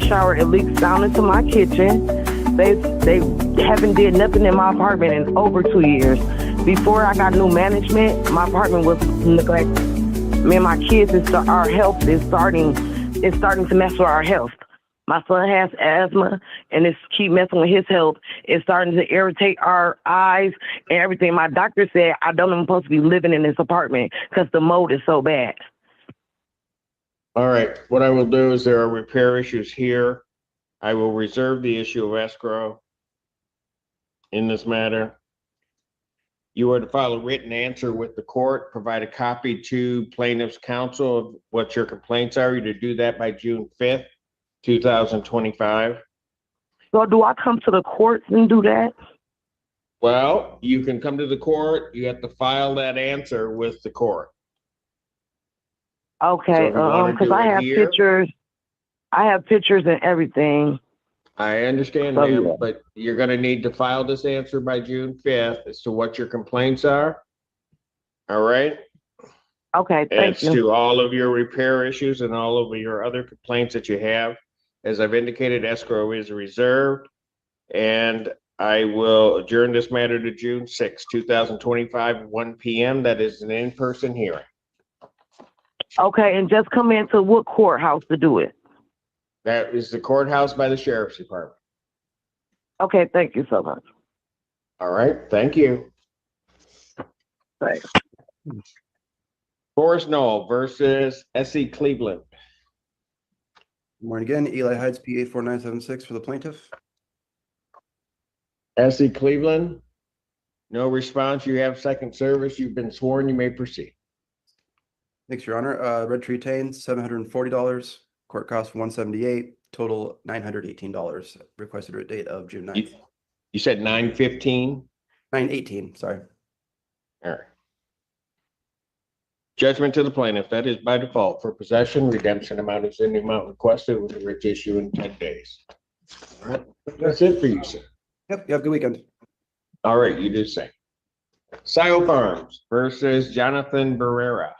shower, it leaks down into my kitchen. They haven't did nothing in my apartment in over 2 years. Before I got new management, my apartment was neglected. Me and my kids, our health is starting to mess with our health. My son has asthma, and it's keep messing with his health. It's starting to irritate our eyes and everything. My doctor said I don't even supposed to be living in this apartment because the mold is so bad. All right, what I will do is there are repair issues here. I will reserve the issue of escrow in this matter. You are to file a written answer with the court, provide a copy to plaintiff's counsel of what your complaints are. You're to do that by June 5th, 2025. So do I come to the courts and do that? Well, you can come to the court. You have to file that answer with the court. Okay, because I have pictures. I have pictures and everything. I understand, ma'am, but you're going to need to file this answer by June 5th as to what your complaints are. All right? Okay, thank you. As to all of your repair issues and all of your other complaints that you have. As I've indicated, escrow is reserved, and I will adjourn this matter to June 6th, 2025, 1 p.m. That is an in-person hearing. Okay, and just come into what courthouse to do it? That is the courthouse by the sheriff's department. Okay, thank you so much. All right, thank you. Thanks. Forrest Knoll versus SC Cleveland. Good morning again. Eli Hides, PA 4976 for the plaintiff. SC Cleveland, no response. You have second service. You've been sworn. You may proceed. Thanks, Your Honor. Red tree retained $740. Court cost $178. Total $918. Requested date of June 9th. You said 9/15? 9/18, sorry. All right. Judgment to the plaintiff. That is by default for possession. Redemption amount is in the amount requested with a writ issue in 10 days. All right. That's it for you, sir. Yep, you have a good weekend. All right, you do the same. Scio Farms versus Jonathan Barrera.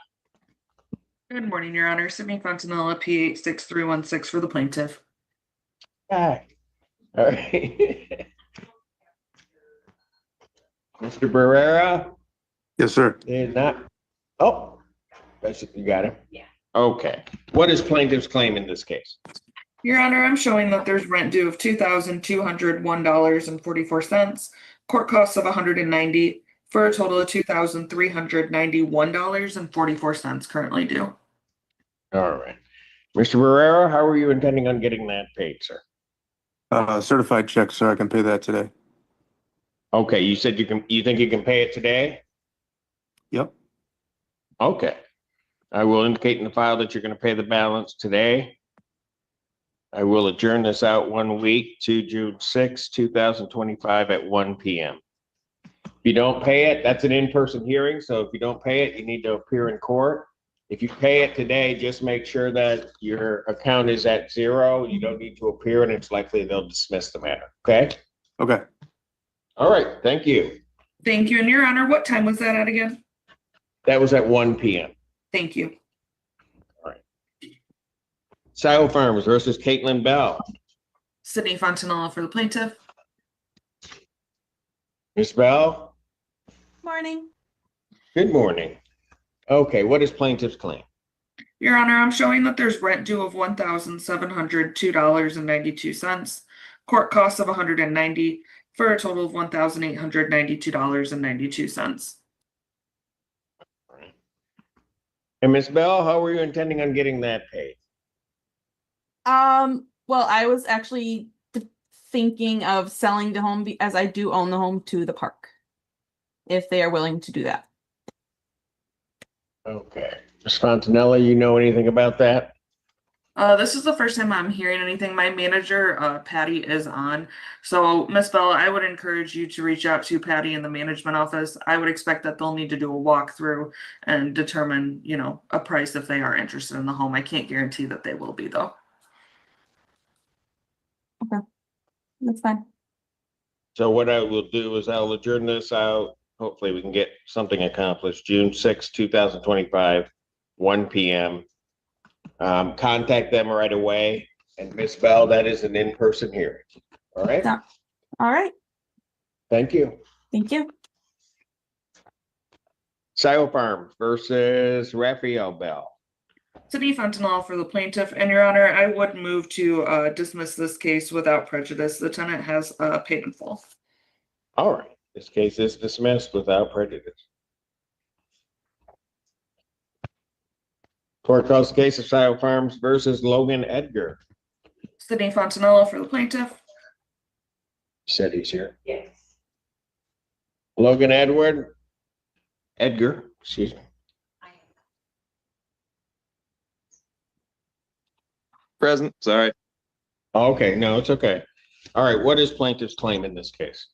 Good morning, Your Honor. Sydney Fontanella, P 86316 for the plaintiff. Hi. All right. Mr. Barrera? Yes, sir. Is not. Oh, you got him? Yeah. Okay. What is plaintiff's claim in this case? Your Honor, I'm showing that there's rent due of $2,201.44, court costs of $190 for a total of $2,391.44 currently due. All right. Mr. Barrera, how are you intending on getting that paid, sir? Certified check, sir. I can pay that today. Okay, you said you think you can pay it today? Yep. Okay. I will indicate in the file that you're going to pay the balance today. I will adjourn this out 1 week to June 6, 2025 at 1 p.m. If you don't pay it, that's an in-person hearing. So if you don't pay it, you need to appear in court. If you pay it today, just make sure that your account is at zero. You don't need to appear, and it's likely they'll dismiss the matter. Okay? Okay. All right. Thank you. Thank you. And Your Honor, what time was that at again? That was at 1 p.m. Thank you. All right. Scio Farms versus Caitlin Bell. Sydney Fontanella for the plaintiff. Ms. Bell? Morning. Good morning. Okay, what is plaintiff's claim? Your Honor, I'm showing that there's rent due of $1,702.92, court costs of $190 for a total of $1,892.92. And Ms. Bell, how were you intending on getting that paid? Well, I was actually thinking of selling the home as I do own the home to the park, if they are willing to do that. Okay. Ms. Fontanella, you know anything about that? This is the first time I'm hearing anything. My manager, Patty, is on. So, Ms. Bell, I would encourage you to reach out to Patty in the management office. I would expect that they'll need to do a walkthrough and determine, a price if they are interested in the home. I can't guarantee that they will be, though. Okay, that's fine. So what I will do is I'll adjourn this out. Hopefully we can get something accomplished. June 6, 2025, 1 p.m. Contact them right away And Ms. Bell, that is an in-person hearing. All right, Yeah. All right. thank you. Thank you. Sile Farms versus Raphael Bell. City Fentanyl for the plaintiff, and Your Honor, I would move to dismiss this case without prejudice. The tenant has paid in full. All right, this case is dismissed without prejudice. Court calls the case of Sile Farms versus Logan Edgar. City Fontanella for the plaintiff. Said he's here. Yes. Logan Edgar, excuse me. Present, sorry. Okay, no, it's okay. All right, what is plaintiff's claim in this case?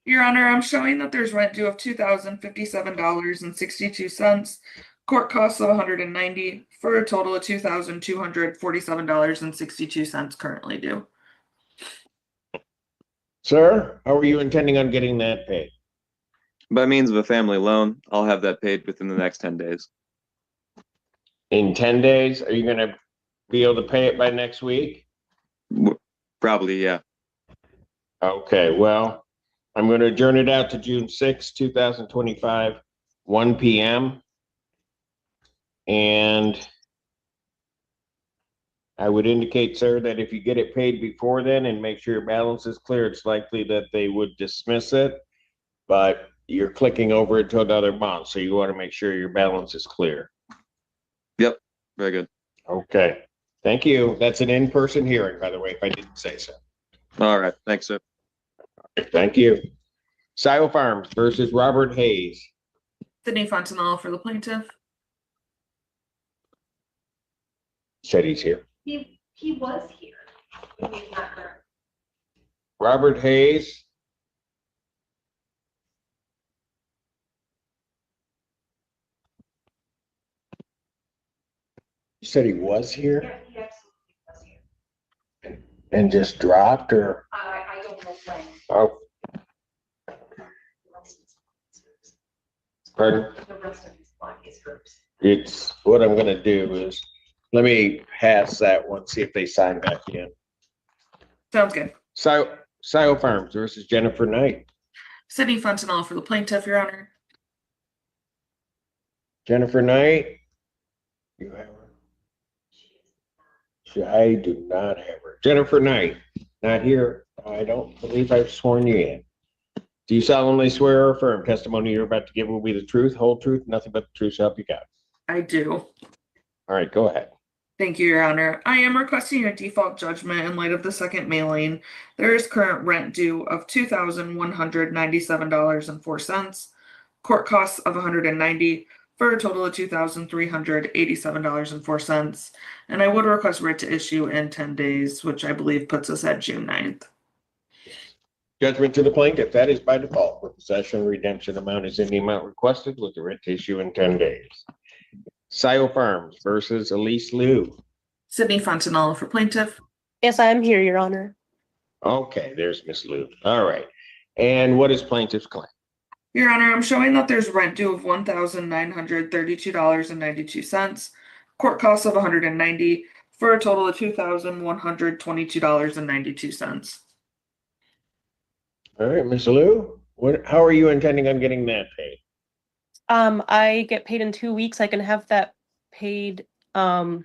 Your Honor, I'm showing that there's rent due of $2,057.62, court costs of $190 for a total of $2,247.62 currently due. Sir, how are you intending on getting that paid? By means of a family loan, I'll have that paid within the next 10 days. In 10 days, are you gonna be able to pay it by next week? Probably, yeah. Okay, well, I'm gonna adjourn it out to June 6, 2025, 1 p.m. And I would indicate, sir, that if you get it paid before then and make sure your balance is clear, it's likely that they would dismiss it. But you're clicking over it to another month, so you want to make sure your balance is clear. Yep, very good. Okay, thank you. That's an in-person hearing, by the way, if I didn't say so. All right, thanks, sir. Thank you. Sile Farms versus Robert Hayes. Sydney Fontanella for the plaintiff. Said he's here. He was here. He's not here. Robert Hayes. You said he was here Yeah, he absolutely was here. and just dropped, or? I don't know when. Oh, pardon? The rest of his body is hers. It's, what I'm gonna do is, let me pass that one, see if they sign back in. Sounds good. Sile Farms versus Jennifer Knight. Sydney Fontanella for the plaintiff, Your Honor. Jennifer Knight. You have her? I do not have her. Jennifer Knight, not here. I don't believe I've sworn you in. Do you solemnly swear or affirm testimony you're about to give will be the truth, whole truth, nothing but the truth, so help you God? I do. All right, go ahead. Thank you, Your Honor. I am requesting a default judgment in light of the second mailing. There is current rent due of $2,197.04, court costs of $190 for a total of $2,387.04. And I would request writ to issue in 10 days, which I believe puts us at June 9th. Judgment to the plaintiff, that is by default. For possession, redemption amount is in the amount requested with the writ to issue in 10 days. Sile Farms versus Elise Liu. Sydney Fontanella for plaintiff. Yes, I am here, Your Honor. Okay, there's Miss Liu. All right. And what is plaintiff's claim? Your Honor, I'm showing that there's rent due of $1,932.92, court costs of $190 for a total of $2,122.92. All right, Miss Liu, how are you intending on getting that paid? I get paid in 2 weeks. I can have that paid, so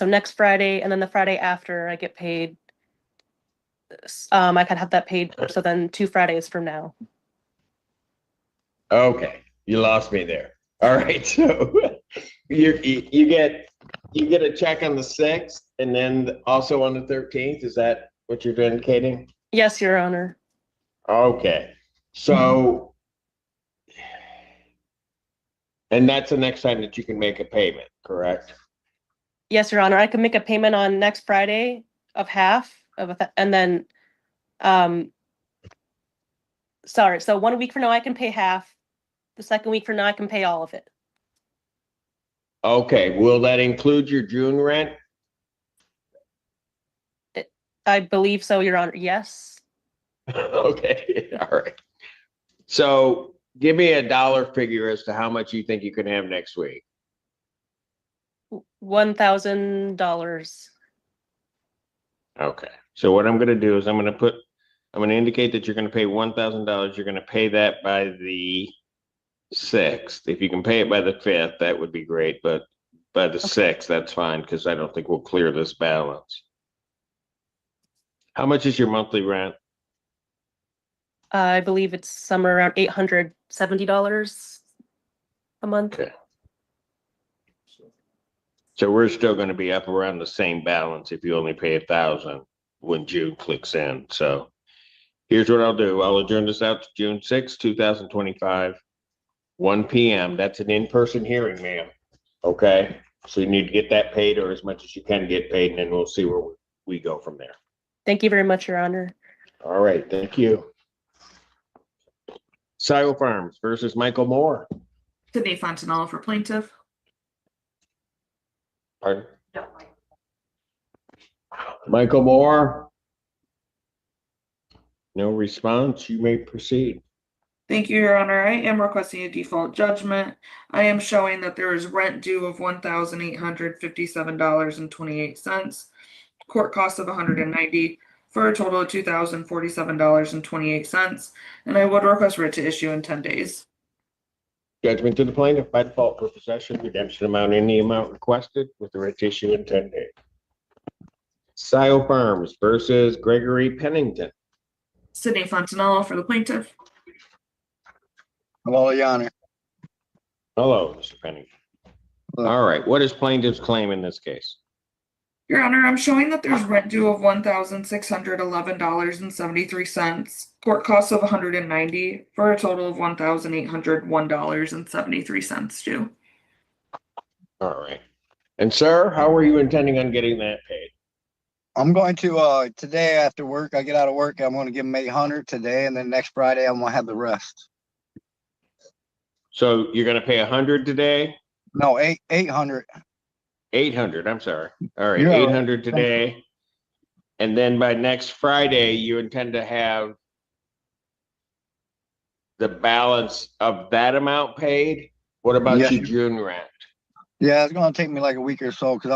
next Friday, and then the Friday after I get paid. I can have that paid, so then 2 Fridays from now. Okay, you lost me there. All right, so you get a check on the 6th and then also on the 13th. Is that what you're indicating? Yes, Your Honor. Okay, so, and that's the next time that you can make a payment, correct? Yes, Your Honor. I can make a payment on next Friday of half of and then, sorry, so 1 week from now I can pay half. The second week from now I can pay all of it. Okay, will that include your June rent? I believe so, Your Honor. Yes. Okay, all right. So give me a dollar figure as to how much you think you can have next week. $1,000. Okay, so what I'm gonna do is I'm gonna indicate that you're gonna pay $1,000. You're gonna pay that by the 6th. If you can pay it by the 5th, that would be great, but by the 6th, that's fine, because I don't think we'll clear this balance. How much is your monthly rent? I believe it's somewhere around $870 a month. Okay. So we're still gonna be up around the same balance if you only pay 1,000 when June clicks in, so. Here's what I'll do. I'll adjourn this out to June 6, 2025, 1 p.m. That's an in-person hearing, ma'am. Okay, so you need to get that paid or as much as you can get paid, and then we'll see where we go from there. Thank you very much, Your Honor. All right, thank you. Sile Farms versus Michael Moore. Sydney Fontanella for plaintiff. Pardon? Michael Moore. No response. You may proceed. Thank you, Your Honor. I am requesting a default judgment. I am showing that there is rent due of $1,857.28, court costs of $190 for a total of $2,047.28, and I would request writ to issue in 10 days. Judgment to the plaintiff by default for possession, redemption amount in the amount requested with the writ to issue in 10 days. Sile Farms versus Gregory Pennington. Sydney Fontanella for the plaintiff. Hello, Your Honor. Hello, Mr. Pennington. All right, what is plaintiff's claim in this case? Your Honor, I'm showing that there's rent due of $1,611.73, court costs of $190 for a total of $1,801.73 due. All right. And sir, how are you intending on getting that paid? I'm going to today after work. I get out of work. I'm going to give them $800 today, and then next Friday I'm going to have the rest. So you're going to pay $100 today? No, 800. 800. I'm sorry. All right, Yeah. 800 today, and then by next Friday you intend to have the balance of that amount paid. What about Yes. your June rent? Yeah, it's going to take me like a week or so because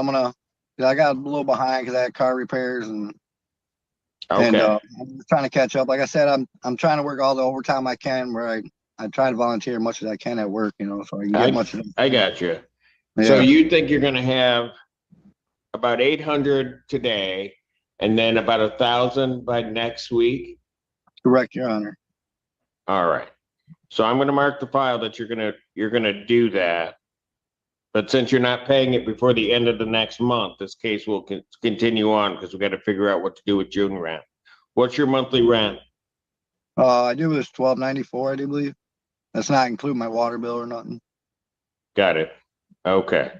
I got a little behind because I had car repairs and Okay. I'm just trying to catch up. Like I said, I'm trying to work all the overtime I can where I try to volunteer as much as I can at work, so I can get much of it. I got you. Yeah. So you think you're going to have about 800 today, and then about 1,000 by next week? Correct, Your Honor. All right. So I'm going to mark the file that you're going to do that. But since you're not paying it before the end of the next month, this case will continue on because we got to figure out what to do with June rent. What's your monthly rent? I do this $1,294, I do believe. That's not including my water bill or nothing. Got it. Okay.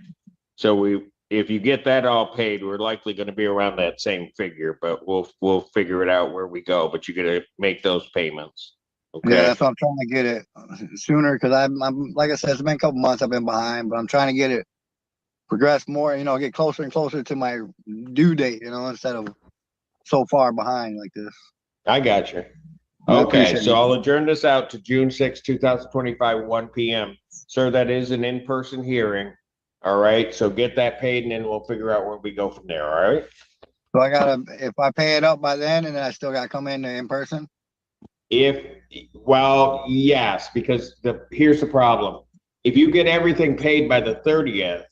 So if you get that all paid, we're likely going to be around that same figure, but we'll figure it out where we go. But you got to make those payments. Okay. Yeah, that's why I'm trying to get it sooner because I'm like I said, it's been a couple months I've been behind, but I'm trying to get it progress more, get closer and closer to my due date, instead of so far behind like this. I got you. I Okay, appreciate so it. I'll adjourn this out to June 6, 2025, 1 p.m. Sir, that is an in-person hearing. All right, so get that paid and then we'll figure out where we go from there, all right? So if I pay it up by then and then I still gotta come in person? Well, yes, because here's the problem. If you get everything paid by the 30th,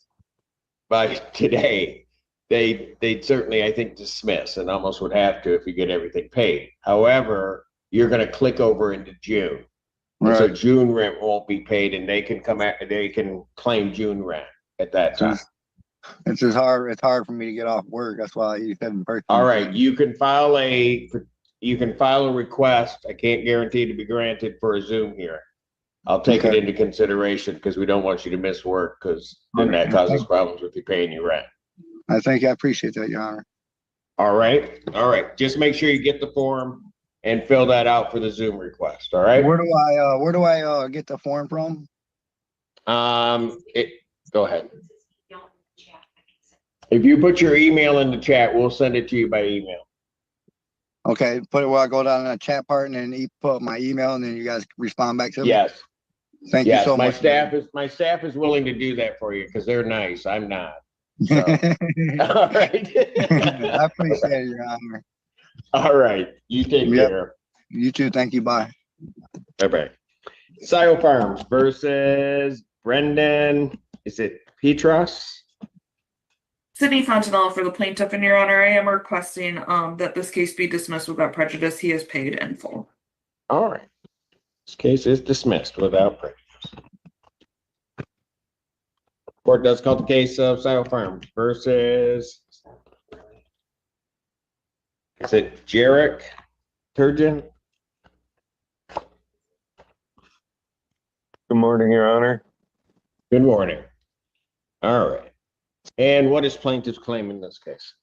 by today, they'd certainly, I think, dismiss and almost would have to if you get everything paid. However, you're going to click over into June. Right. So June rent won't be paid and they can they can claim June rent at that time. It's just hard. It's hard for me to get off work. That's why you said in person. All right, you can file a request. I can't guarantee to be granted for a Zoom hearing. I'll take it into consideration because we don't want you to miss work because then that causes problems with you paying your rent. I appreciate that, Your Honor. All right. Just make sure you get the form and fill that out for the Zoom request. All right. Where do I get the form from? Go ahead. If you put your email in the chat, we'll send it to you by email. Okay, put it where I go down in the chat part and then put my email and then you guys respond back to me. Yes. Thank you so my much. staff is willing to do that for you because they're nice. I'm not. So, all right. I appreciate it, Your Honor. All right. You take Yep. care. You too. Thank you. Bye. Bye-bye. Scio Farms versus Brendan, is it Petros? Sydney Fontanella for the plaintiff, and Your Honor, I am requesting that this case be dismissed without prejudice. He is paid in full. All right. This case is dismissed without prejudice. Court does call the case of Scio Farms versus, is it Jarek Turgeon? Good morning, Your Honor. Good morning. All right. And what is plaintiff's claim in this case?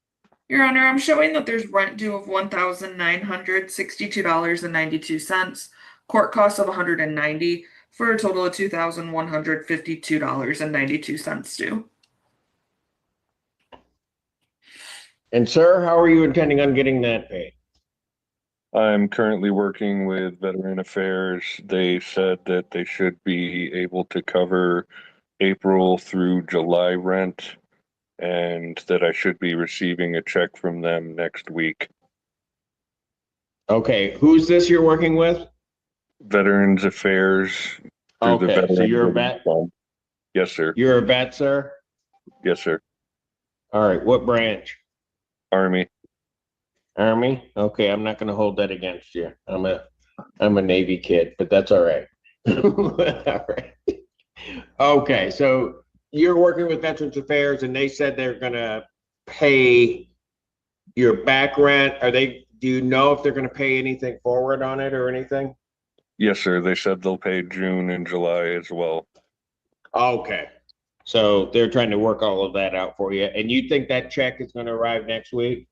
Your Honor, I'm showing that there's rent due of $1,962.92, court costs of $190, for a total of $2,152.92 due. And sir, how are you intending on getting that paid? I'm currently working with Veteran Affairs. They said that they should be able to cover April through July rent, and that I should be receiving a check from them next week. Okay, who's this you're working with? Veterans Affairs. through the Okay, so Veteran you're a Relief vet? Fund. Yes, sir. You're a vet, sir? Yes, sir. All right, what branch? Army. Army? Okay, I'm not gonna hold that against you. I'm a Navy kid, but that's all right. All right. Okay, so you're working with Veterans Affairs and they said they're gonna pay your back rent. Do you know if they're gonna pay anything forward on it or anything? Yes, sir. They said they'll pay June and July as well. Okay, so they're trying to work all of that out for you. And you think that check is gonna arrive next week?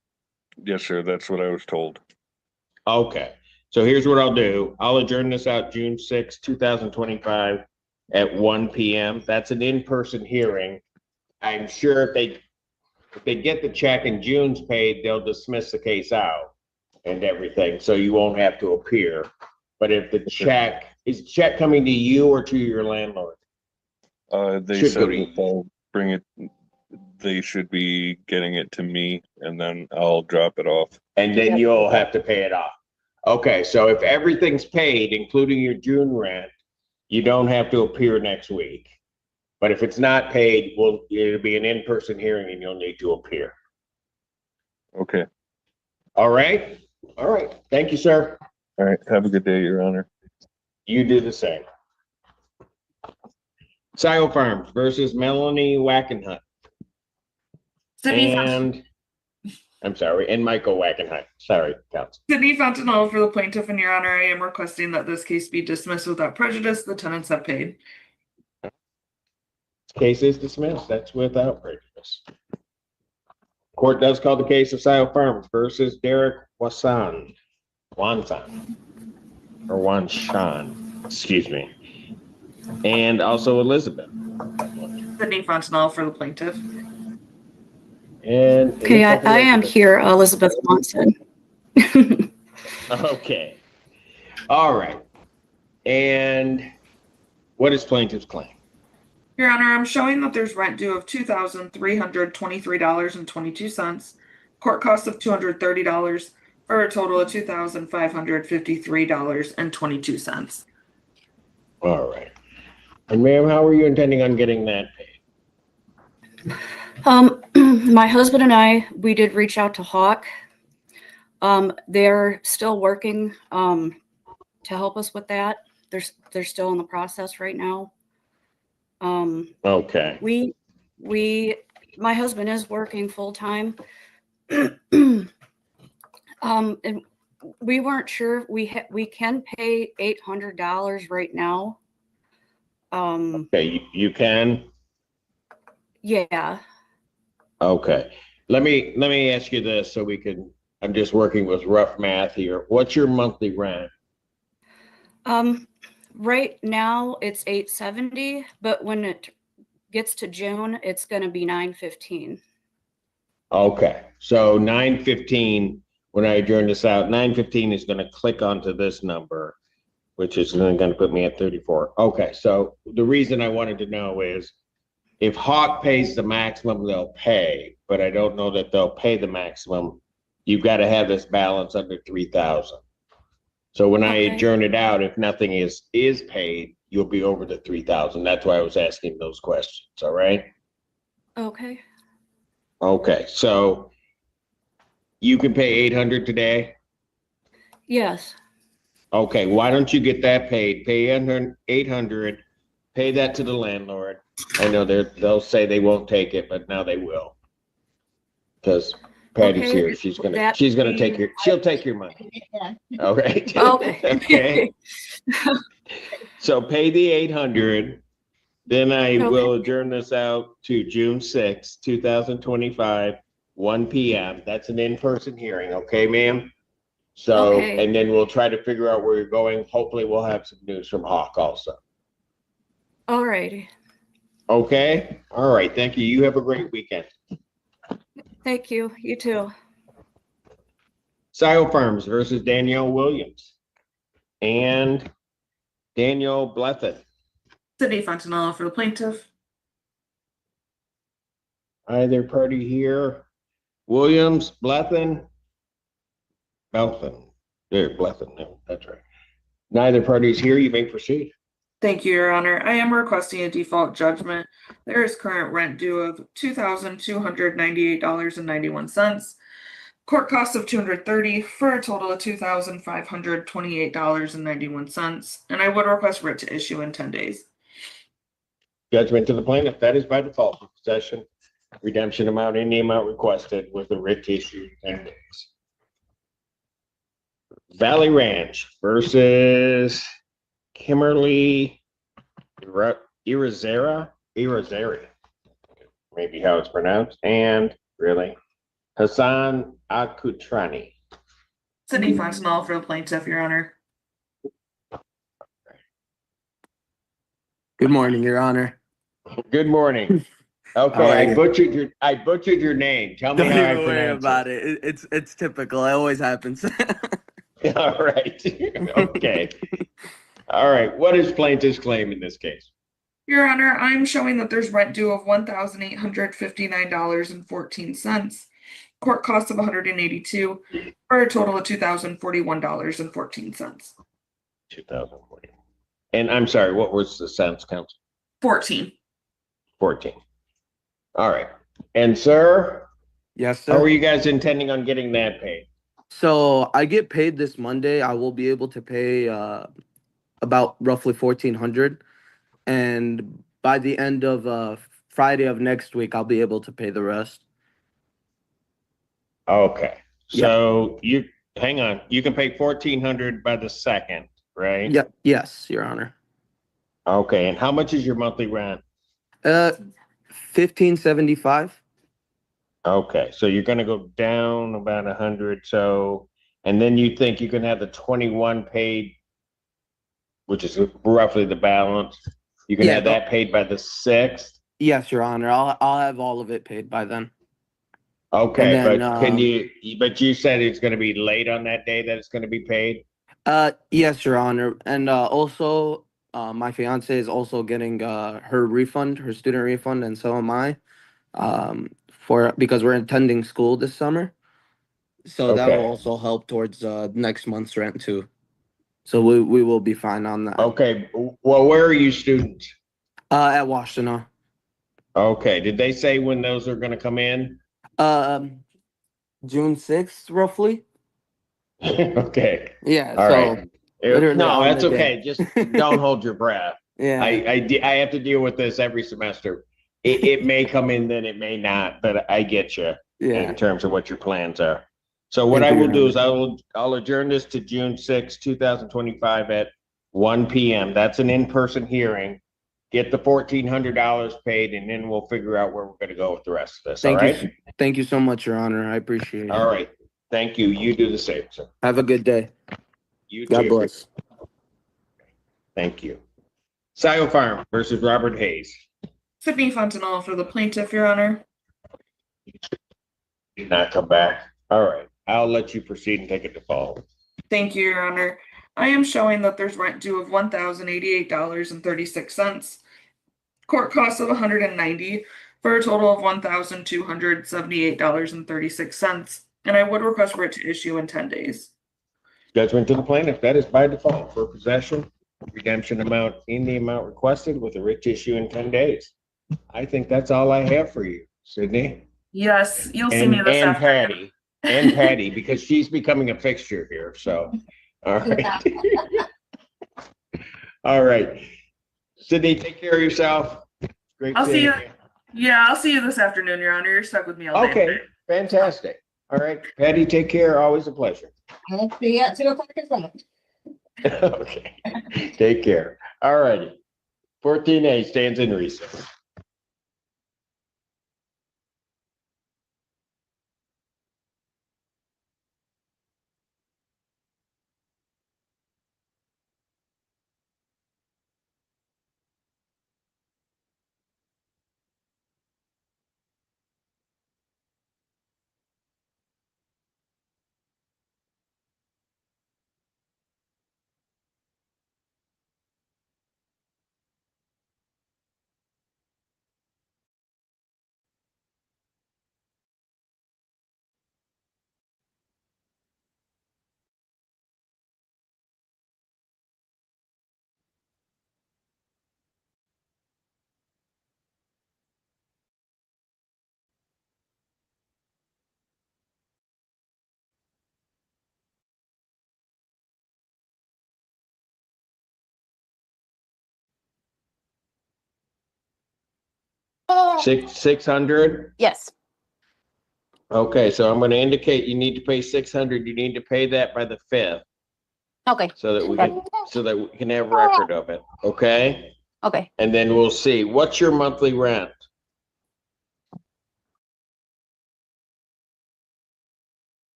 Yes, sir. That's what I was told. Okay, so here's what I'll do. I'll adjourn this out June 6, 2025 at 1 p.m. That's an in-person hearing. I'm sure if they get the check and June's paid, they'll dismiss the case out and everything, so you won't have to appear. But if the is the check coming to you or to your landlord? They Should said go to that they'll bring it, they should be getting it to me and then I'll drop it off. And then you'll have to pay it off. Okay, so if everything's paid, including your June rent, you don't have to appear next week. But if it's not paid, it'll be an in-person hearing and you'll need to appear. Okay. All right? All right. Thank you, sir. All right. Have a good day, Your Honor. You do the same. Scio Farms versus Melanie Wackenhut. And Michael Wackenhut. Sorry, counsel. Sydney Fontanella for the plaintiff, and Your Honor, I am requesting that this case be dismissed without prejudice. The tenants have paid. Case is dismissed. That's without prejudice. Court does call the case of Scio Farms versus Derek Wanshan, excuse me, and also Elizabeth. Sydney Fontanella for the plaintiff. And okay, I am here, Elizabeth Watson. Okay. All right. And what is plaintiff's claim? Your Honor, I'm showing that there's rent due of $2,323.22, court costs of $230, for a total of $2,553.22. All right. And ma'am, how are you intending on getting that paid? My husband and we did reach out to Hawk. They're still working to help us with that. They're still in the process right now. Okay. My husband is working full time. And we weren't sure. We can pay $800 right now. Okay, you can. Yeah. Okay. Let me ask you this so we can. I'm just working with rough math here. What's your monthly rent? Right now it's $870, but when it gets to June, it's going to be $915. Okay, so $915. When I adjourn this out, $915 is going to click onto this number, which is going to put me at 34. Okay, so the reason I wanted to know is if Hawk pays the maximum, they'll pay, but I don't know that they'll pay the maximum. You've got to have this balance under 3,000. So when I Okay. adjourn it out, if nothing is paid, you'll be over the 3,000. That's why I was asking those questions. All right. Okay. Okay. So you can pay 800 today. Yes. Okay. Why don't you get that paid? Pay 800, pay that to the landlord. I know they'll say they won't take it, but now they will. Because Patty's Okay, here. She's gonna that take be- she'll take your money. All right. Okay. Okay. So pay the 800. Then I will adjourn this out to June 6th, 2025, 1 p.m. That's an in-person hearing, okay, ma'am? So, Okay. and then we'll try to figure out where you're going. Hopefully we'll have some news from Hawk also. All righty. Okay? All right. Thank you. You have a great weekend. Thank you. You too. Scio Farms versus Danielle Williams and Daniel Blethyn. Sydney Fontanella for the plaintiff. Either party here. Williams, Blethyn. Blethyn. There, Blethyn. No, that's right. Neither party's here. You may proceed. Thank you, Your Honor. I am requesting a default judgment. There is current rent due of $2,298.91. Court costs of $230 for a total of $2,528.91. And I would request writ to issue in 10 days. Judgment to the plaintiff. That is by default. Possession, redemption amount, any amount requested with the writ issued in 10 days. Valley Ranch versus Kimberly Irizarry, maybe how it's pronounced, and really Hassan Akutrani. Sydney Fontanella for the plaintiff, Your Honor. Good morning, Your Honor. Good morning. How Okay, are you? I butchered your name. Tell me Don't how I even worry pronounce about it. It's typical. It always happens. it. All right. Okay. All right. What is plaintiff's claim in this case? Your Honor, I'm showing that there's rent due of $1,859.14. Court costs of $182 for a total of $2,041.14. 2040. And I'm sorry, what was the sentence, counsel? 14. 14. All right. And sir, Yes, how are sir. you guys intending on getting that paid? So I get paid this Monday. I will be able to pay about roughly $1,400, and by the end of Friday of next week, I'll be able to pay the rest. Okay. So you hang on. You can pay $1,400 by the 2nd, right? Yep. Yes, Your Honor. Okay. And how much is your monthly rent? $1,575. Okay. So you're going to go down about 100. So, and then you think you can have the 21 paid, which is roughly the balance. You can have that paid by the 6th. Yes, Your Honor. I'll have all of it paid by then. Okay, And then, but but you said it's going to be late on that day that it's going to be paid? Yes, Your Honor. And also, my fiance is also getting her refund, her student refund, and so am I, because we're attending school this summer. So that will also help towards next month's rent too. So we will be fine on that. Okay. Well, where are you students? At Washtenaw. Okay. Did they say when those are going to come in? June 6th, roughly. Okay. Yeah. All so right. literally No, on that's the okay. day. Just don't hold your breath. Yeah. I have to deal with this every semester. It may come in, then it may not, but I get you in terms of what your plans are. So what I will do is I'll adjourn this to June 6, 2025 at 1 p.m. That's an in-person hearing. Get the $1,400 paid, and then we'll figure out where we're going to go with the rest of this. All right? Thank you so much, Your Honor. I appreciate it. All right. Thank you. You do the same, sir. Have a good day. You God too. bless. Thank you. Scio Farm versus Robert Hayes. Sydney Fontanella for the plaintiff, Your Honor. Did not come back. All right. I'll let you proceed and take it to fall. Thank you, Your Honor. I am showing that there's rent due of $1,088.36. court costs of $190 for a total of $1,278.36. And I would request for it to issue in 10 days. Judgment to the plaintiff. That is by default for possession, redemption amount in the amount requested with a writ issue in 10 days. I think that's all I have for you, Sydney. Yes, you'll see me this And afternoon. Patty, because she's becoming a fixture here. So, all right. All right. Sydney, take care of yourself. Great I'll see seeing you. Yeah, I'll see you this afternoon, Your Honor. You're stuck with me all day. Okay, fantastic. All right, Patty, take care. Always a pleasure. I'll be at 2 o'clock as well. Okay, take care. All righty. 14A stands in recess. Six hundred. Yes. Okay, so I'm going to indicate you need to pay 600. You need to pay that by the 5th. Okay. So that we can have record of it. Okay. Okay. And then we'll see. What's your monthly rent?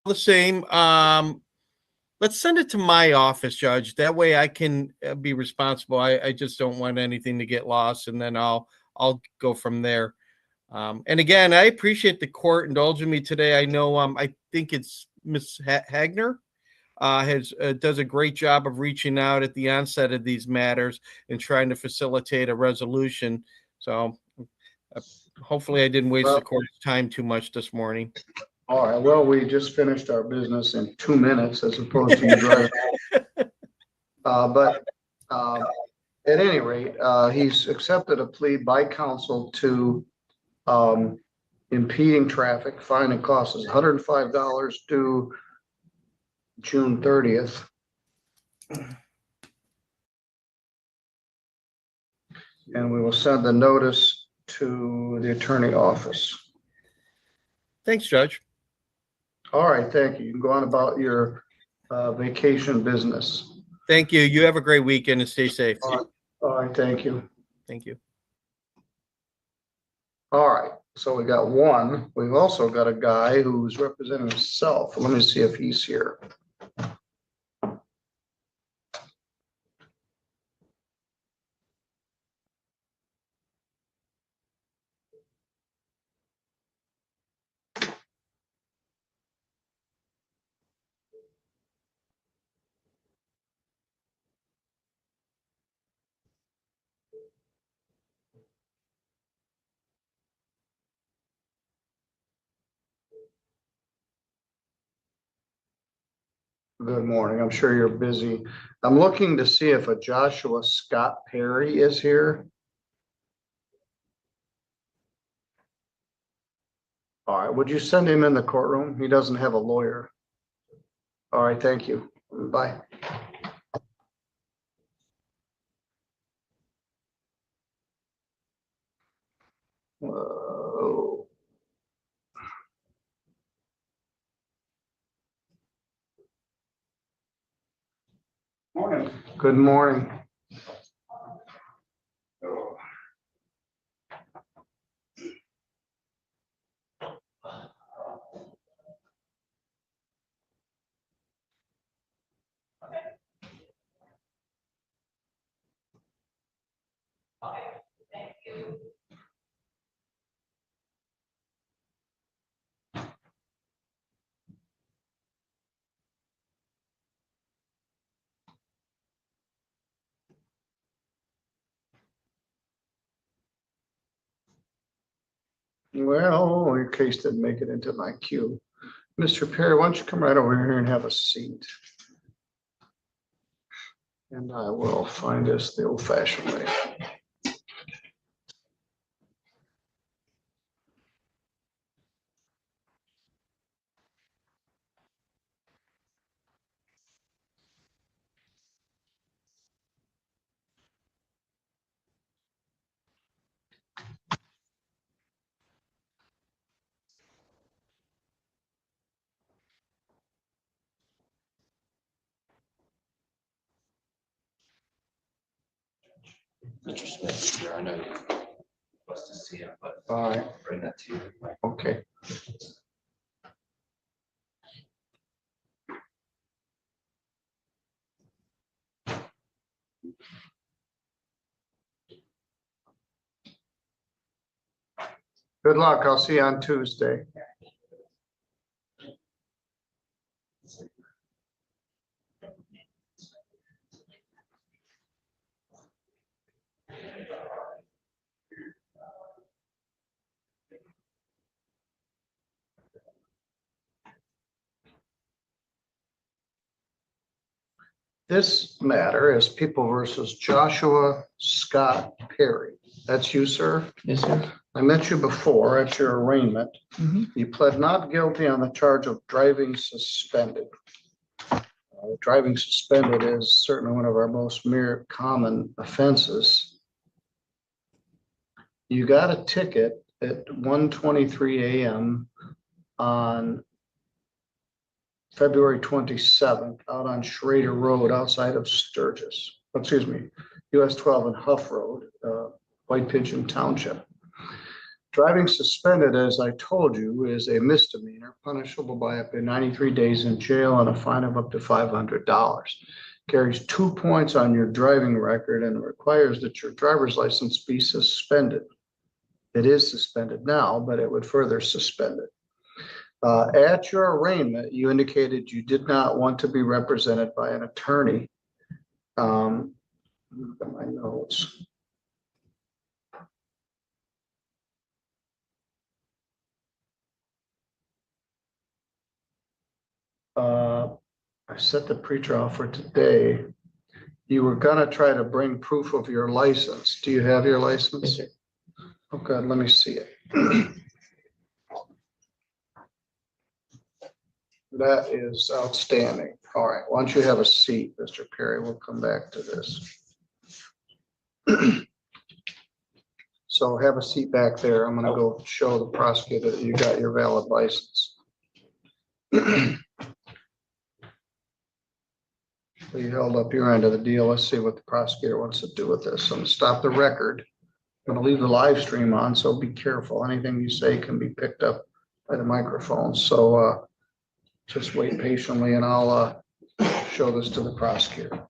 The same. Let's send it to my office, Judge. That way I can be responsible. I just don't want anything to get lost, and then I'll go from there. And again, I appreciate the court indulging me today. I know I think it's Miss Hagner does a great job of reaching out at the onset of these matters and trying to facilitate a resolution. So hopefully I didn't waste the court's time too much this morning. All right, well, we just finished our business in 2 minutes as opposed to you driving. But at any rate, he's accepted a plea by counsel to impeding traffic. Fine and cost is $105 due June 30th. And we will send the notice to the attorney office. Thanks, Judge. All right, thank you. You can go on about your vacation business. Thank you. You have a great weekend and stay safe. All right, thank you. Thank you. All right, so we got one. We've also got a guy who's representing himself. Let me see if he's here. Good morning. I'm sure you're busy. I'm looking to see if a Joshua Scott Perry is here. All right, would you send him in the courtroom? He doesn't have a lawyer. All right, thank you. Bye. Whoa. Morning. Good morning. Well, your case didn't make it into my queue. Mr. Perry, why don't you come right over here and have a seat? And I will find this the old fashioned way. Mr. Smith, here, I know you're supposed to see him, but All right. bring that to you. Okay. Good luck. I'll see you on Tuesday. This matter is People versus Joshua Scott Perry. That's you, sir? Yes, sir. I met you before at your arraignment. You pled not guilty on the charge of driving suspended. Driving suspended is certainly one of our most mere common offenses. You got a ticket at 1:23 a.m. on February 27th out on Schrader Road outside of Sturgis. Excuse me, US 12 and Huff Road, White Pigeon Township. Driving suspended, as I told you, is a misdemeanor punishable by up to 93 days in jail and a fine of up to $500. Carries 2 points on your driving record and requires that your driver's license be suspended. It is suspended now, but it would further suspend it. At your arraignment, you indicated you did not want to be represented by an attorney. Look at my notes. I set the pretrial for today. You were gonna try to bring proof of your license. Do you have your license? Yes, Okay, let me see it. That is outstanding. All right, why don't you have a seat, Mr. Perry? We'll come back to this. So have a seat back there. I'm gonna go show the prosecutor that you got your valid license. So you held up your end of the deal. Let's see what the prosecutor wants to do with this. I'm gonna stop the record. I'm gonna leave the live stream on, so be careful. Anything you say can be picked up by the microphone. So just wait patiently and I'll show this to the prosecutor.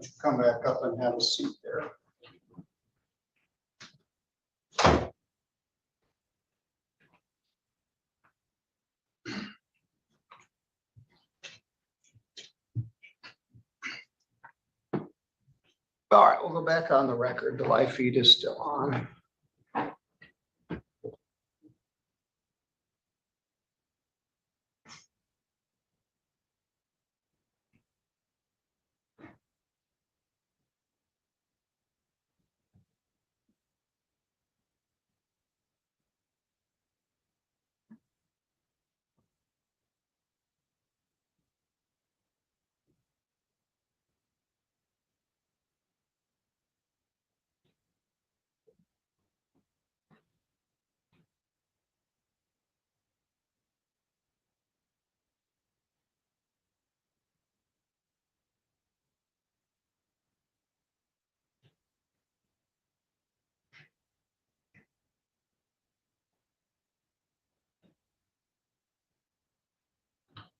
you come back up and have a seat there. All right, we'll go back on the record. The live feed is still on.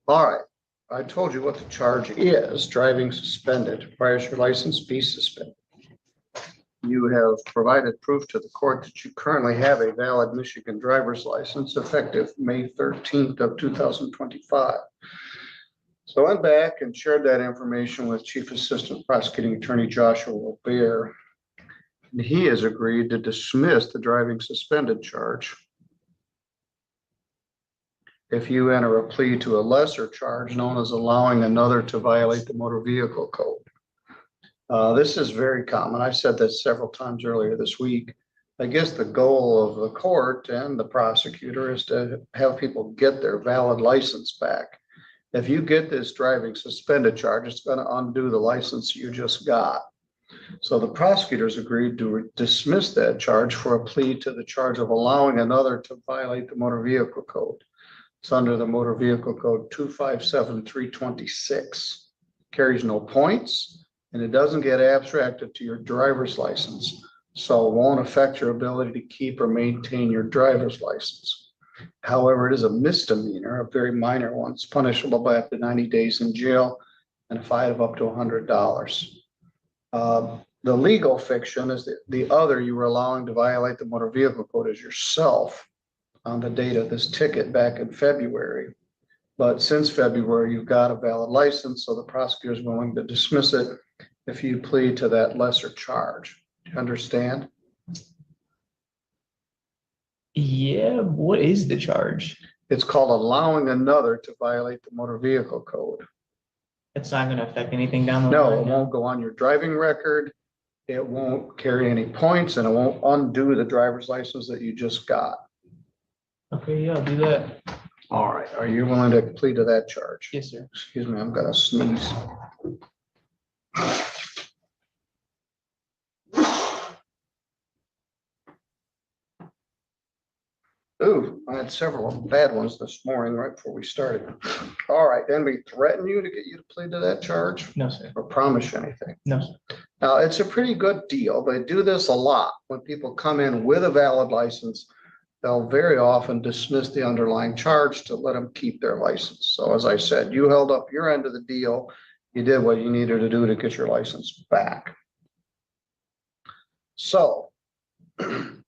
All right, I told you what the charge is. Driving suspended requires your license be suspended. You have provided proof to the court that you currently have a valid Michigan driver's license effective May 13th of 2025. So I went back and shared that information with Chief Assistant Prosecuting Attorney Joshua Robert. And he has agreed to dismiss the driving suspended charge if you enter a plea to a lesser charge known as allowing another to violate the motor vehicle code. This is very common. I said this several times earlier this week. I guess the goal of the court and the prosecutor is to have people get their valid license back. If you get this driving suspended charge, it's going to undo the license you just got. So the prosecutors agreed to dismiss that charge for a plea to the charge of allowing another to violate the motor vehicle code. It's under the Motor Vehicle Code 257326. Carries no points, and it doesn't get abstracted to your driver's license, so it won't affect your ability to keep or maintain your driver's license. However, it is a misdemeanor, a very minor one. It's punishable by up to 90 days in jail and a fine of up to $100. The legal fiction is that the other you were allowing to violate the motor vehicle code is yourself on the date of this ticket back in February. But since February, you've got a valid license, so the prosecutor is willing to dismiss it if you plead to that lesser charge. Do you understand? Yeah, what is the charge? It's called allowing another to violate the motor vehicle code. It's not going to affect anything down the No, line. it won't go on your driving record. It won't carry any points, and it won't undo the driver's license that you just got. Okay, yeah, I'll do that. All right, are you willing to plead to that charge? Yes, sir. Excuse me, I'm gonna sneeze. Ooh, I had several bad ones this morning right before we started. All right, then we threaten you to get you to plead to that charge? No, sir. Or promise anything? No, sir. Now, it's a pretty good deal. They do this a lot. When people come in with a valid license, they'll very often dismiss the underlying charge to let them keep their license. So as I said, you held up your end of the deal. You did what you needed to do to get your license back. So, do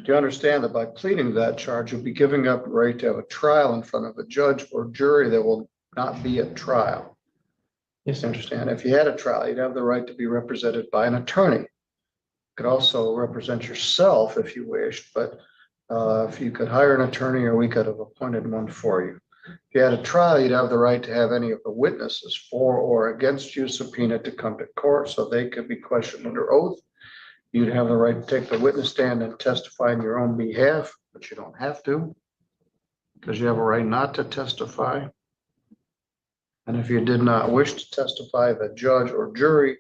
you understand that by pleading to that charge, you'll be giving up the right to have a trial in front of a judge or jury that will not be at trial? Yes, you understand? If you had a trial, you'd have the right to be represented by an attorney. You could also represent yourself if you wished, but if you could hire an attorney, or we could have appointed one for you. If you had a trial, you'd have the right to have any of the witnesses for or against you subpoenaed to come to court so they could be questioned under oath. You'd have the right to take the witness stand and testify on your own behalf, but you don't have to, because you have a right not to testify. And if you did not wish to testify, the judge or jury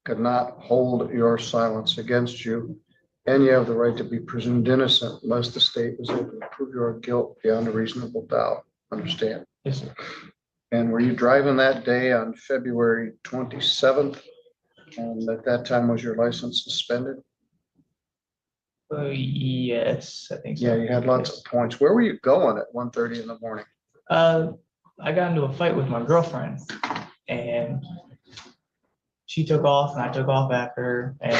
could not hold your silence against you. And you have the right to be presumed innocent unless the state was able to prove your guilt beyond a reasonable doubt. Understand? Yes, sir. And were you driving that day on February 27th? And at that time, was your license suspended? Yes, I think so. Yeah, you had lots of points. Where were you going at 1:30 in the morning? I got into a fight with my girlfriend, and she took off and I took off after her, and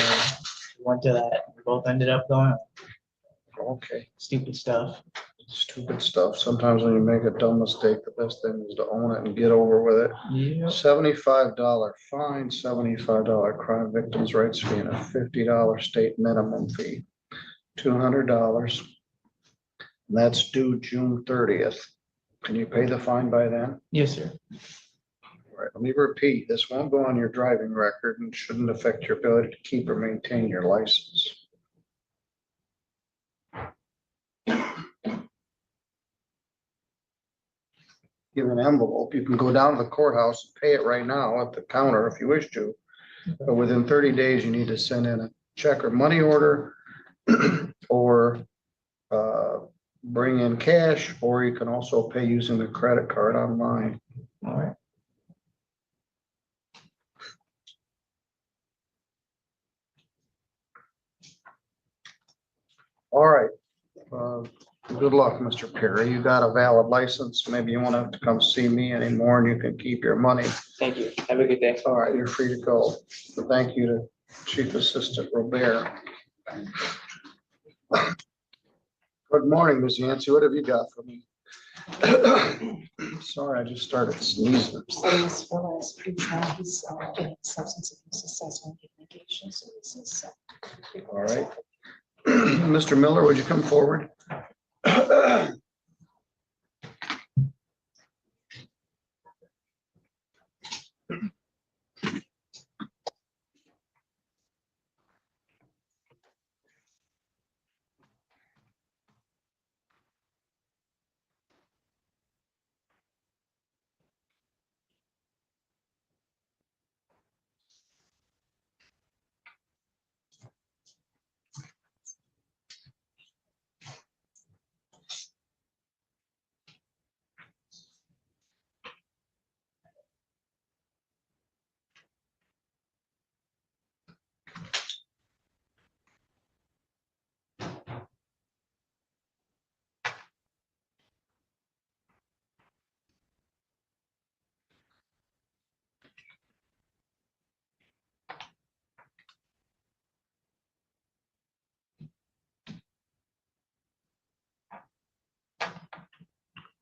we went to that. We both ended up going home. Okay, Stupid stuff. stupid stuff. Sometimes when you make a dumb mistake, the best thing is to own it and get over with it. Yeah. $75 fine, $75 crime victims' rights fee, and a $50 state minimum fee. $200. And that's due June 30th. Can you pay the fine by then? Yes, sir. All right, let me repeat, this won't go on your driving record and shouldn't affect your ability to keep or maintain your license. Give an envelope. You can go down to the courthouse and pay it right now at the counter if you wish to. But within 30 days, you need to send in a check or money order or bring in cash, or you can also pay using the credit card online. All right. All right. Good luck, Mr. Perry. You got a valid license. Maybe you won't have to come see me anymore and you can keep your money. Thank you. Have a good day. All right, you're free to go. So thank you to Chief Assistant Robert. Good morning, Ms. Yancey. What have you got for me? Sorry, I just started sneezing. As well as pre-trial, he's getting substance abuse assessment mitigation services. So. All right. Mr. Miller, would you come forward?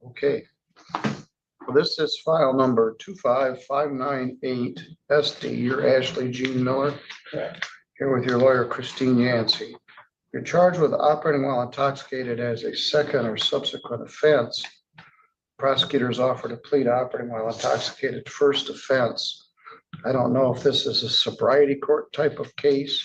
Okay. Well, this is file number 25598 SD. You're Ashley Jean Miller. Correct. Here with your lawyer, Christine Yancey. You're charged with operating while intoxicated as a second or subsequent offense. Prosecutors offered to plead operating while intoxicated first offense. I don't know if this is a sobriety court type of case,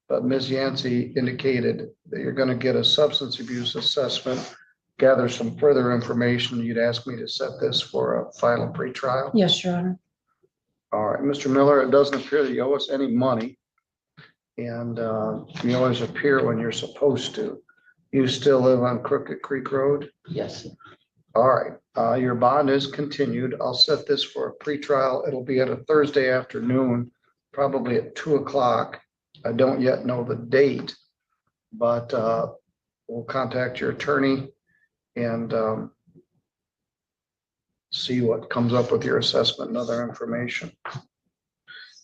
but Ms. Yancey indicated that you're going to get a substance abuse assessment, gather some further information. You'd ask me to set this for a final pretrial. Yes, Your Honor. All right, Mr. Miller, it doesn't appear that you owe us any money. And you always appear when you're supposed to. You still live on Crooked Creek Road? Yes. All right, your bond is continued. I'll set this for a pretrial. It'll be at a Thursday afternoon, probably at 2 o'clock. I don't yet know the date, but we'll contact your attorney and see what comes up with your assessment and other information.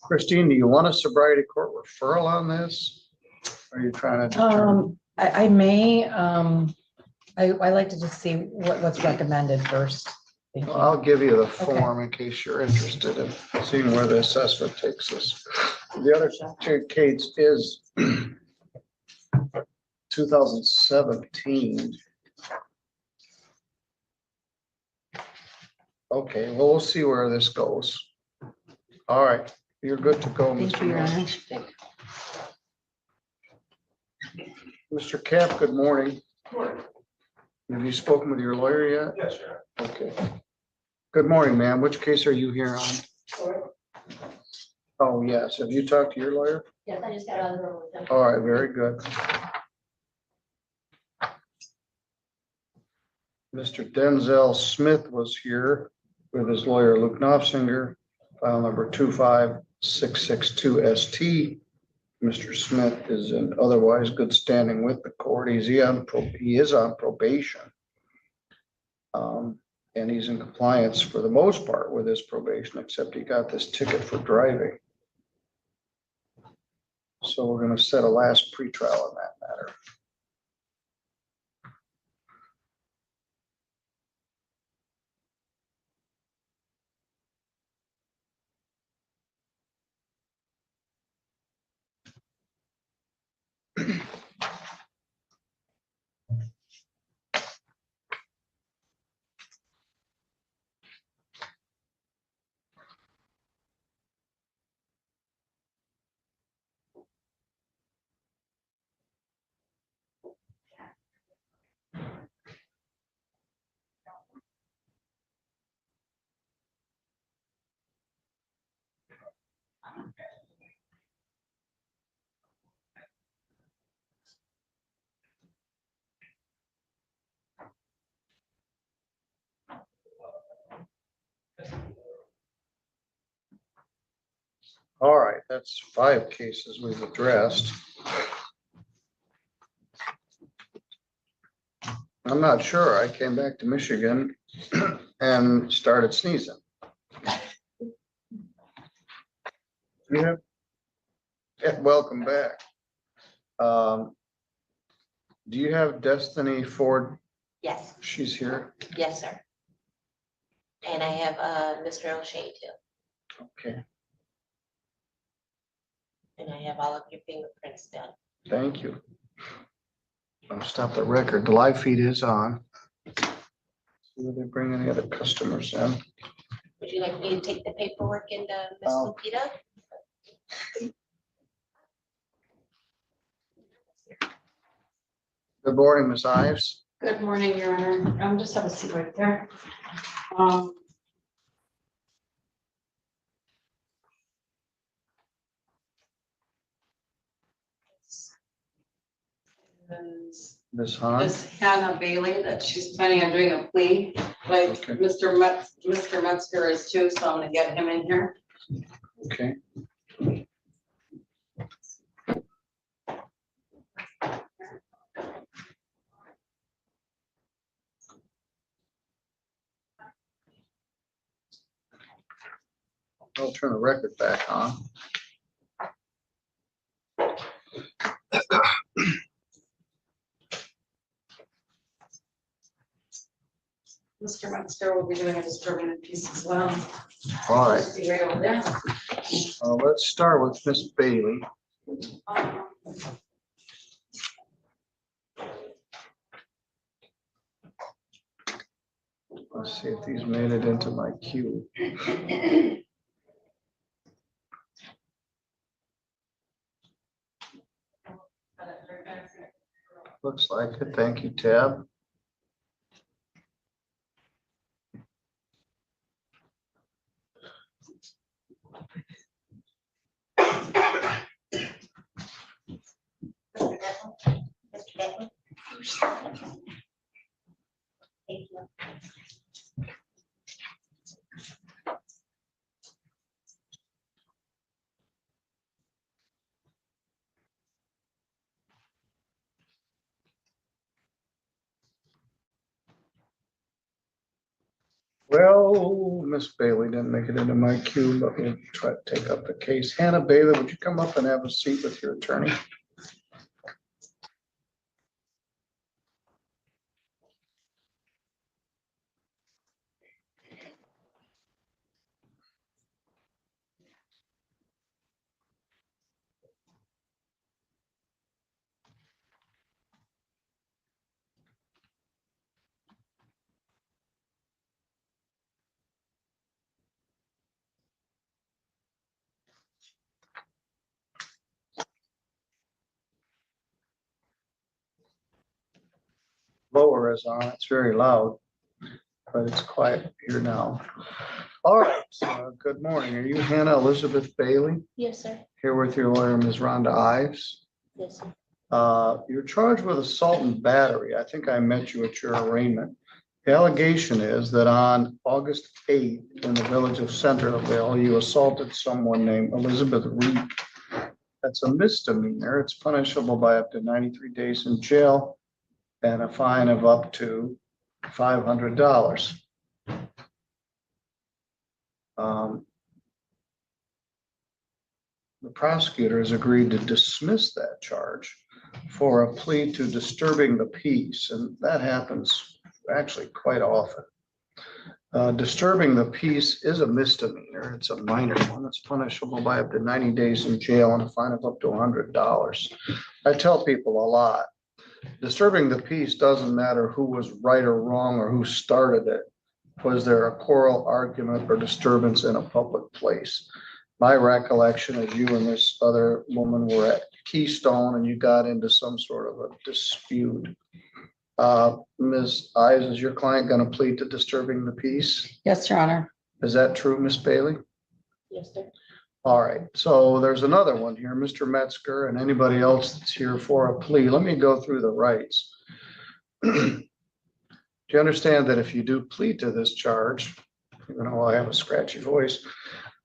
Christine, do you want a sobriety court referral on this? Or are you trying to determine? I may, I like to just see what's recommended first. Thank you. I'll give you the form in case you're interested in seeing where the assessment takes us. The other case is 2017. Okay, well, we'll see where this goes. All right, you're good to go, Thank Mr. you, Your Miller. Honor. Mr. Cap, good morning. Have you spoken with your lawyer yet? Yes, sir. Okay. Good morning, ma'am. Which case are you here on? Oh, yes. Have you talked to your lawyer? Yes, I just got out of the room with them. All right, very good. Mr. Denzel Smith was here with his lawyer, Luke Knopfinger, file number 25662 ST. Mr. Smith is in otherwise good standing with the court. He is on probation. And he's in compliance for the most part with his probation, except he got this ticket for driving. So we're gonna set a last pretrial on that matter. All right, that's 5 cases we've addressed. I'm not sure. I came back to Michigan and started sneezing. Yeah. Yeah, welcome back. Do you have Destiny Ford? Yes, She's here. yes, sir. And I have Mr. O'Shea too, Okay, and I have all of your fingerprints done. thank you. I'll stop the record. The live feed is on. See if they bring any other customers in. Would you like me to take the paperwork into Ms. Oh. Lupita? Good morning, Ms. Ives. Good morning, Your Honor. Just have a seat right there. Ms. Hahn. Miss Hannah Bailey, that she's planning on doing a plea, like Okay. Mr. Metzger is too, so I'm gonna get him in here. Okay. I'll turn the record back on. Mr. Metzger will be doing a disturbing piece as well. All right. See right over there. Let's start with Miss Bailey. Let's see if these made it into my queue. Looks like it. Thank you, Tab. Thank you. Well, Miss Bailey didn't make it into my queue, but we'll try to take up the case. Hannah Bailey, would you come up and have a seat with your attorney? Blower is on. It's very loud, but it's quiet here now. All right. Good morning. Are you Hannah Elizabeth Bailey? Yes, sir. Here with your lawyer, Ms. Rhonda Ives. Yes, sir. You're charged with assault and battery. I think I met you at your arraignment. The allegation is that on August 8th in the village of Centerville, you assaulted someone named Elizabeth Reed. That's a misdemeanor. It's punishable by up to 93 days in jail and a fine of up to $500. the prosecutor has agreed to dismiss that charge for a plea to disturbing the peace, and that happens actually quite often. Disturbing the peace is a misdemeanor. It's a minor one. It's punishable by up to 90 days in jail and a fine of up to $100. I tell people a lot, disturbing the peace doesn't matter who was right or wrong or who started it. Was there a quarrel, argument, or disturbance in a public place? My recollection is you and this other woman were at Keystone and you got into some sort of a dispute. Ms. Ives, is your client going to plead to disturbing the peace? Yes, Your Honor. Is that true, Miss Bailey? Yes, sir. All right, so there's another one here, Mr. Metzger, and anybody else that's here for a plea. Let me go through the rights. Do you understand that if you do plead to this charge, even though I have a scratchy voice,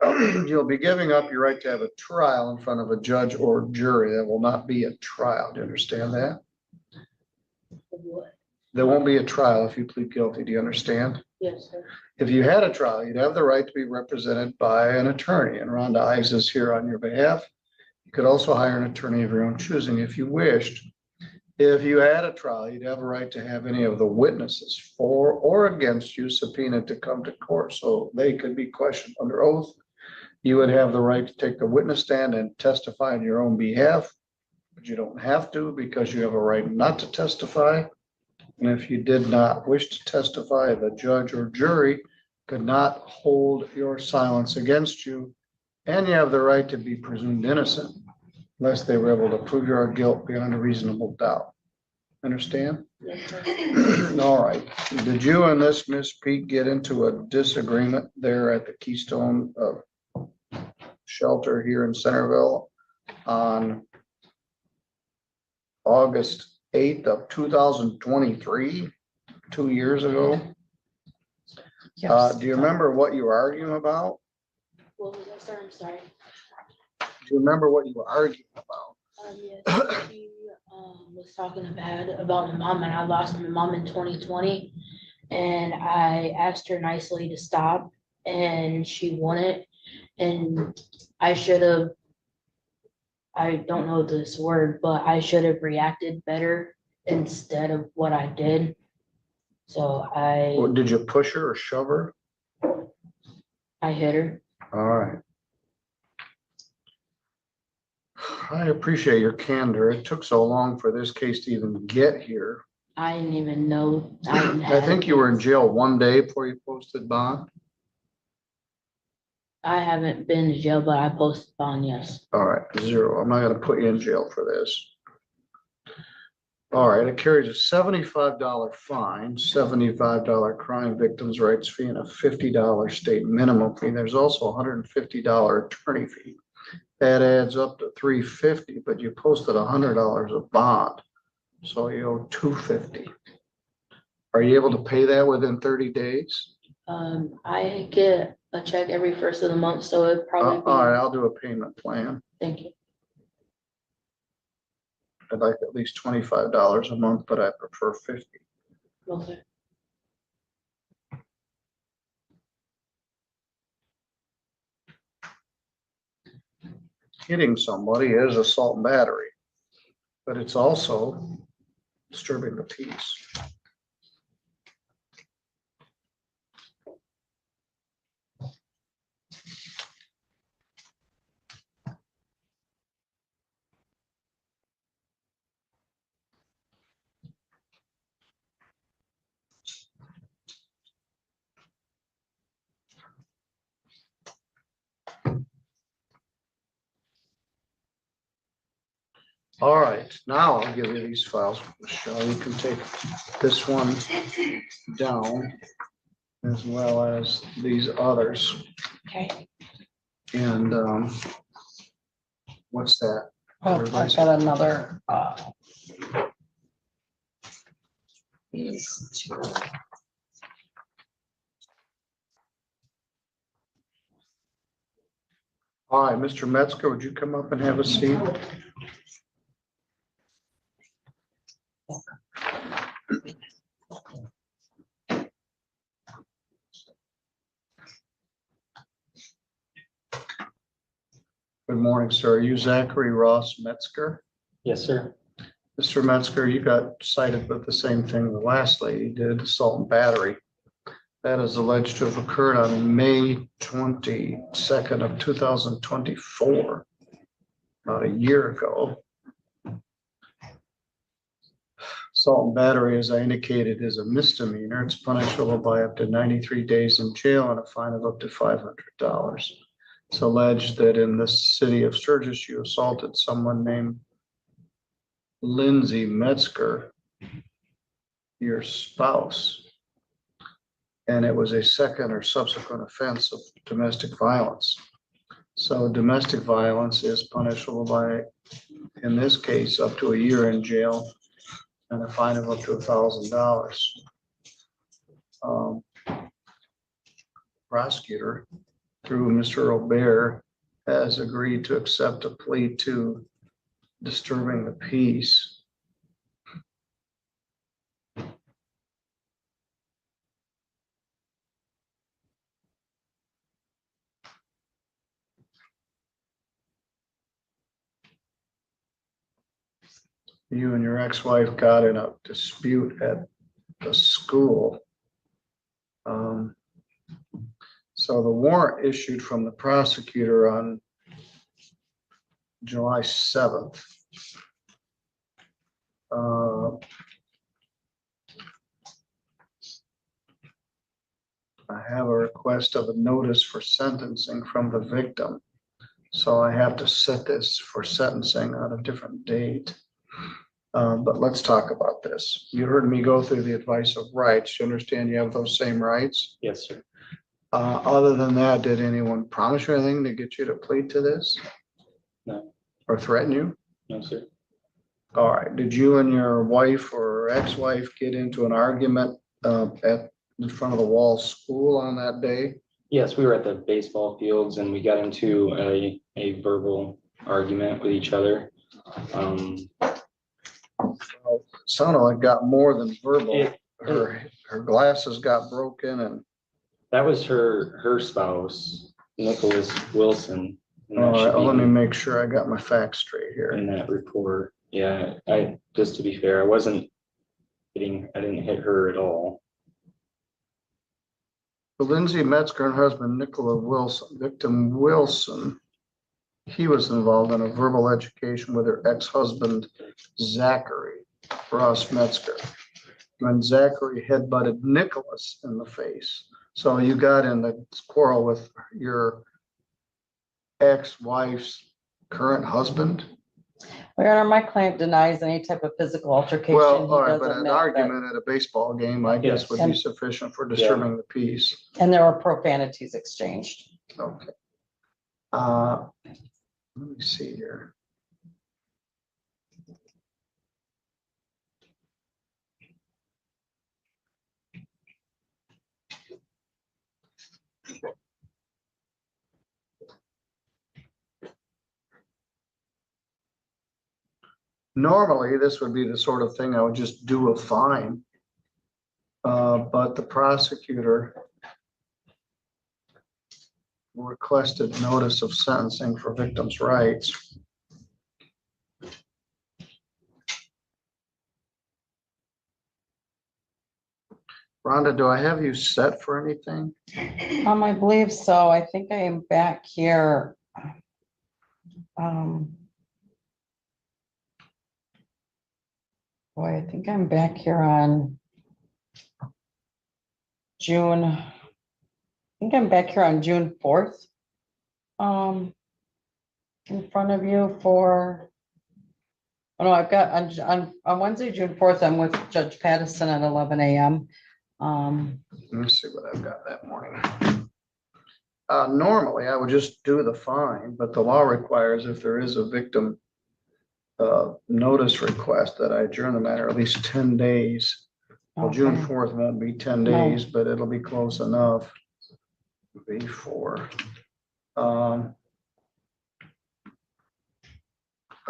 you'll be giving up your right to have a trial in front of a judge or jury? That will not be a trial. Do you understand that? There won't be a trial if you plead guilty. Do you understand? Yes, sir. If you had a trial, you'd have the right to be represented by an attorney, and Rhonda Ives is here on your behalf. You could also hire an attorney of your own choosing if you wished. If you had a trial, you'd have a right to have any of the witnesses for or against you subpoenaed to come to court so they could be questioned under oath. You would have the right to take the witness stand and testify on your own behalf, but you don't have to because you have a right not to testify. And if you did not wish to testify, the judge or jury could not hold your silence against you, and you have the right to be presumed innocent unless they were able to prove your guilt beyond a reasonable doubt. Understand? Yes, sir. All right. Did you and this Miss Pete get into a disagreement there at the Keystone shelter here in Centerville on August 8th of 2023, 2 years ago? Yes. Do you remember what you were arguing about? What was that, sir? I'm sorry. Do you remember what you were arguing about? Yes, she was talking bad about my mom, and I lost my mom in 2020. And I asked her nicely to stop, and she wouldn't. And I should have, I don't know this word, but I should have reacted better instead of what I did. So Did you push her or shove her? I hit her. All right. I appreciate your candor. It took so long for this case to even get here. I didn't even know. I think you were in jail one day before you posted bond. I haven't been to jail, but I posted bond, yes. All right, 0. I'm not going to put you in jail for this. All right, it carries a $75 fine, $75 crime victims' rights fee, and a $50 state minimum fee. There's also a $150 attorney fee. That adds up to $350, but you posted $100 of bond, so you owe $250. Are you able to pay that within 30 days? I get a check every first of the month, so it'd probably be. All right, I'll do a payment plan. Thank you. I'd like at least $25 a month, but I prefer 50. Okay. Hitting somebody is assault and battery, but it's also disturbing the peace. All right, now I'll give you these files, Michelle. You can take this one down as well as these others. Okay. And what's that? Oh, I've got another, these two. All right, Mr. Metzger, would you come up and have a seat? Good morning. morning, sir. Are you Zachary Ross Metzger? Yes, sir. Mr. Metzger, you got cited with the same thing the last lady did, assault and battery. That is alleged to have occurred on May 22nd of 2024, about a year ago. Assault and battery, as I indicated, is a misdemeanor. It's punishable by up to 93 days in jail and a fine of up to $500. It's alleged that in the city of Sturgis, you assaulted someone named Lindsay Metzger, your spouse, and it was a second or subsequent offense of domestic violence. So domestic violence is punishable by, in this case, up to a year in jail and a fine of up to $1,000. Prosecutor, through Mr. Robert, has agreed to accept a plea to disturbing the peace. You and your ex-wife got in a dispute at the school. So the warrant issued from the prosecutor on July 7th. I have a request of a notice for sentencing from the victim. So I have to set this for sentencing on a different date. But let's talk about this. You heard me go through the advice of rights. You understand you have those same rights? Yes, sir. Other than that, did anyone promise you anything to get you to plead to this? No. Or threaten you? No, sir. All right. Did you and your wife or ex-wife get into an argument at in front of the Wall School on that day? Yes, we were at the baseball fields and we got into a verbal argument with each other. Sounded like it got more than verbal. Her glasses got broken and. That was her spouse, Nicholas Wilson. And that All should right, be let me make sure I got my facts straight here. in that report. Yeah, just to be fair, I didn't hit her at all. Lindsay Metzger and husband Nicola Wilson, victim Wilson, he was involved in a verbal education with her ex-husband Zachary Ross Metzger. When Zachary headbutted Nicholas in the face. So you got in the quarrel with your ex-wife's current husband? Your Honor, my client denies any type of physical altercation. Well, He all right, does but an admit that- argument at a baseball game, I guess, would be And- sufficient for disturbing the peace. And there were profanities exchanged. Okay. Let me see here. Normally, this would be the sort of thing I would just do a fine. But the prosecutor requested notice of sentencing for victims' rights. Rhonda, do I have you set for anything? I believe so. I think I am back here. Boy, I think I'm back here on June. I think I'm back here on June 4th. In front of you for. Oh, no, I've got on Wednesday, June 4th, I'm with Judge Pattison at 11 a.m. Let me see what I've got that morning. Normally, I would just do the fine, but the law requires if there is a victim notice request that I adjourn the matter at least 10 days. Well, June 4th won't be 10 days, but it'll be close enough before. Are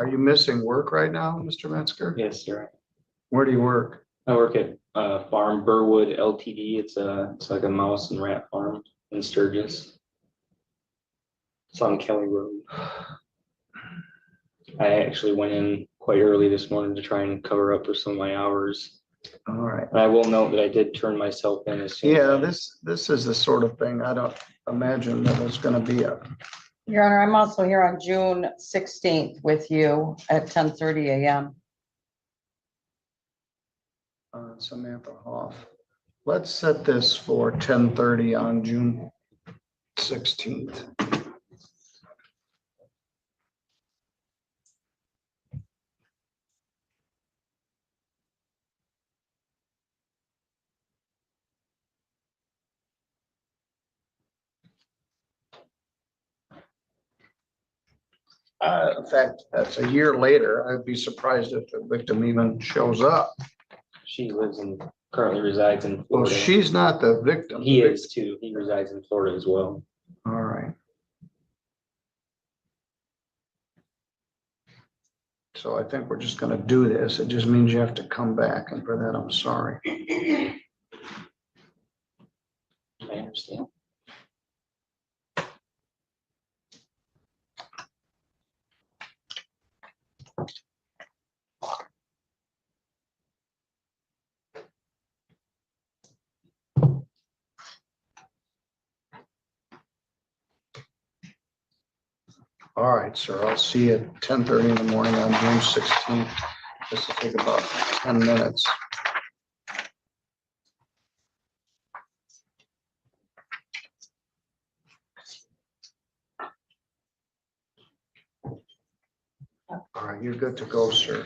you missing work right now, Mr. Metzger? Yes, sir. Where do you work? I work at Farm Burwood Ltd. It's like a mouse and rat farm in Sturgis. It's on Kelly Road. I actually went in quite early this morning to try and cover up for some of my hours. All right. And I will note that I did turn myself in as soon as Yeah, I- this is the sort of thing I don't imagine that it's gonna be a, Your Honor, I'm also here on June 16th with you at 10:30 a.m. Samantha Hoff. Let's set this for 10:30 on June 16th. In fact, that's a year later. I'd be surprised if the victim even shows up. She currently resides in Well, Florida. she's not the victim. He is too. He resides in Florida as well. All right. So I think we're just gonna do this. It just means you have to come back, and for that, I'm sorry. I understand. All right, sir. I'll see you at 10:30 in the morning on June 16th. This will take about 10 minutes. All right, you're good to go, sir.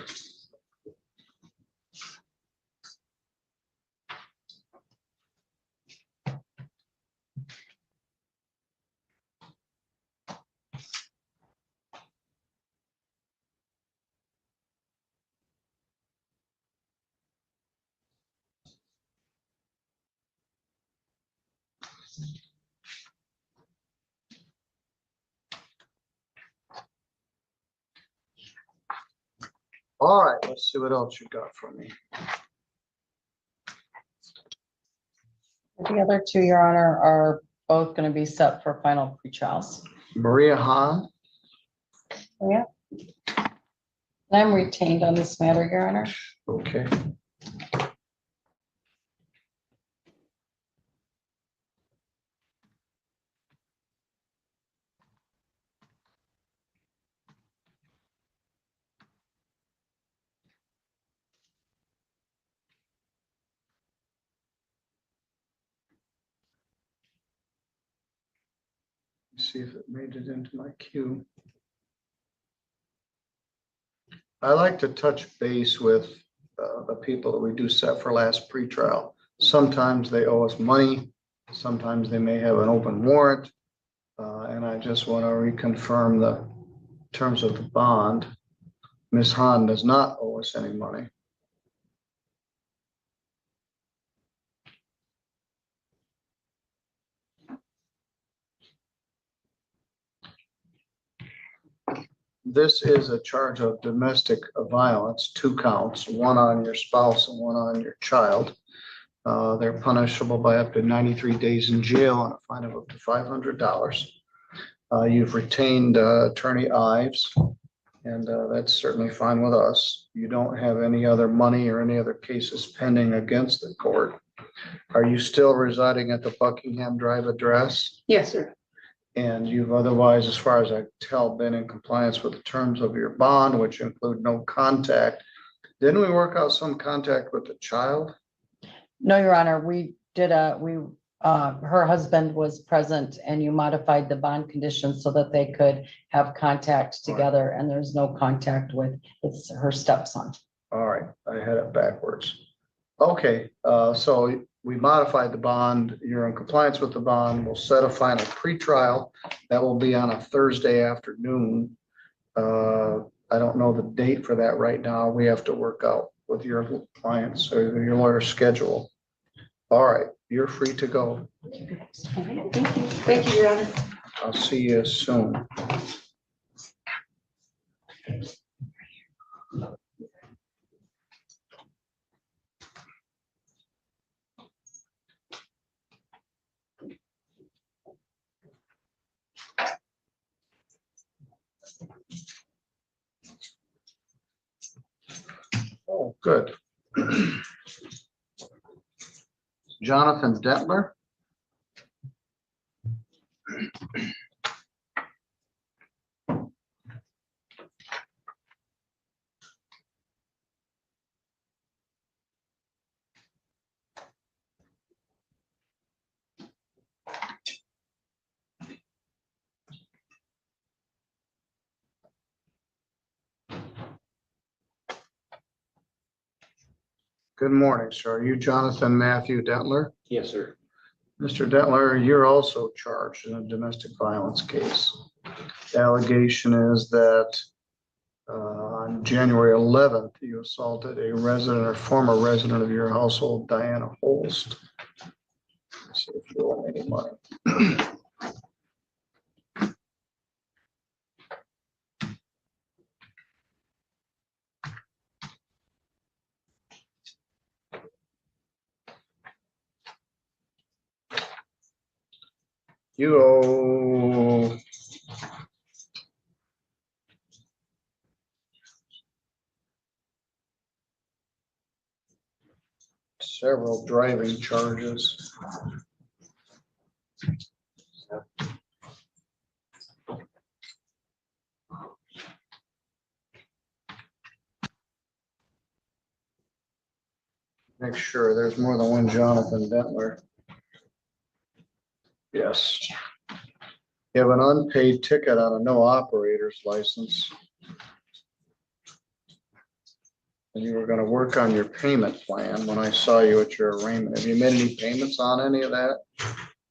All right, let's see what else you got for me. The other two, Your Honor, are both going to be set for final pre-trials. Maria Hahn, Yeah. I'm retained on this matter, Your Honor. okay. See if it made it into my queue. I like to touch base with the people that we do set for last pretrial. Sometimes they owe us money. Sometimes they may have an open warrant. And I just want to reconfirm the terms of the bond. Ms. Hahn does not owe us any money. This is a charge of domestic violence, 2 counts, one on your spouse and one on your child. They're punishable by up to 93 days in jail and a fine of up to $500. You've retained Attorney Ives, and that's certainly fine with us. You don't have any other money or any other cases pending against the court. Are you still residing at the Buckingham Drive address? Yes, sir. And you've otherwise, as far as I tell, been in compliance with the terms of your bond, which include no contact. Didn't we work out some contact with the child? No, Your Honor, we did her husband was present and you modified the bond conditions so that they could have contact together, and there's no contact with her stepson. All right, I had it backwards. Okay, so we modified the bond. You're in compliance with the bond. We'll set a final pretrial. That will be on a Thursday afternoon. I don't know the date for that right now. We have to work out with your clients or your lawyer's schedule. All right, you're free to go. Thank you. Thank you, Your Honor. I'll see you soon. good. Jonathan Detler. Good morning, sir. Are you Jonathan Matthew Detler? Yes, sir. Mr. Detler, you're also charged in a domestic violence case. The allegation is that on January 11th, you assaulted a resident or former resident of your household, Diana Holst. Let's see if you owe me any money. You owe several driving charges. Make sure there's more than one Jonathan Detler. Yes. You have an unpaid ticket on a no operator's license. And you were going to work on your payment plan when I saw you at your arraignment. Have you made any payments on any of that?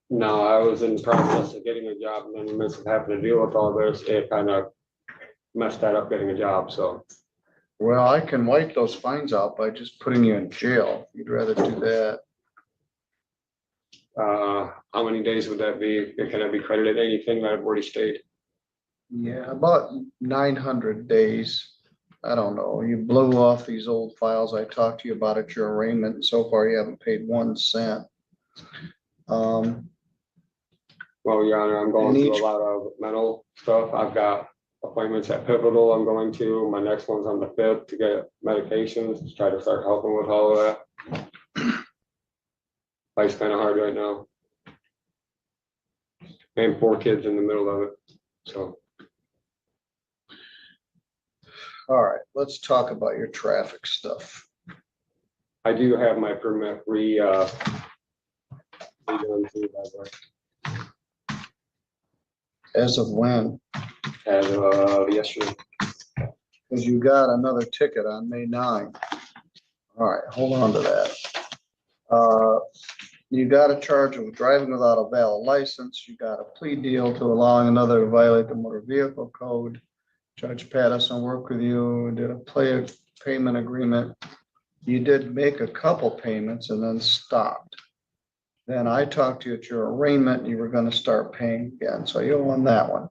No, I was in the process of getting a job, and then when this happened to deal with all this, it kind of messed that up getting a job, so. Well, I can wipe those fines out by just putting you in jail. You'd rather do that. How many days would that be? Can I be credited anything that I've already stayed? Yeah, about 900 days. I don't know. You blew off these old files I talked to you about at your arraignment. And so far, you haven't paid 1 cent. Well, Your Honor, I'm going through a lot of mental stuff. I've got appointments at Pivotal I'm going to. My next one's on the 5th to get medications, to try to start helping with all of that. Life's kind of hard right now. And 4 kids in the middle of it, so. All right, let's talk about your traffic stuff. I do have my permit redone too, by the way. As of when? As of yesterday. Because you got another ticket on May 9. All right, hold on to that. You got a charge of driving without a valid license. You got a plea deal to allowing another to violate the motor vehicle code. Judge Pattison worked with you, did a payment agreement. You did make a couple payments and then stopped. Then I talked to you at your arraignment, you were going to start paying again, so you won that one.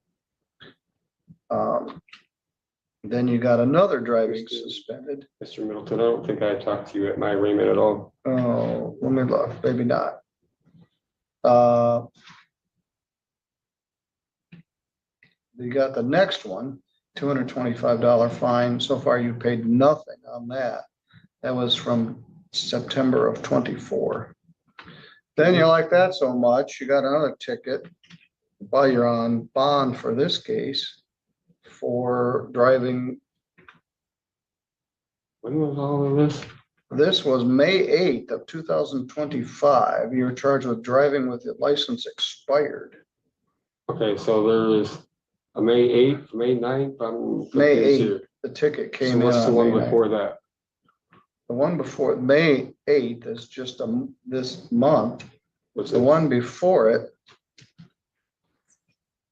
Then you got another driving suspended. Mr. Middleton, I don't think I talked to you at my arraignment at all. Oh, let me look, maybe not. You got the next one, $225 fine. So far you paid nothing on that. That was from September of 24. Then you like that so much, you got another ticket while you're on bond for this case for driving. When was all of this? This was May 8th of 2025. You were charged with driving with your license expired. Okay, so there's a May 8th, May 9th. May 8th, the ticket came in. So what's the one May 9th. before that? The one before May 8th is just this month. The one before it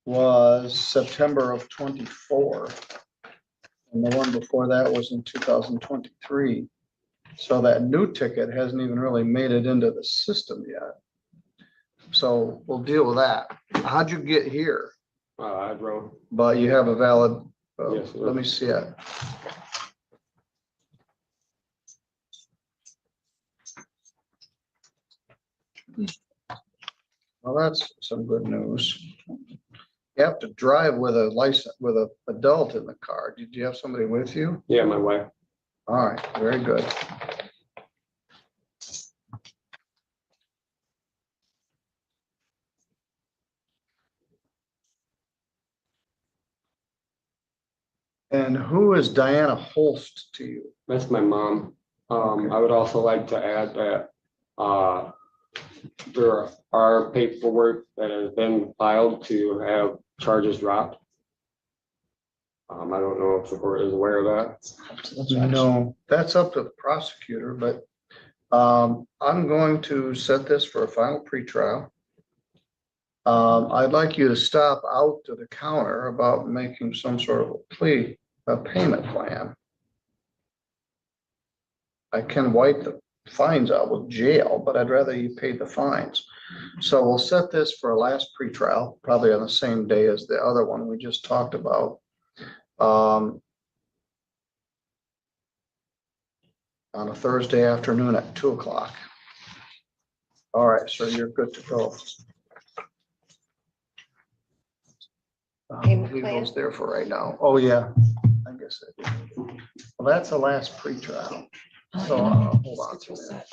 was September of 24. And the one before that was in 2023. So that new ticket hasn't even really made it into the system yet. So we'll deal with that. How'd you get here? I drove. But you have a valid, Yes, sir. let me see it. Well, that's some good news. You have to drive with a license, with an adult in the car. Did you have somebody with you? Yeah, my wife. All right, very good. And who is Diana Holst to you? That's my mom. I would also like to add that there are paperwork that has been filed to have charges dropped. I don't know if the court is aware of that. No, that's up to the prosecutor, but I'm going to set this for a final pretrial. I'd like you to stop out to the counter about making some sort of a payment plan. I can wipe the fines out with jail, but I'd rather you pay the fines. So we'll set this for a last pretrial, probably on the same day as the other one we just talked about. On a Thursday afternoon at 2 o'clock. All right, so you're good to go. Leave those there for right now. Oh, yeah, I guess. Well, that's the last pretrial. So hold on to that.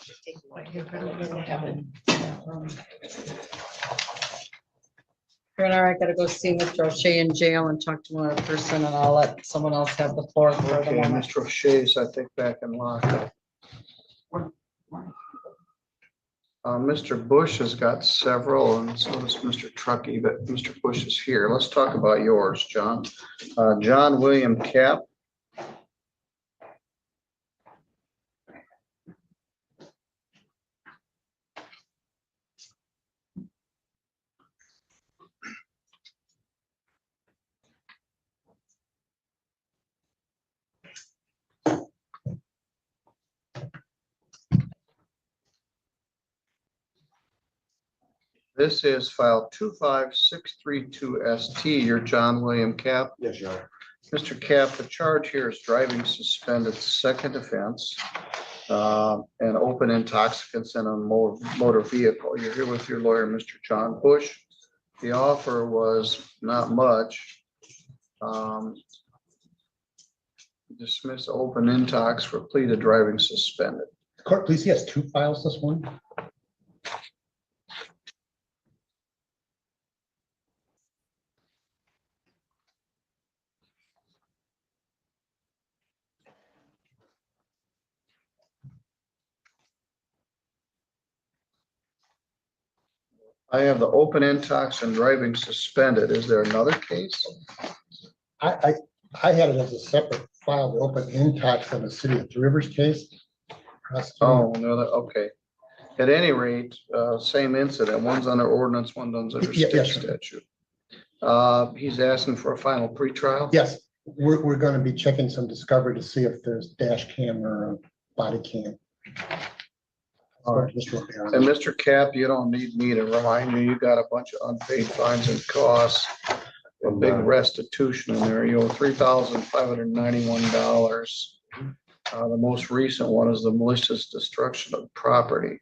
Karen, all right, gotta go see Mr. O'Shea in jail and talk to another person, and I'll let someone else have the floor for the Okay, moment. Mr. O'Shea's, I think, back in lockup. Mr. Bush has got several, and so does Mr. Truckee, but Mr. Bush is here. Let's talk about yours, John. John William Cap. This is file 25632 ST. You're John William Cap. Yes, Your Honor. Mr. Cap, the charge here is driving suspended second offense and open intoxicants in a motor vehicle. You're here with your lawyer, Mr. John Bush. The offer was not much. Dismiss open intox for plea to driving suspended. Court, please, he has 2 files this one. I have the open intox and driving suspended. Is there another case? I had it as a separate file, the open intox on the City of Three Rivers case. Oh, no, okay. At any rate, same incident. One's under ordinance, one's under state Yes. statute. He's asking for a final pretrial? Yes, we're going to be checking some discovery to see if there's dash cam or a body cam. All right. And Mr. Cap, you don't need me to remind you, you got a bunch of unpaid fines and costs. A big restitution in there. You owe $3,591. The most recent one is the malicious destruction of property.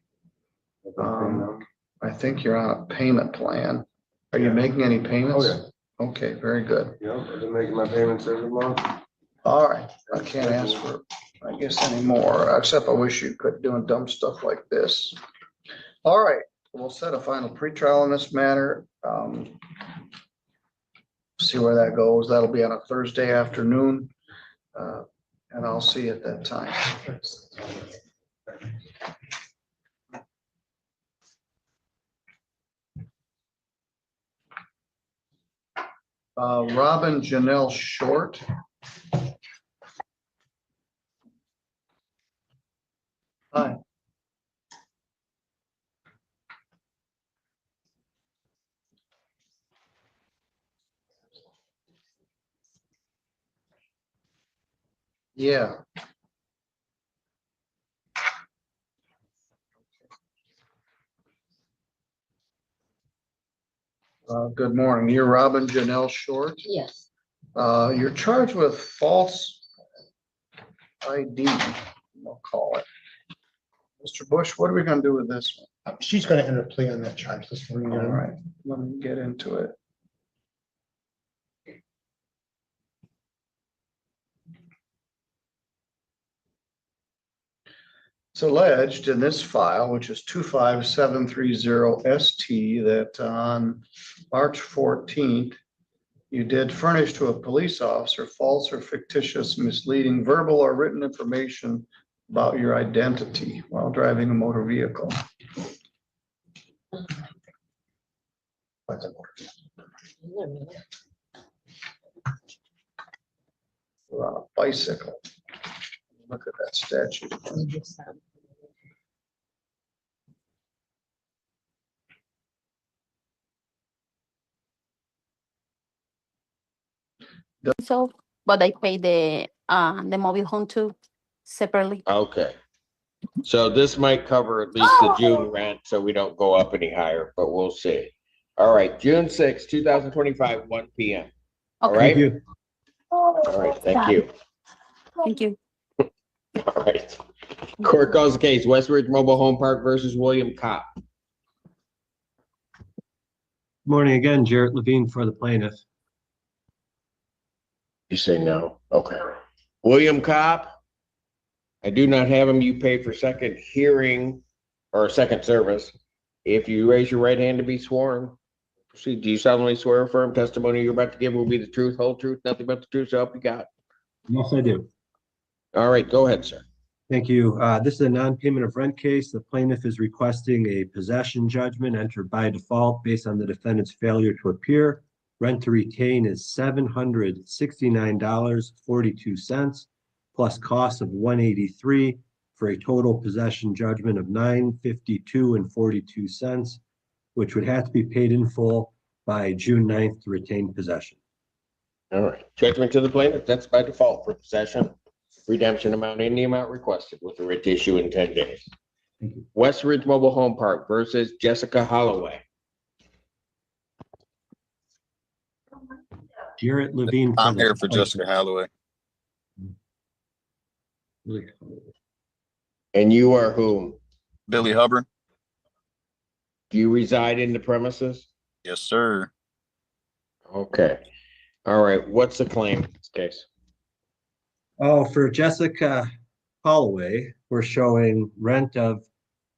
I think you're on a payment plan. Are you making any payments? Oh, yeah. Okay, very good. Yeah, I've been making my payments every month. All right, I can't ask for, I guess, any more, except I wish you could doing dumb stuff like this. All right, we'll set a final pretrial in this matter. See where that goes. That'll be on a Thursday afternoon. And I'll see you at that time. Robin Janelle Short. Hi. Yeah. Good morning. You're Robin Janelle Short? Yes. You're charged with false ID, we'll call it. Mr. Bush, what are we gonna do with this one? She's going to enter a plea on that charge this morning. All right, let me get into it. It's alleged in this file, which is 25730 ST, that on March 14th, you did furnish to a police officer false or fictitious, misleading verbal or written information about your identity while driving a motor vehicle. Or on a bicycle. Look at that statute. So, but I pay the mobile home too separately. Okay. So this might cover at least the June rent, so we don't go up any higher, but we'll see. All right, June 6, 2025, 1 p.m. All Okay. right? Thank you. All right, thank you. Thank you. All right. Court calls the case, Westridge Mobile Home Park versus William Kopp. Morning again, Jarrett Levine for the plaintiff. You say no? Okay. William Kopp, I do not have him. You pay for second hearing or second service. If you raise your right hand to be sworn, proceed. Do you solemnly swear or affirm testimony you're about to give will be the truth, whole truth, nothing but the truth, so help you God? Yes, I do. All right, go ahead, sir. Thank you. This is a non-payment of rent case. The plaintiff is requesting a possession judgment entered by default based on the defendant's failure to appear. Rent to retain is $769.42 plus cost of $183 for a total possession judgment of $952.42, which would have to be paid in full by June 9th to retain possession. All right, judgment to the plaintiff, that's by default for possession. Redemption amount in the amount requested with the writ issue in 10 days. Thank you. Westridge Mobile Home Park versus Jessica Holloway. Jarrett Levine. I'm here for Jessica Holloway. And you are whom? Billy Hubbard. Do you reside in the premises? Yes, sir. Okay. All right, what's the claim in this case? Oh, for Jessica Holloway, we're showing rent of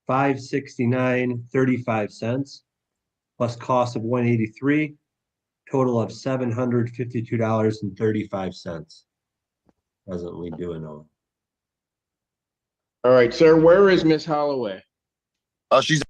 $569.35 plus cost of $183, total of $752.35. Presently doing all. All right, sir, where is Miss Holloway? She's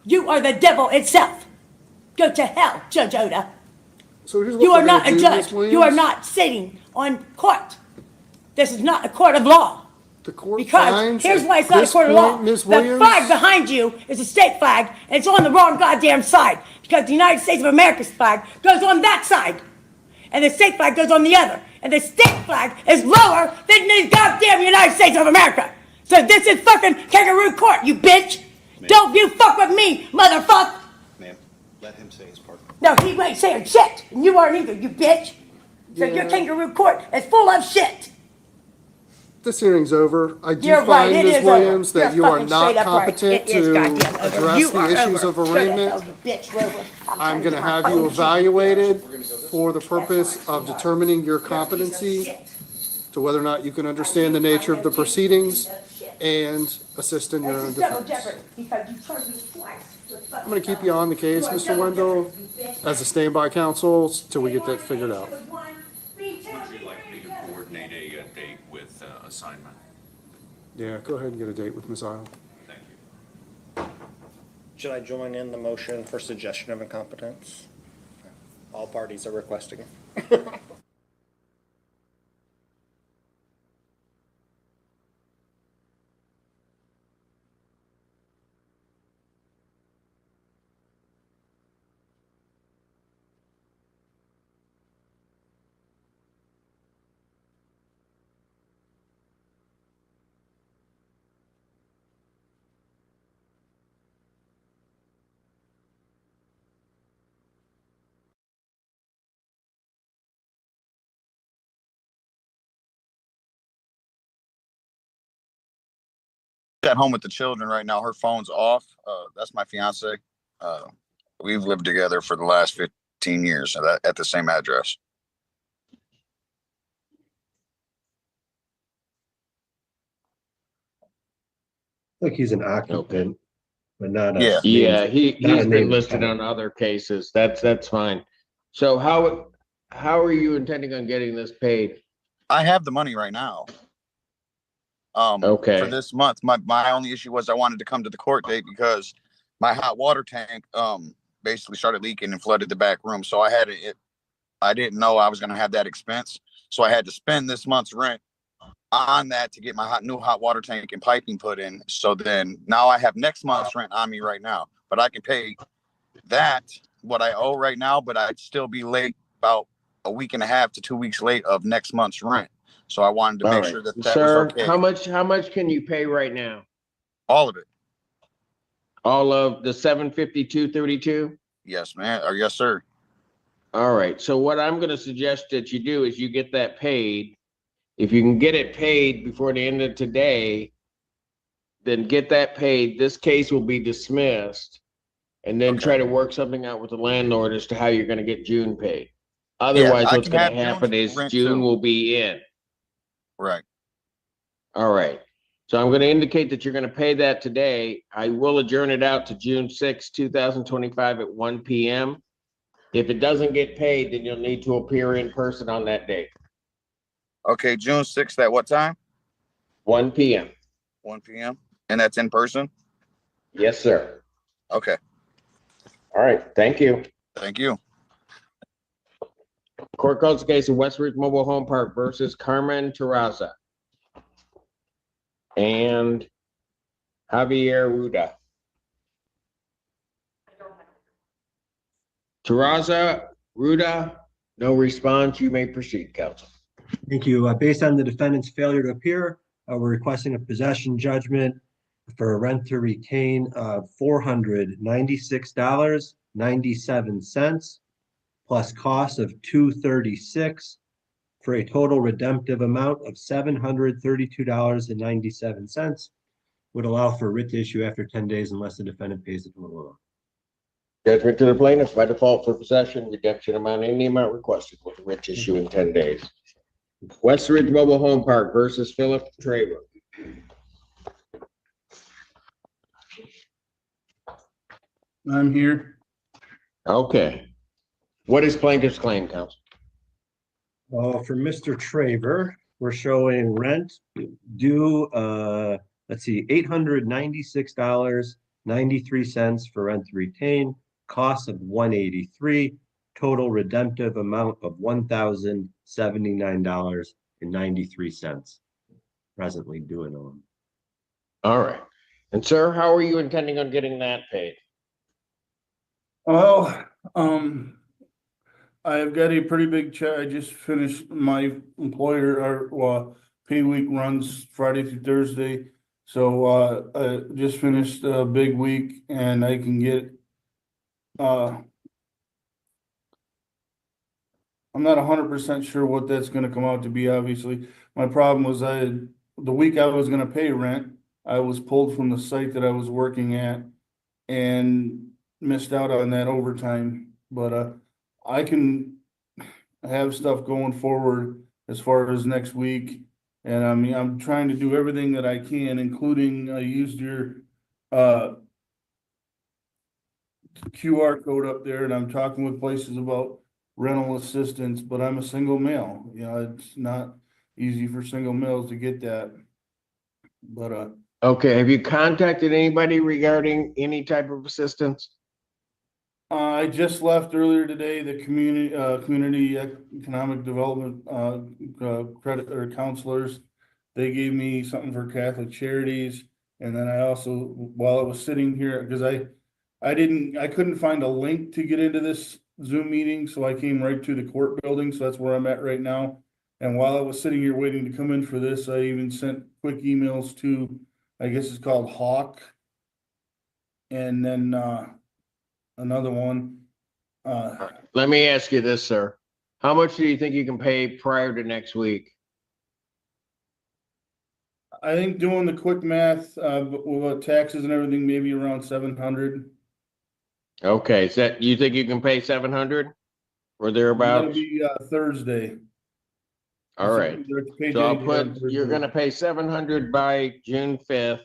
You are the devil itself. Go to hell, Judge Oda. So here's what You we're are not gonna a do, judge. Ms. Williams. You are not sitting on court. This is not a court of law. The court Because finds here's at why it's not a this court of point, law. Ms. The Williams- flag behind you is a state flag, and it's on the wrong goddamn side. Because the United States of America's flag goes on that side, and the state flag goes on the other. And the state flag is lower than the goddamn United States of America. So this is fucking kangaroo court, you bitch. Don't you fuck with me, motherfucker. Ma'am, let him say his part. No, he ain't saying shit, and you aren't either, you bitch. So your Yeah. kangaroo court is full of shit. This hearing's over. I do You're right, find, it Ms. is Williams, over. that You're you are fucking not straight up right. competent It is to goddamn over. address You the are issues over. of Go to arraignment. hell, you bitch, Rover. I'm gonna trying to have get you my evaluated for the purpose of determining your competency to whether or not you can understand the nature of the proceedings and assist in your own It's double defense. jeopardy because you charged me twice. I'm gonna keep you on the case, Mr. Wendell, as a standby counsel till we get that figured out. Would you like me to coordinate a date with assignment? Yeah, go ahead and get a date with Ms. Isle. Thank you. Should I join in the motion for suggestion of incompetence? All parties are requesting. at home with the children right now. Her phone's off. That's my fiance. We've lived together for the last 15 years at the same address. Like he's an occupant, but not a. Yeah. Yeah, not he's a been named listed tenant. on other cases. That's fine. So how are you intending on getting this paid? I have the money right now. Okay. For this month, my only issue was I wanted to come to the court date because my hot water tank basically started leaking and flooded the back room. So I didn't know I was going to have that expense. So I had to spend this month's rent on that to get my new hot water tank and piping put in. So then now I have next month's rent on me right now, but I can pay that what I owe right now, but I'd still be late about a week and a half to 2 weeks late of next month's rent. So I wanted to All make right. sure that was Sir, okay. how much can you pay right now? All of it. All of the $752.32? Yes, man. Or yes, sir. All right. So what I'm going to suggest that you do is you get that paid. If you can get it paid before the end of today, then get that paid. This case will be dismissed, and then try to work something out with the landlord as to how you're going to get June paid. Otherwise, I what's can going to have happen June's is rent June too. will be in. Right. All right. So I'm going to indicate that you're going to pay that today. I will adjourn it out to June 6, 2025 at 1 p.m. If it doesn't get paid, then you'll need to appear in person on that date. Okay, June 6th at what time? 1 p.m. 1 p.m. And that's in person? Yes, sir. Okay. All right. Thank you. Thank you. Court calls the case of Westridge Mobile Home Park versus Carmen Terraza and Javier Ruda. Terraza, Ruda, no response. You may proceed, counsel. Thank you. Based on the defendant's failure to appear, we're requesting a possession judgment for a rent to retain of $496.97 plus cost of $236 for a total redemptive amount of $732.97. Would allow for writ to issue after 10 days unless the defendant pays the total amount. Judgment to the plaintiff by default for possession, redemption amount, any amount requested with the writ issue in 10 days. Westridge Mobile Home Park versus Philip Traver. I'm here. Okay. What is plaintiff's claim, counsel? For Mr. Traver, we're showing rent due, let's see, $896.93 for rent to retain, cost of $183, total redemptive amount of $1,079.93 presently due in on. All right. And sir, how are you intending on getting that paid? Well, I've got a pretty big check. I just finished my pay week runs Friday through Thursday. So I just finished a big week and I can get I'm not 100% sure what that's gonna come out to be, obviously. My problem was the week I was gonna pay rent, I was pulled from the site that I was working at and missed out on that overtime. But I can have stuff going forward as far as next week. And I mean, I'm trying to do everything that I can, including I used your QR code up there, and I'm talking with places about rental assistance, but I'm a single male. You know, it's not easy for single males to get that. But Okay, have you contacted anybody regarding any type of assistance? I just left earlier today, the community economic development credit or counselors. They gave me something for Catholic Charities. And then I also, while I was sitting here, because I couldn't find a link to get into this Zoom meeting, so I came right to the court building. So that's where I'm at right now. And while I was sitting here waiting to come in for this, I even sent quick emails to, I guess it's called Hawk. And then another one. Let me ask you this, sir. How much do you think you can pay prior to next week? I think doing the quick math, with taxes and everything, maybe around 700. Okay, you think you can pay 700 or That'll thereabouts? be, Thursday. All right. So I'll put, you're gonna pay 700 by June 5th,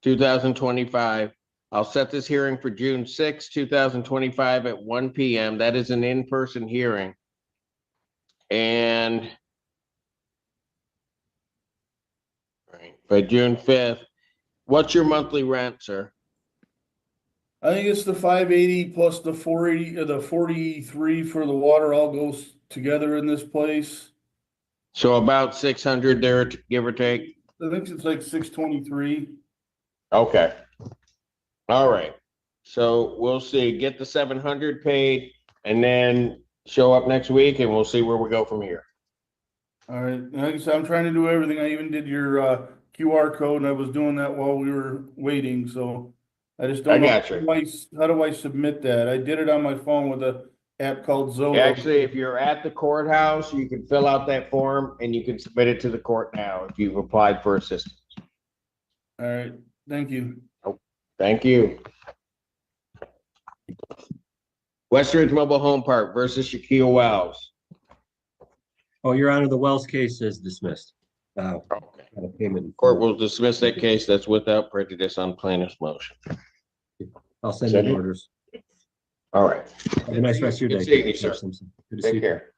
2025. I'll set this hearing for June 6th, 2025 at 1 PM. That is an in-person hearing. And right, by June 5th, what's your monthly rent, sir? I think it's the 580 plus the 480, or the 43 for the water all goes together in this place. So about 600 there, give or take? I think it's like 623. Okay. All right. So we'll see, get the 700 paid and then show up next week and we'll see where we go from here. All right, like I said, I'm trying to do everything. I even did your QR code and I was doing that while we were waiting, so I just don't know. I got you. How do I submit that? I did it on my phone with a app called Zoho. Actually, if you're at the courthouse, you can fill out that form and you can submit it to the court now if you've applied for assistance. All right, thank you. Thank you. Westridge Mobile Home Park versus Shaquille Wells. Oh, Your Honor, the Wells case is dismissed. Got a payment. Court will dismiss that case. That's without prejudice on plaintiff's motion. I'll send in orders. All right. Have a nice rest of your Good day. seeing you, sir. Judge Simpson. Good to see Take you. care.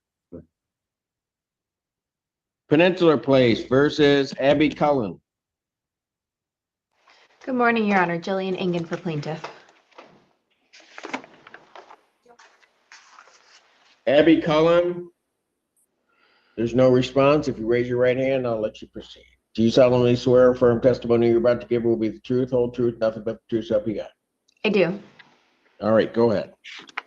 Peninsula Place versus Abby Cullen. Good morning, Your Honor. Jillian Engen for plaintiff. Abby Cullen. There's no response. If you raise your right hand, I'll let you proceed. Do you solemnly swear or firm testimony you're about to give will be the truth, whole truth, nothing but the truth, so help you God? I do. All right, go ahead.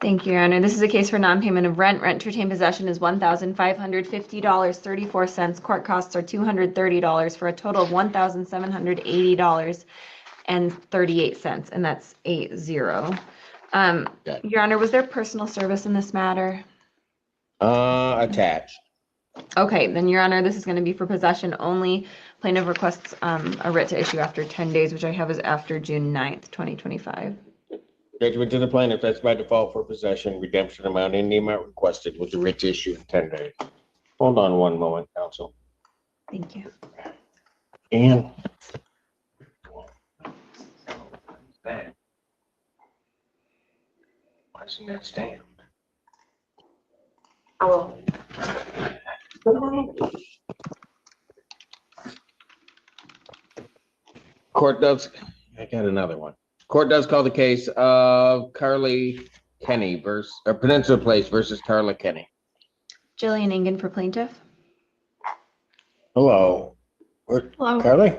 Thank you, Your Honor. This is a case for non-payment of rent. Rent to retain possession is $1,550.34. Court costs are $230 for a total of $1,780.38, and that's 80. Your Honor, was there personal service in this matter? Attached. Okay, then Your Honor, this is going to be for possession only. Plaintiff requests a writ to issue after 10 days, which I have is after June 9th, 2025. Judgment to the plaintiff, that's by default for possession, redemption amount in the amount requested with the writ issue in 10 days. Hold on one moment, counsel. Thank you. And why isn't that stamped? Oh. Court does, I got another one. Court does call the case of Carly Kenny versus Peninsula Place versus Carla Kenny. Jillian Engen for plaintiff. Hello. Hello. Carly?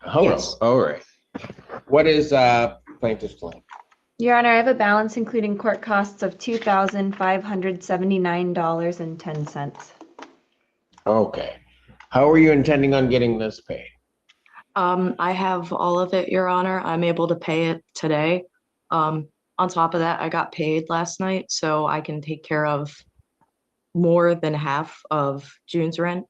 Hello. Yes. All right. What is plaintiff's claim? Your Honor, I have a balance including court costs of $2,579.10. Okay. How are you intending on getting this paid? I have all of it, Your Honor. I'm able to pay it today. On top of that, I got paid last night, so I can take care of more than half of June's rent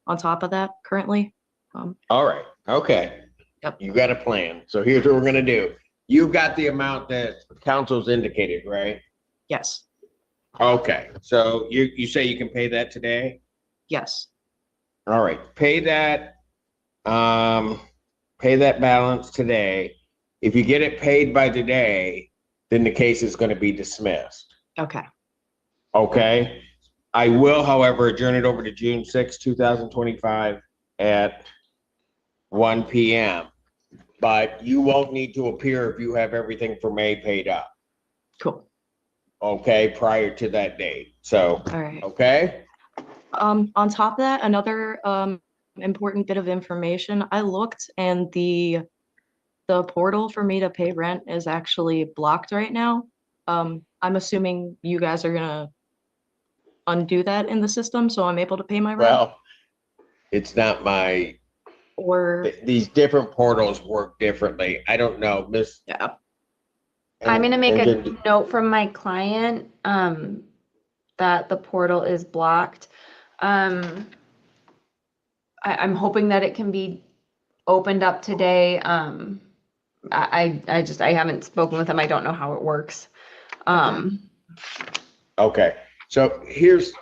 on top of that currently. All right. Okay. Yep. You got a plan. So here's what we're going to do. You've got the amount that counsel's indicated, right? Yes. Okay. So you say you can pay that today? Yes. All right. Pay that balance today. If you get it paid by today, then the case is going to be dismissed. Okay. Okay. I will, however, adjourn it over to June 6, 2025 at 1 p.m. But you won't need to appear if you have everything for May paid up. Cool. Okay, prior to that date. So, all right. Okay. On top of that, another important bit of information. I looked and the portal for me to pay rent is actually blocked right now. I'm assuming you guys are gonna undo that in the system so I'm able to pay my rent. Well, it's not my, or these different portals work differently. I don't know, Miss. Yeah. I'm going to make a note from my client that the portal is blocked. I'm hoping that it can be opened up today. I haven't spoken with him. I don't know how it works. Okay, so here's,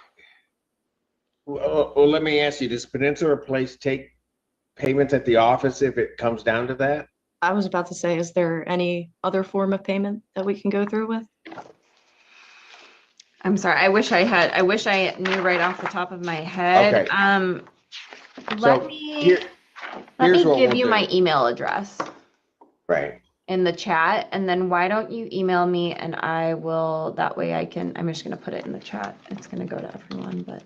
well, let me ask you, does Peninsula Place take payments at the office if it comes down to that? I was about to say, is there any other form of payment that we can go through with? I'm sorry. I wish I knew right off the top of my head. Okay. Let So me here's what give we'll you do. my email address Right. in the chat, and then why don't you email me and I will, that way I'm just gonna put it in the chat. It's gonna go to everyone, but.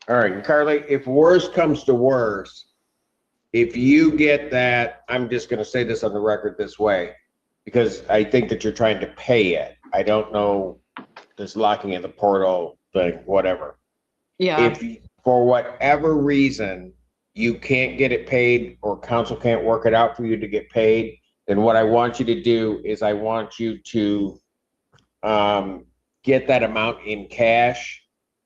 All right, Carly, if worse comes to worse, if you get that, I'm just gonna say this on the record this way, because I think that you're trying to pay it. I don't know this locking in the portal thing, whatever. Yeah. If for whatever reason you can't get it paid or council can't work it out for you to get paid, then what I want you to do is I want you to get that amount in cash,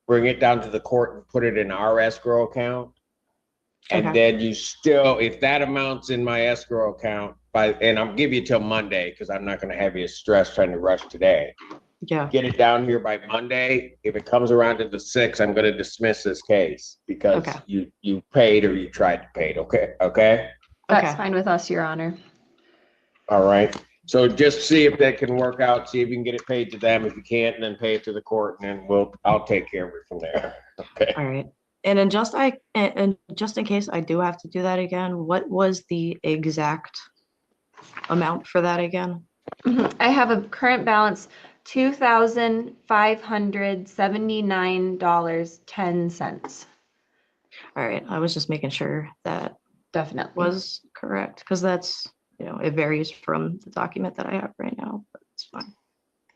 bring it down to the court and put it in our escrow account. And then you still, if that amount's in my escrow account and I'll give you till Monday, because I'm not gonna have you stressed trying to rush today. Yeah. Get it down here by Monday. If it comes around to the 6th, I'm gonna dismiss this case because you paid or you tried to pay it, okay? That's fine with us, Your Honor. All right, so just see if that can work out, see if you can get it paid to them. If you can't, then pay it to the court and then I'll take care of it from there, okay? All right. And then just in case I do have to do that again, what was the exact amount for that again? I have a current balance, $2,579.10. All right, I was just making sure that definitely was correct, because that's, it varies from the document that I have right now, but it's fine.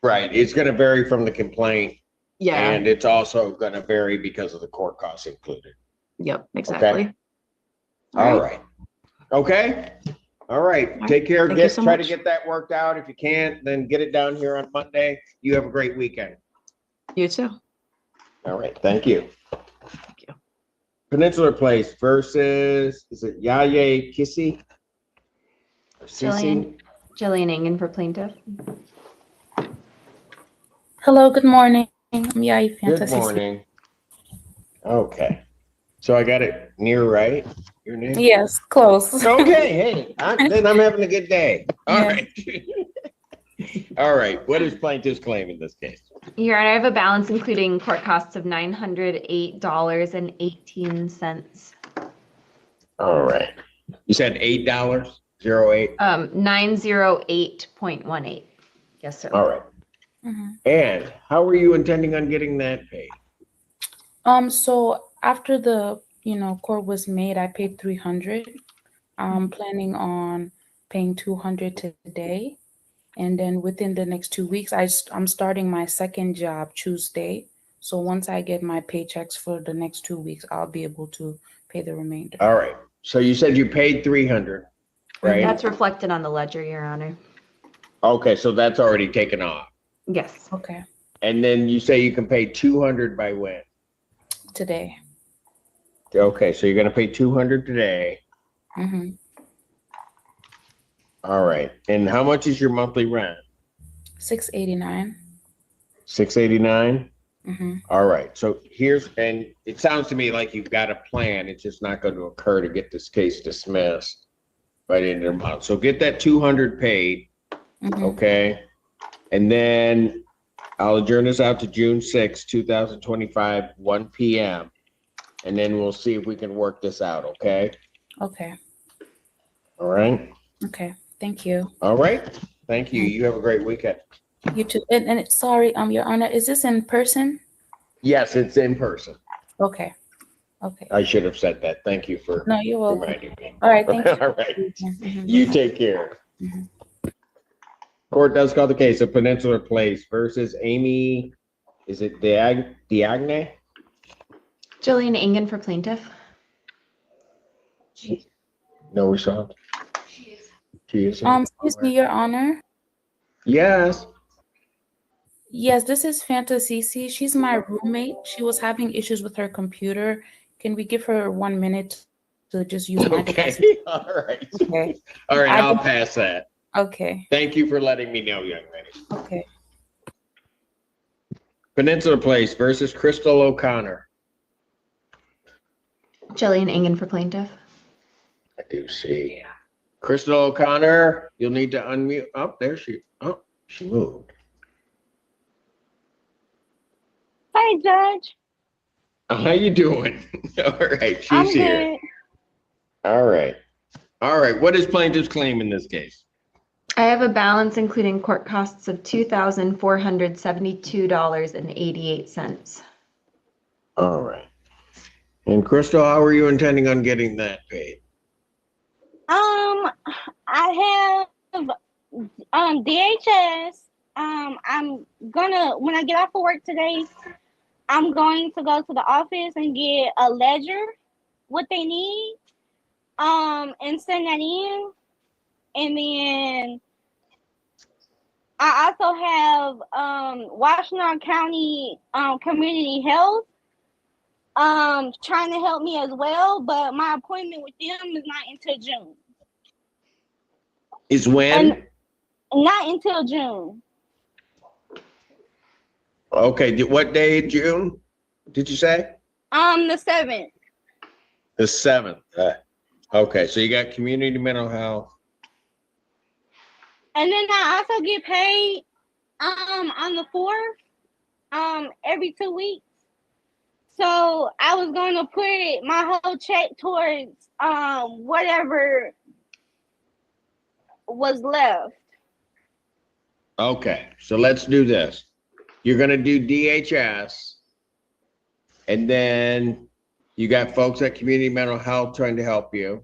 Right, it's gonna vary from the complaint. Yeah. And it's also gonna vary because of the court costs included. Yep, exactly. All right. Okay. All right. Take care. Thank you so Try to much. get that worked out. If you can't, then get it down here on Monday. You have a great weekend. You too. All right. Thank you. Thank you. Peninsula Place versus, is it Yaya Kissy? Jillian Engen for plaintiff. Hello, good morning. I'm Yai Good Fantasy. morning. Okay. So I got it near right, your name? Yes, close. Okay, hey, then I'm having a good day. All Yeah. right. All right, what is plaintiff's claim in this case? Your Honor, I have a balance including court costs of $908.18. All right. You said $8, 08? 908.18. Yes, sir. All right. And how are you intending on getting that paid? So after the, court was made, I paid $300. I'm planning on paying $200 today. And then within the next 2 weeks, I'm starting my second job Tuesday. So once I get my paychecks for the next 2 weeks, I'll be able to pay the remainder. All right. So you said you paid $300, right? That's reflected on the ledger, Your Honor. Okay, so that's already taken off. Yes. Okay. And then you say you can pay $200 by when? Today. Okay, so you're gonna pay $200 today. Mm-hmm. All right. And how much is your monthly rent? $689. $689? Mm-hmm. All right. So and it sounds to me like you've got a plan. It's just not going to occur to get this case dismissed by the end of the month. So get that $200 paid. Mm-hmm. Okay. And then I'll adjourn this out to June 6, 2025, 1 p.m. And then we'll see if we can work this out. Okay. Okay. All right. Okay. Thank you. All right. Thank you. You have a great weekend. You too. And sorry, Your Honor, is this in person? Yes, it's in person. Okay. Okay. I should have said that. Thank you for No, you're welcome. reminding me. All right. Thank you. All right. Mhm. You take care. Mhm. Court does call the case of Peninsula Place versus Amy, is it Diagne? Jillian Engen for plaintiff. No response. She is. Excuse me, Your Honor. Yes. Yes, this is Fantasy. She's my roommate. She was having issues with her computer, Can we give her 1 minute to just use my device? Okay, all right. Okay. All right, I I'll will- pass that. Okay. Thank you for letting me know, young lady. Okay. Peninsula Place versus Crystal O'Connor. Jillian Engen for plaintiff. I do see. Crystal O'Connor, you'll need to unmute. Oh, there she moved. Hi, Judge. How you doing? All right, I'm she's here. good. All right. All right, what is plaintiff's claim in this case? I have a balance including court costs of $2,472.88. All right. And Crystal, how are you intending on getting that paid? I have DHS. I'm gonna, when I get off of work today, I'm going to go to the office and get a ledger, what they need, and send that in. And then I also have Washington County Community Health trying to help me as well, but my appointment with them is not until June. Is when? Not until June. Okay, what day in June did you say? The 7th. The 7th. Okay, so you got community mental health. And then I also get paid on the 4th every 2 weeks. So I was going to put my whole check towards whatever was left. Okay, so let's do this. You're gonna do DHS, and then you got folks at Community Mental Health trying to help you.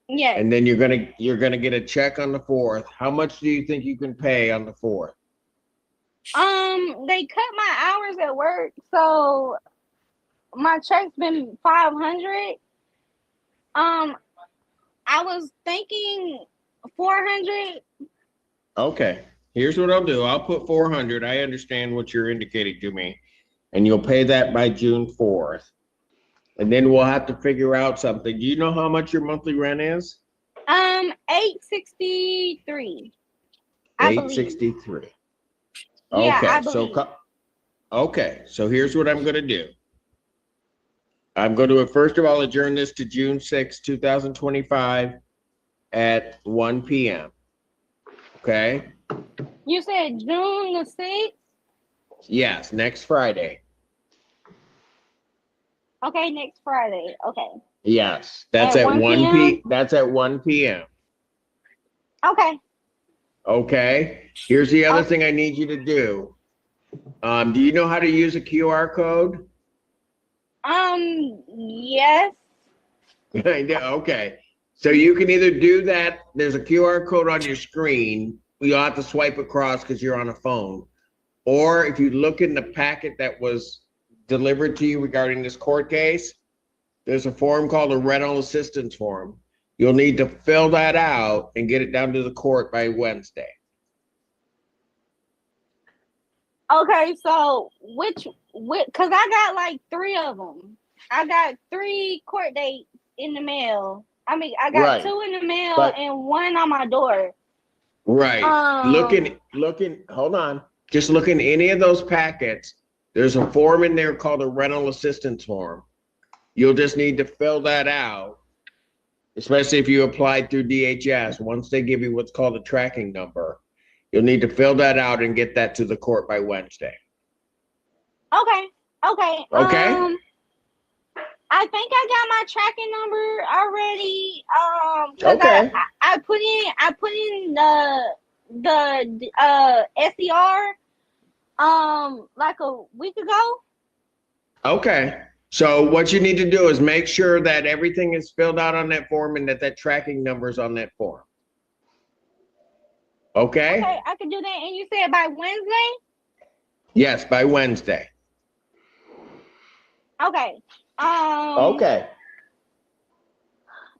Yes. And then you're gonna get a check on the 4th. How much do you think you can pay on the 4th? They cut my hours at work, so my check's been $500. I was thinking $400. Okay, here's what I'll do. I'll put 400. I understand what you're indicating to me. And you'll pay that by June 4th. And then we'll have to figure out something. Do you know how much your monthly rent is? $863. I believe. $863. Yeah, Okay, I so believe. okay, so here's what I'm gonna do. I'm going to first of all adjourn this to June 6, 2025 at 1 p.m. Okay? You said June the 6th? Yes, next Friday. Okay, next Friday. Okay. Yes, that's at 1 that's at 1 p.m. Okay. Okay. Here's the other thing I need you to do. Do you know how to use a QR code? Yes. Okay. So you can either do that. There's a QR code on your screen. You'll have to swipe across because you're on a phone. Or if you look in the packet that was delivered to you regarding this court case, there's a form called a rental assistance form. You'll need to fill that out and get it down to the court by Wednesday. Okay, so which, because I got like 3 of them. I got 3 court dates in the mail. I mean, I got Right. 2 in the mail But- and 1 on my door. Right. Looking, hold on. Just look in any of those packets. There's a form in there called a rental assistance form. You'll just need to fill that out, especially if you applied through DHS. Once they give you what's called a tracking number, you'll need to fill that out and get that to the court by Wednesday. Okay. Okay. Okay. I think I got my tracking number already. 'Cause Okay. I put in the SER like a week ago. Okay. So what you need to do is make sure that everything is filled out on that form and that tracking number is on that form. Okay? Okay, I can do that. And you said by Wednesday? Yes, by Wednesday. Okay. Okay.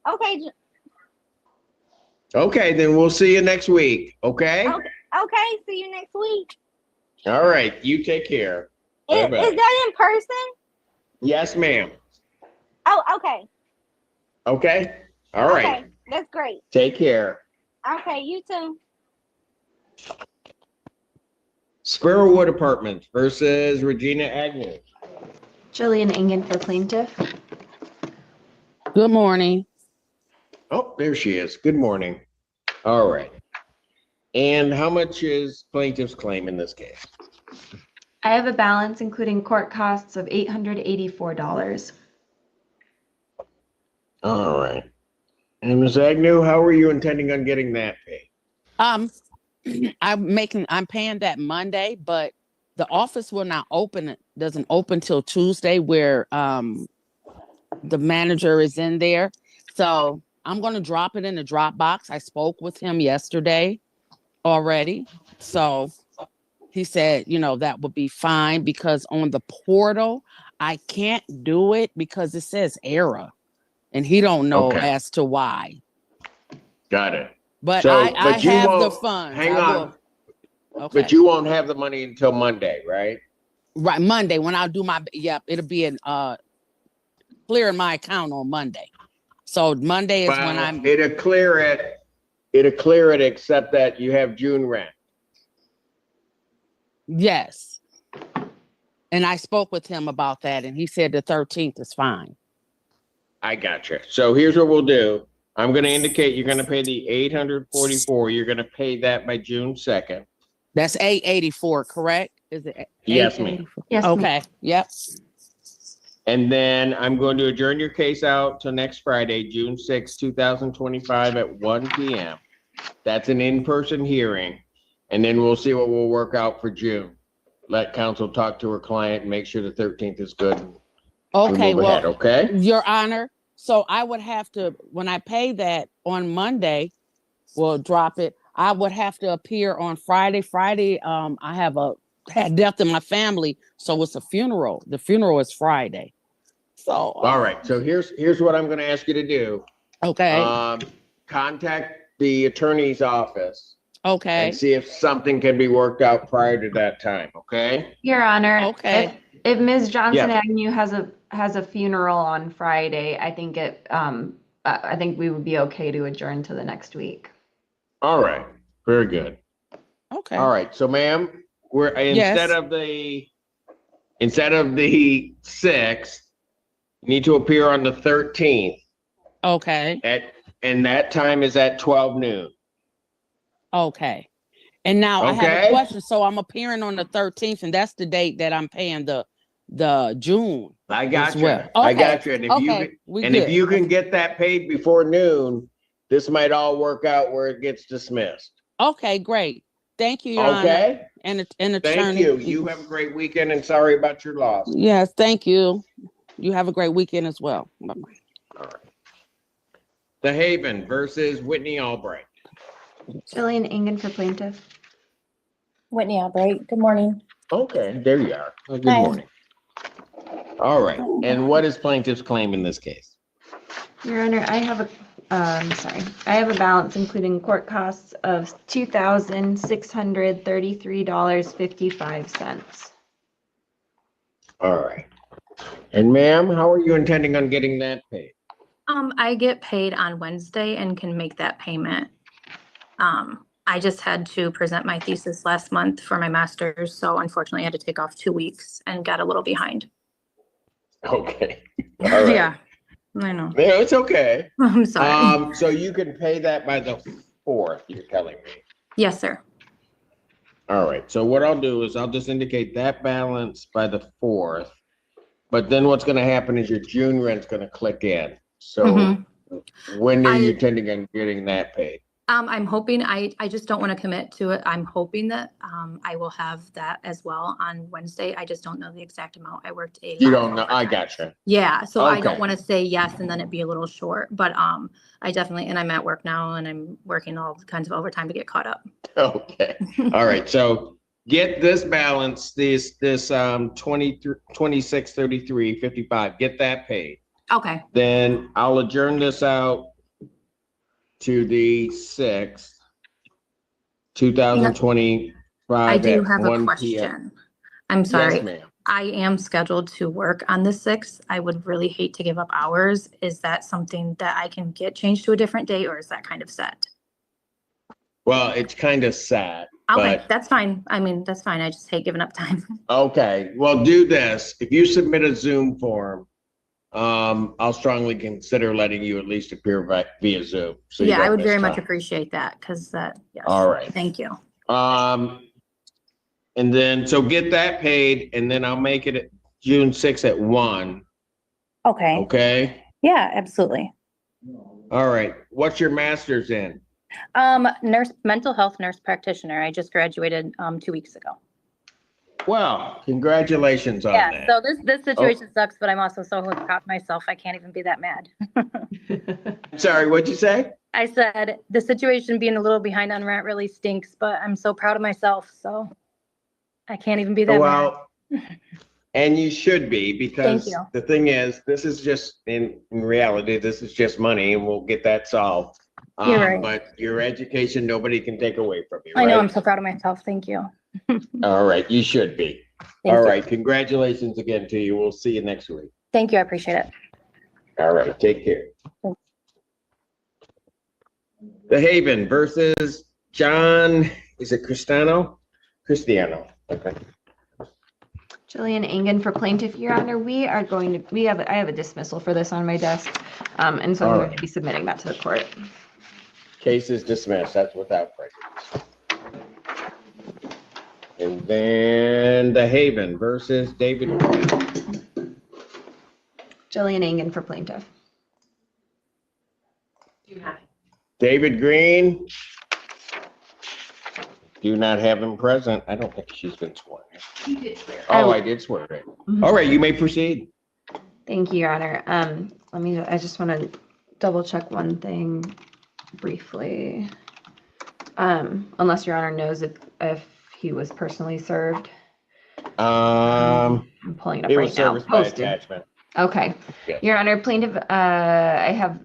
Okay. Okay, then we'll see you next week. Okay? Okay. See you next week. All right. You take care. Is Bye-bye. that in person? Yes, ma'am. Oh, okay. Okay? All right. Okay, that's great. Take care. Okay, you too. Sparrowwood Apartments versus Regina Agnew. Jillian Engen for plaintiff. Good morning. Oh, there she is. Good morning. All right. And how much is plaintiff's claim in this case? I have a balance including court costs of $884. All right. And Ms. Agnew, how are you intending on getting that paid? I'm paying that Monday, but the office will not open, doesn't open till Tuesday where the manager is in there. So I'm going to drop it in the Dropbox. I spoke with him yesterday already. So he said, that would be fine because on the portal, I can't do it because it says error and he don't know as to why. Got it. But So, I but you have the won't- funds. Hang I on. will. Okay. But you won't have the money until Monday, right? Right, Monday when I'll do my it'll be in clearing my account on Monday. So Monday is when I'm It'll clear it except that you have June rent. yes. And I spoke with him about that and he said the 13th is fine. I got you. So here's what we'll do. I'm going to indicate you're going to pay the $844. You're going to pay that by June 2nd. That's 884, correct? Is it? Yes, ma'am. Yes, okay. Yep. And then I'm going to adjourn your case out till next Friday, June 6, 2025 at 1 p.m. That's an in-person hearing. And then we'll see what we'll work out for June. Let counsel talk to her client and make sure the 13th is good. Okay, Move ahead, okay? Your Honor. So I would have to, when I pay that on Monday, we'll drop it. I would have to appear on Friday. Friday, I had death in my family, so it's a funeral. The funeral is Friday. So all right. So here's what I'm going to ask you to do. Okay. Contact the attorney's office. Okay. And see if something can be worked out prior to that time. Okay. Your Honor. Okay. If Ms. Johnson Yeah. Agnew has a funeral on Friday, I think I think we would be okay to adjourn to the next week. All right. Very good. Okay. All right. So, ma'am, we're instead of the 6th, you need to appear on the 13th. Okay. And that time is at 12 noon. Okay. And now I have Okay. a question. So I'm appearing on the 13th, and that's the date that I'm paying the June. I got as you. well. I Okay. got you. And if you can get that paid before noon, this might all work out where it gets dismissed. Okay, great. Thank you, Your Honor. Okay. And attorney. Thank you. You have a great weekend and sorry about your loss. Yes, thank you. You have a great weekend as well. Bye-bye. All right. The Haven versus Whitney Albright. Jillian Engen for plaintiff. Whitney Albright, good morning. Okay, there you are. Good Hi. morning. All right. And what is plaintiff's claim in this case? Your Honor, I have a balance including court costs of $2,633.55. All right. And ma'am, how are you intending on getting that paid? I get paid on Wednesday and can make that payment. I just had to present my thesis last month for my master's, so unfortunately I had to take off 2 weeks and got a little behind. Okay. All right. Yeah, I know. Yeah, it's okay. I'm sorry. So you can pay that by the 4th, you're telling me. Yes, sir. All right. So what I'll do is I'll just indicate that balance by the 4th. But then what's going to happen is your June rent's going to click in. So when are you intending on getting that paid? I'm hoping, I just don't want to commit to it. I'm hoping that I will have that as well on Wednesday. I just don't know the exact amount. I worked a You lot don't of know. I overtime. gotcha. Yeah, so I don't Okay. want to say yes and then it be a little short, but I definitely, and I'm at work now and I'm working all kinds of overtime to get caught up. Okay. All right. So get this balance, this 2633.55. Get that paid. Okay, Then I'll adjourn this out to the 6th, 2025. I do at have a 1 p.m. question. I'm sorry. Yes, ma'am. I am scheduled to work on the 6th. I would really hate to give up hours. Is that something that I can get changed to a different date, or is that kind of set? Well, it's kind of sad, Okay, but that's fine. I mean, that's fine. I just hate giving up time. okay, well, do this. If you submit a Zoom form, I'll strongly consider letting you at least appear via Zoom. So you Yeah, I don't would miss very much time. appreciate that because that, yes. All right. Thank you. And then, so get that paid, and then I'll make it at June 6th at 1. Okay. Okay? Yeah, absolutely. All right. What's your master's in? Mental health nurse practitioner. I just graduated 2 weeks ago. Well, congratulations on Yeah, that. so this situation sucks, but I'm also so proud of myself. I can't even be that mad. Sorry, what'd you say? I said the situation being a little behind on rent really stinks, but I'm so proud of myself. So I can't even be that Well, and you should be, because Thank you. the thing is, this is just, in reality, this is just money, and we'll get that solved. You're right. But your education, nobody can take away from you, mad. I know, right? I'm so proud of myself. Thank you. All right, you should be. Thank All you. right, congratulations again to you. We'll see you next week. Thank you. I appreciate it. All right, take care. The Haven versus John, is it Cristiano? Cristiano, okay. Jillian Engen for plaintiff, Your Honor. I have a dismissal for this on my desk. And so I'm going to be submitting that to the court. Case is dismissed, that's without prejudice. And then The Haven versus David. Jillian Engen for plaintiff. David Green. Do not have him present. I don't think she's been sworn in. You did swear. Oh, I did swear in. All right, you may proceed. Thank you, Your Honor. I just want to double check one thing briefly. Unless Your Honor knows if he was personally served. I'm pulling it up It right was now. serviced by Posted. attachment. Okay. Yes. Your Honor, plaintiff,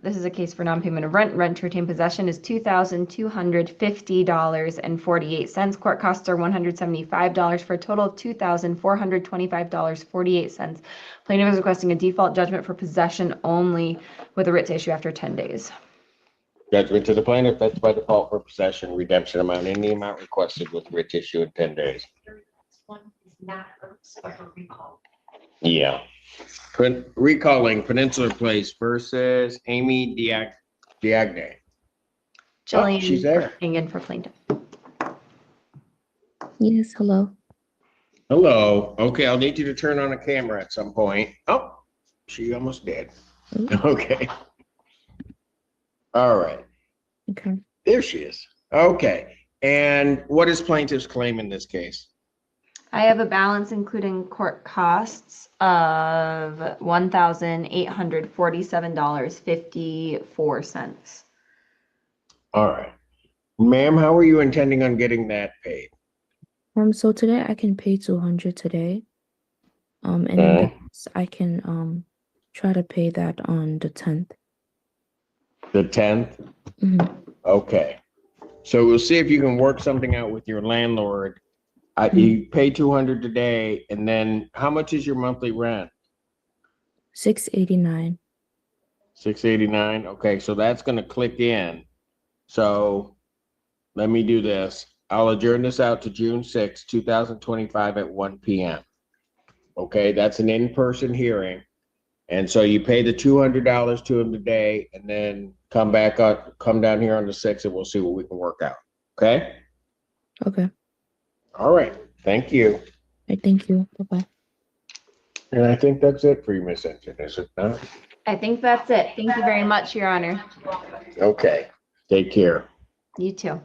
this is a case for non-payment of rent. Rent to retain possession is $2,250.48. Court costs are $175 for a total of $2,425.48. Plaintiff is requesting a default judgment for possession only with a writ to issue after 10 days. Judgment to the plaintiff, that's by default for possession, redemption amount, any amount requested with writ issue in 10 days. Yeah. Recalling Peninsula Place versus Amy Diagne. Jillian she's there. Engen for plaintiff. Yes, hello. Hello. Okay, I'll need you to turn on a camera at some point. Oh, she almost did. Okay. All right. Okay. There she is. Okay. And what is plaintiff's claim in this case? I have a balance including court costs of $1,847.54. All right. Ma'am, how are you intending on getting that paid? So today I can pay 200 today. And then I can try to pay that on the 10th. The 10th? Okay. So we'll see if you can work something out with your landlord. You pay 200 today, and then how much is your monthly rent? $689. $689. Okay, so that's going to click in. So let me do this. I'll adjourn this out to June 6, 2025 at 1 p.m. Okay, that's an in-person hearing. And so you pay the $200 to him today, and then come down here on the 6th, and we'll see what we can work out. Okay? Okay. All right. Thank you. Thank you. Bye-bye. And I think that's it for you, Miss Engine, is it not? I think that's it. Thank you very much, Your Honor. Okay. Take care. You too.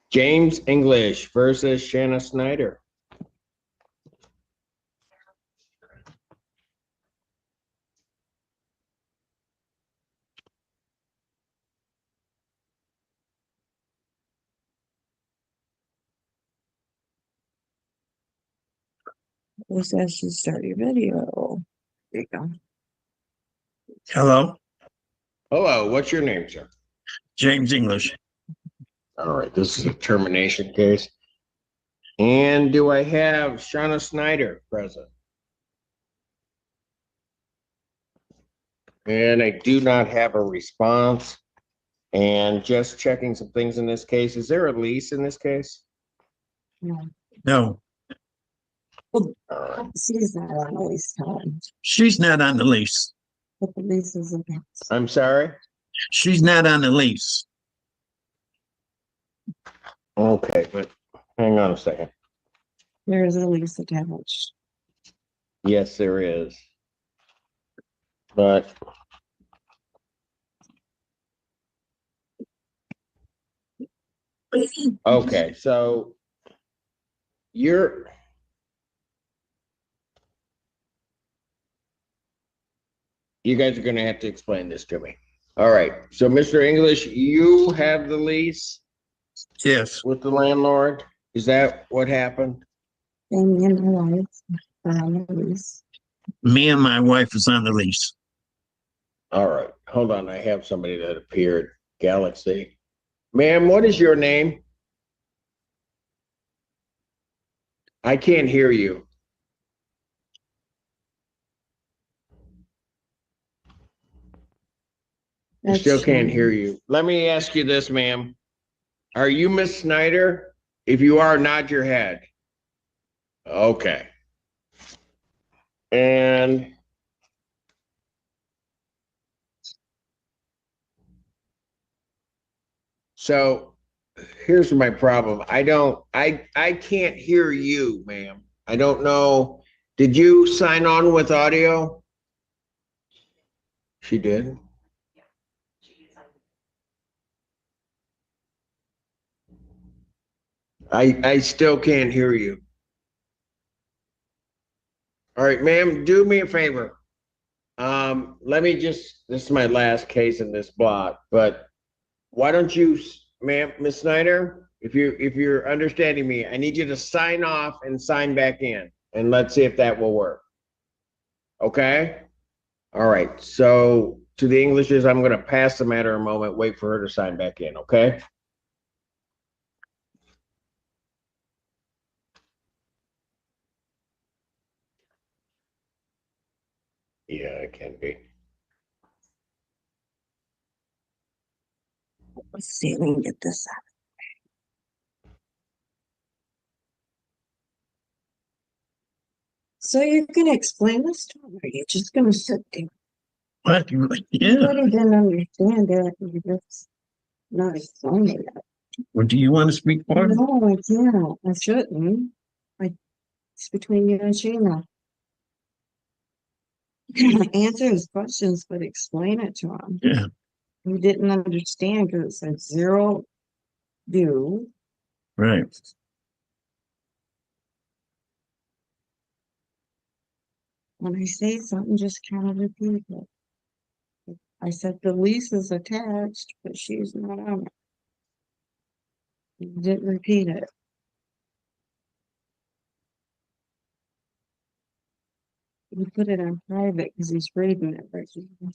James English versus Shanna Snyder. It says to start your video. There you go. Hello, Hello, what's your name, sir? James English. All right, this is a termination case. And do I have Shauna Snyder present? And I do not have a response. And just checking some things in this case. Is there a lease in this case? No, She's not on the lease, Tom, she's not on the lease. but the lease is against. I'm sorry? She's not on the lease. Okay, but hang on a second. There is a lease attached. Yes, there is. But okay, so you guys are gonna have to explain this to me. All right, so Mr. English, you have the lease? Yes. With the landlord? Is that what happened? And me and my wife are on the lease. Me and my wife is on the lease. All right, hold on, I have somebody that appeared, Galaxy. Ma'am, what is your name? I can't hear you. I still can't hear you. Let me ask you this, ma'am. Are you Miss Snyder? If you are, nod your head. Okay. And so here's my problem. I can't hear you, ma'am. I don't know. Did you sign on with audio? She did. I still can't hear you. All right, ma'am, do me a favor. Let me just, this is my last case in this block, but why don't you, ma'am, Miss Snyder, if you're understanding me, I need you to sign off and sign back in, and let's see if that will work. Okay? All right, so to the Englishes, I'm gonna pass the matter a moment, wait for her to sign back in, okay? Yeah, it can be. Let's see if we can get this out. So you're gonna explain this to him, or you're just gonna sit there? What? You Yeah. really didn't understand it. You just not explaining it. Well, do you want to speak for him? No, I can't. I shouldn't. It's between you and Sheena. Answer his questions, but explain it to him. Yeah. He didn't understand because it said zero due. Right. When I say something, just kind of repeat it. I said the lease is attached, but she's not on it. You didn't repeat it. You put it on private because he's reading it right now.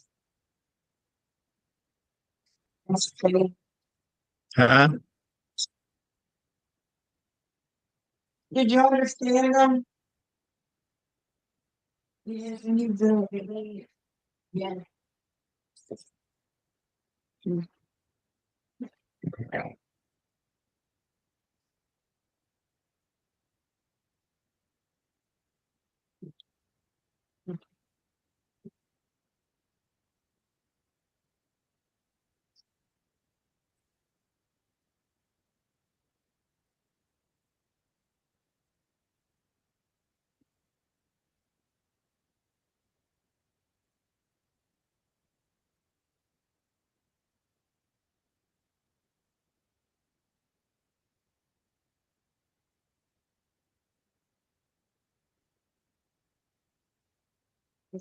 That's funny. Huh? Did you understand them? Yeah, you did. Yeah.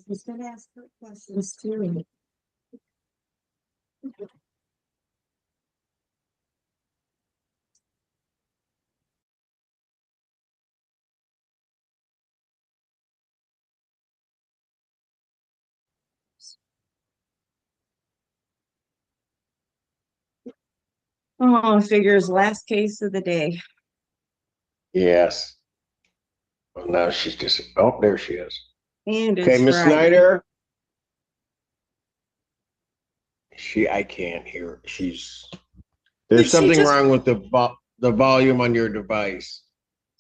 He's gonna ask her questions too. Oh, figures last case of the day. Yes. Well, now she's just, oh, there she is. And Okay, it's Miss Friday. Snyder. I can't hear. There's Could she something just, wrong with the volume on your device.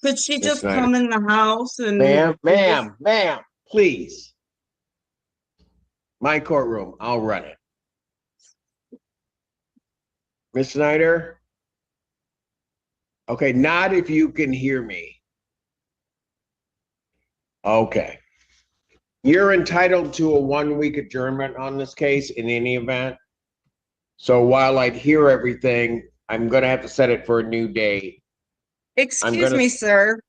could she Miss just Snyder. come in the house and? Ma'am, please. My courtroom, I'll run it. Miss Snyder? Okay, not if you can hear me. Okay. You're entitled to a 1-week adjournment on this case in any event. So while I'd hear everything, I'm gonna have to set it for a new date. Excuse me, sir.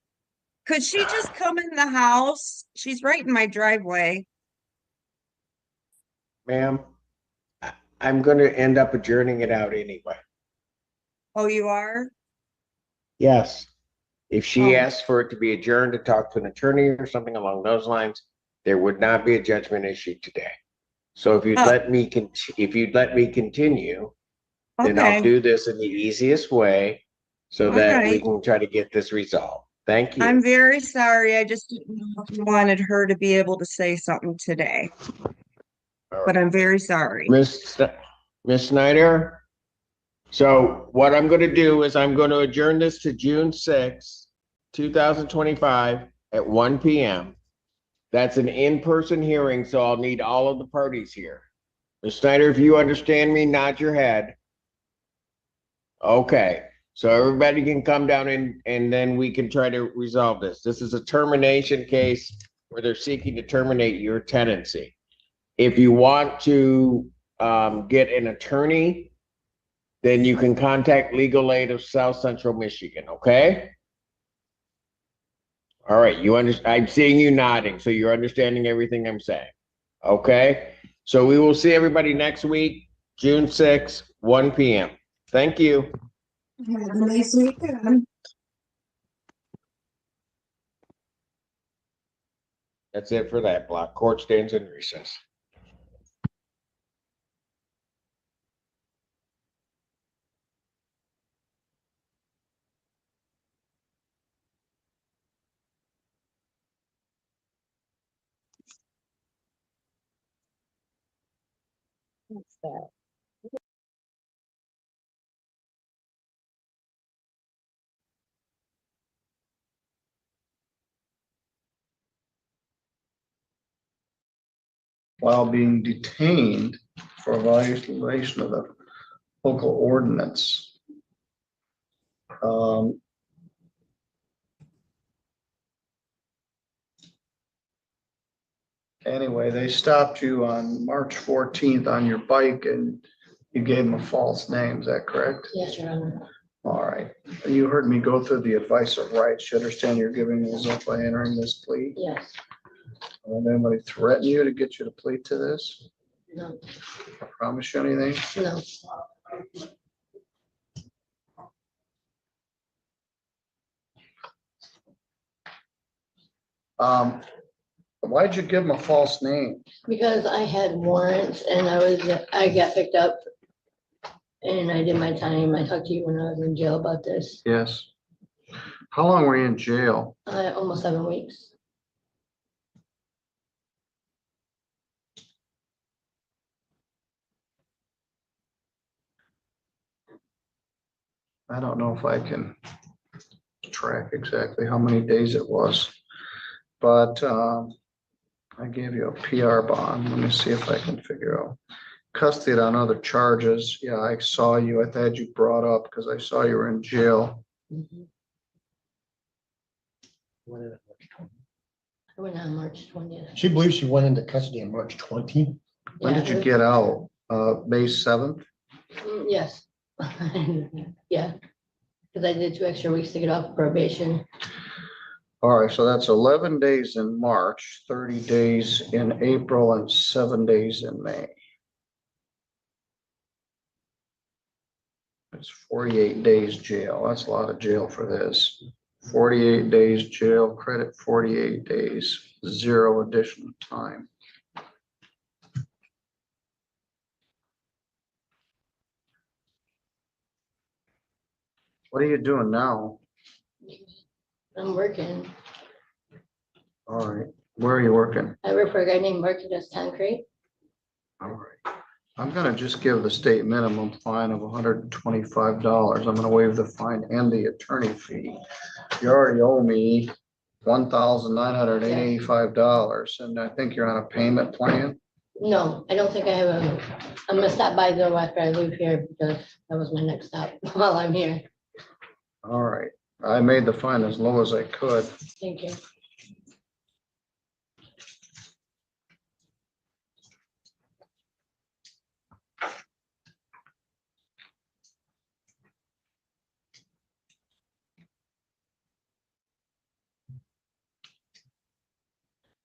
Could she just come in the house? She's right in my driveway. Ma'am, I'm gonna end up adjourning it out anyway. Oh, you are? Yes. If she Oh. asks for it to be adjourned to talk to an attorney or something along those lines, there would not be a judgment issued today. So if you'd Oh. let me continue, then I'll Okay. do this in the easiest way so that we Okay. can try to get this resolved. Thank you. I'm very sorry. I just didn't know if you wanted her to be able to say something today. But I'm very sorry. Miss Snyder. So what I'm going to do is I'm going to adjourn this to June 6th, 2025 at 1 p.m. That's an in-person hearing, so I'll need all of the parties here. Ms. Snyder, if you understand me, nod your head. Okay, so everybody can come down and then we can try to resolve this. This is a termination case where they're seeking to terminate your tenancy. If you want to get an attorney, then you can contact Legal Aid of South Central Michigan, okay? All right, I'm seeing you nodding, so you're understanding everything I'm saying. Okay, so we will see everybody next week, June 6th, 1 p.m. Thank you. Have a nice weekend. That's it for that block. Court stands in recess. What's that? While being detained for a violation of the local ordinance. Anyway, they stopped you on March 14th on your bike and you gave them a false name. Is that correct? Yes, Your Honor. All right. You heard me go through the advice of rights. You understand you're giving those up by entering this plea? Yes. Will anybody threaten you to get you to plead to this? No. I promise you anything? No. Why'd you give them a false name? Because I had warrants and I got picked up and I did my time. I talked to you when I was in jail about this. Yes. How long were you in jail? Almost 7 weeks. I don't know if I can track exactly how many days it was, but I gave you a PR bond. Let me see if I can figure out. Custody on other charges. Yeah, I saw you. I had you brought up because I saw you were in jail. Mhm. I went on March 20th. She believes she went into custody on March 20. When did you get out? May 7th? Yes. Yeah. Because I did 2 extra weeks to get off probation. All right, so that's 11 days in March, 30 days in April, and 7 days in May. It's 48 days jail. That's a lot of jail for this. 48 days jail, credit 48 days, 0 additional time. What are you doing now? I'm working. All right. Where are you working? I work for a guy named Marcus Concrete. All right. I'm gonna just give the state minimum fine of $125. I'm gonna waive the fine and the attorney fee. You already owe me $1,985, and I think you're on a payment plan. No, I don't think I have a, I'm gonna stop by though after I leave here because that was my next stop while I'm here. All right. I made the fine as low as I could. Thank you.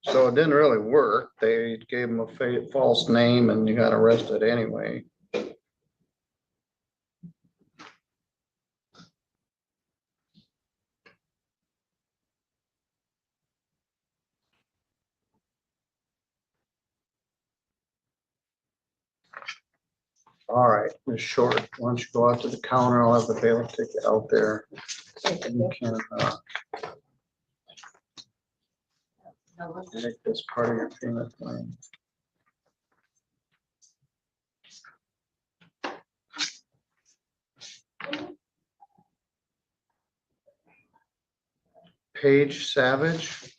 So it didn't really work. They gave him a false name and you got arrested anyway. All right, it's short. Why don't you go out to the counter? I'll have the bailiff take you out there. You can make this part of your payment plan. Paige Savage.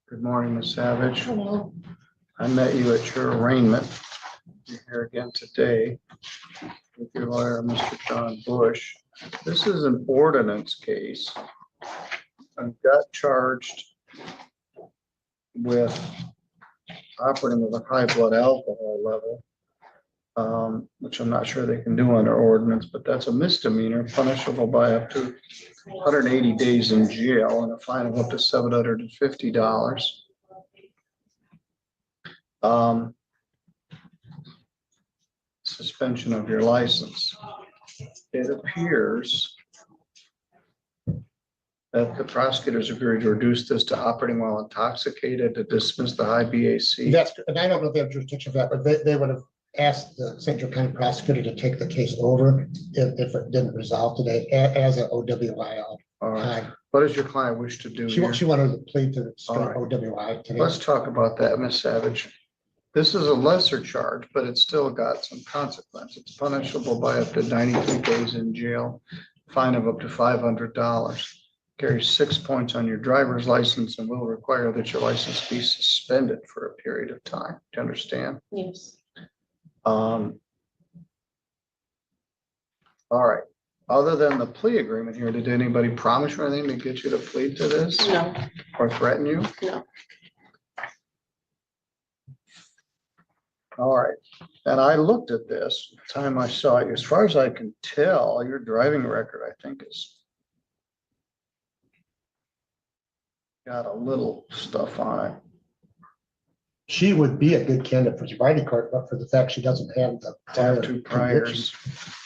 Good morning, Ms. Savage. Hello. I met you at your arraignment. You're here again today with your lawyer, Mr. John Bush. This is an ordinance case. I got charged with operating with a high blood alcohol level, which I'm not sure they can do under ordinance, but that's a misdemeanor punishable by up to 180 days in jail and a fine of up to $750. Suspension of your license. It appears that the prosecutors agreed to reduce this to operating while intoxicated to dismiss the high BAC. That's, and I don't know if they have jurisdiction for that, but they would have asked the St. Joe County prosecutor to take the case over if it didn't resolve today as an OWI. All right. What does your client wish to do here? She wanted to plead to the straight All right. OWI today. Let's talk about that, Ms. Savage. This is a lesser charge, but it's still got some consequence. It's punishable by up to 93 days in jail, fine of up to $500. Carries 6 points on your driver's license and will require that your license be suspended for a period of time. Do you understand? Yes. All right. Other than the plea agreement here, did anybody promise or anything to get you to plead to this? No. Or threaten you? No. All right. And I looked at this the time I saw it. As far as I can tell, your driving record, I think, is got a little stuff on it. She would be a good candidate for sobriety court, but for the fact she doesn't have the prior Two priors.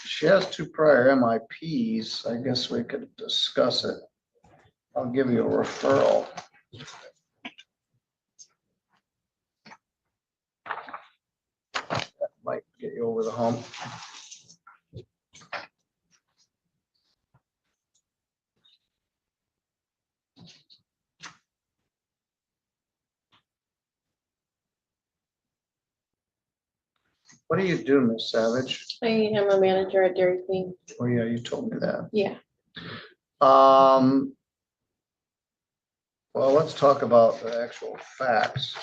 She has 2 prior MIPs. I guess we could discuss it. I'll give you a referral. That might get you over the hump. What do you do, Miss Savage? I am a manager at Dairy Queen. Oh, yeah, you told me that. Yeah. Well, let's talk about the actual facts.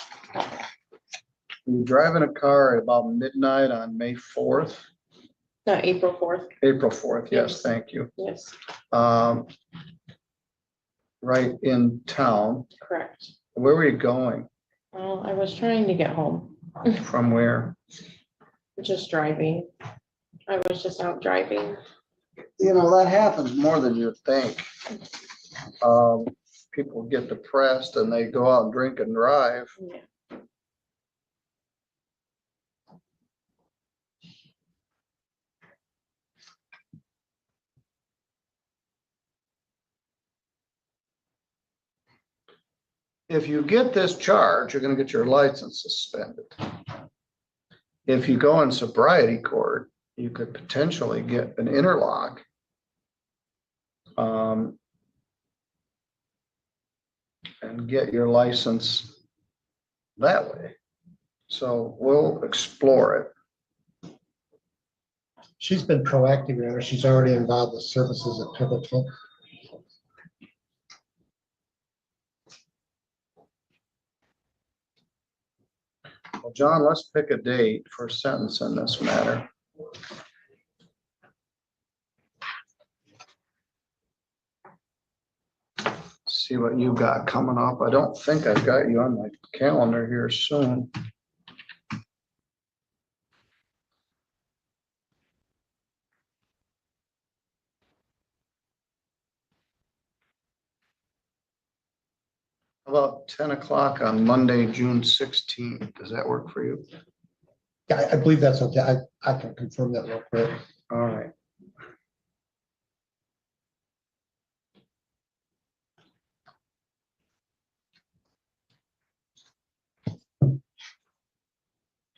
You driving a car at about midnight on May 4th? April 4th. April 4th, yes, thank you. Yes, Right in town. correct. Where were you going? Well, I was trying to get home, From where? just driving. I was just out driving. You know, that happens more than you think. People get depressed and they go out and drink and drive. Yeah. If you get this charge, you're gonna get your license suspended. if you go in sobriety court, you could potentially get an interlock. And get your license that way. So we'll explore it. She's been proactive, Your Honor. She's already involved with services at Pivotal. Well, John, let's pick a date for a sentence in this matter. See what you got coming up. I don't think I've got you on my calendar here soon. How about 10 o'clock on Monday, June 16th? Does that work for you? Yeah, I believe that's okay. I can confirm that real quick. All right.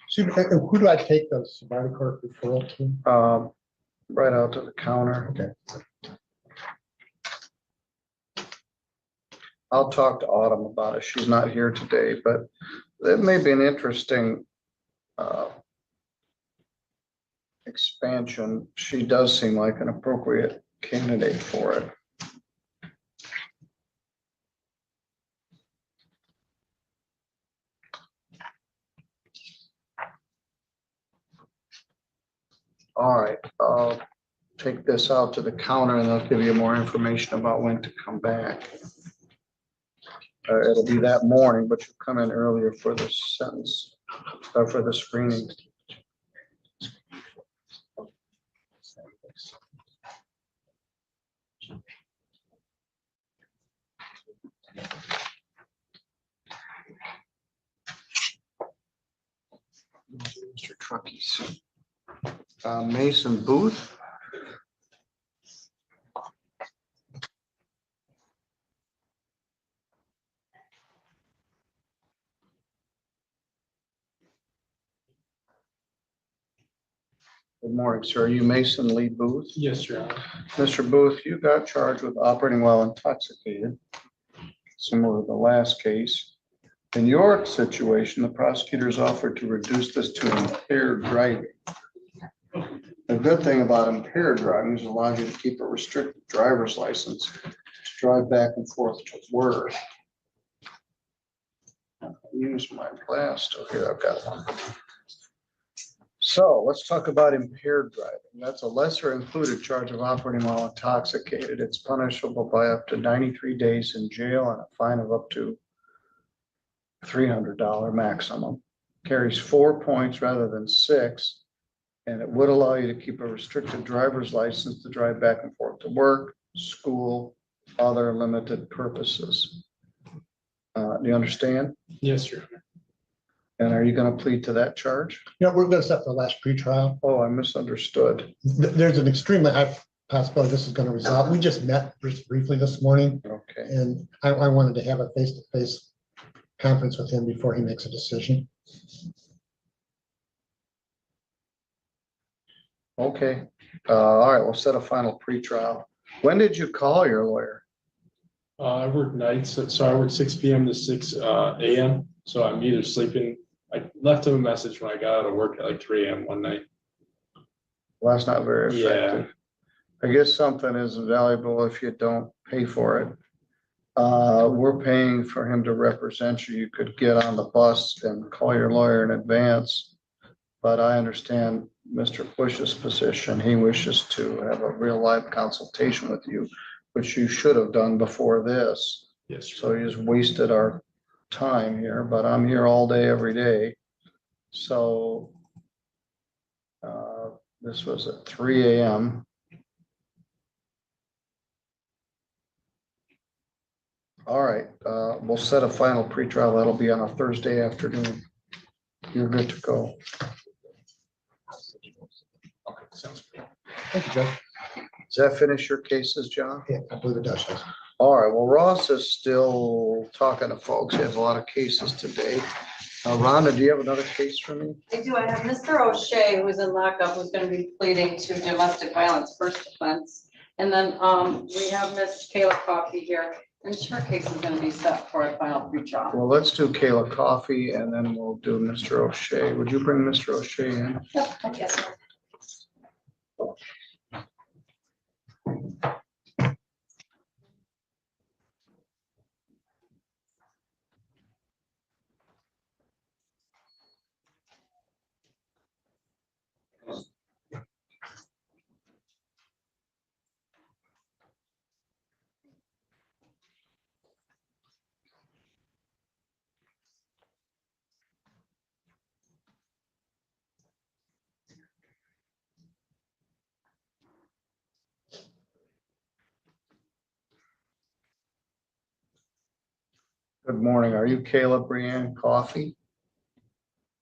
So, who do I take the sobriety court referral to? Right out to the counter. Okay. I'll talk to Autumn about it. She's not here today, but it may be an interesting expansion. She does seem like an appropriate candidate for it. All right, I'll take this out to the counter and they'll give you more information about when to come back. It'll be that morning, but you'll come in earlier for the sentence or for the screening. Mr. Truckies. Mason Booth. Good morning, sir. Are you Mason Lee Booth? Yes, Your Honor. Mr. Booth, you got charged with operating while intoxicated, similar to the last case. In your situation, the prosecutors offered to reduce this to impaired driving. The good thing about impaired driving is it allows you to keep a restricted driver's license to drive back and forth to work. I'll use my glass. Oh, here, I've got one. So let's talk about impaired driving. That's a lesser included charge of operating while intoxicated. It's punishable by up to 93 days in jail and a fine of up to $300 maximum. Carries 4 points rather than 6. And it would allow you to keep a restricted driver's license to drive back and forth to work, school, other limited purposes. Do you understand? Yes, Your Honor. And are you going to plead to that charge? Yeah, we're going to set the last pretrial. Oh, I misunderstood. There's an extremely high possibility this is going to resolve. We just met briefly this morning. Okay. And I wanted to have a face-to-face conference with him before he makes a decision. Okay. All right, we'll set a final pretrial. When did you call your lawyer? I work nights, so I work 6 p.m. to 6 a.m. So I'm either sleeping. I left him a message when I got out of work at like 3 a.m. one night. Well, that's not very effective. Yeah. I guess something is valuable if you don't pay for it. We're paying for him to represent you. You could get on the bus and call your lawyer in advance. But I understand Mr. Bush's position. He wishes to have a real live consultation with you, which you should have done before this. Yes, sir. So you just wasted our time here, but I'm here all day, every day. So this was at 3 a.m. All right, we'll set a final pretrial. That'll be on a Thursday afternoon. You're good to go. Okay, sounds good. Thank you, Judge. Does that finish your cases, John? Yeah, I believe it does. All right, well, Ross is still talking to folks. He has a lot of cases today. Rhonda, do you have another case for me? I do. I have Mr. O'Shea, who's in lockup, who's gonna be pleading to domestic violence first offense. And then, we have Miss Kayla Coffey here, and her case is gonna be set for a final pretrial. Well, let's do Kayla Coffey and then we'll do Mr. O'Shea. Would you bring Mr. O'Shea in? Yep, I guess. Good morning. Are you Kayla Brianne Coffey?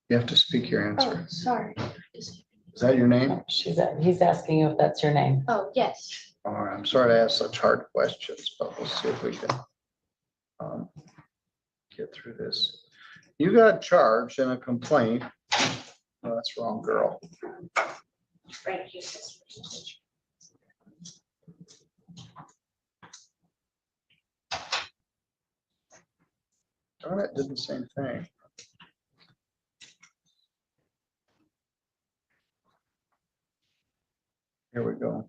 You have to speak your answer. Oh, sorry. Is that your name? He's asking you if that's your name. Oh, yes. All right, I'm sorry to ask such hard questions, but we'll see if we can get through this. You got charged in a complaint. Oh, that's wrong, girl. Thank you. Darn it, did the same thing. Here we go.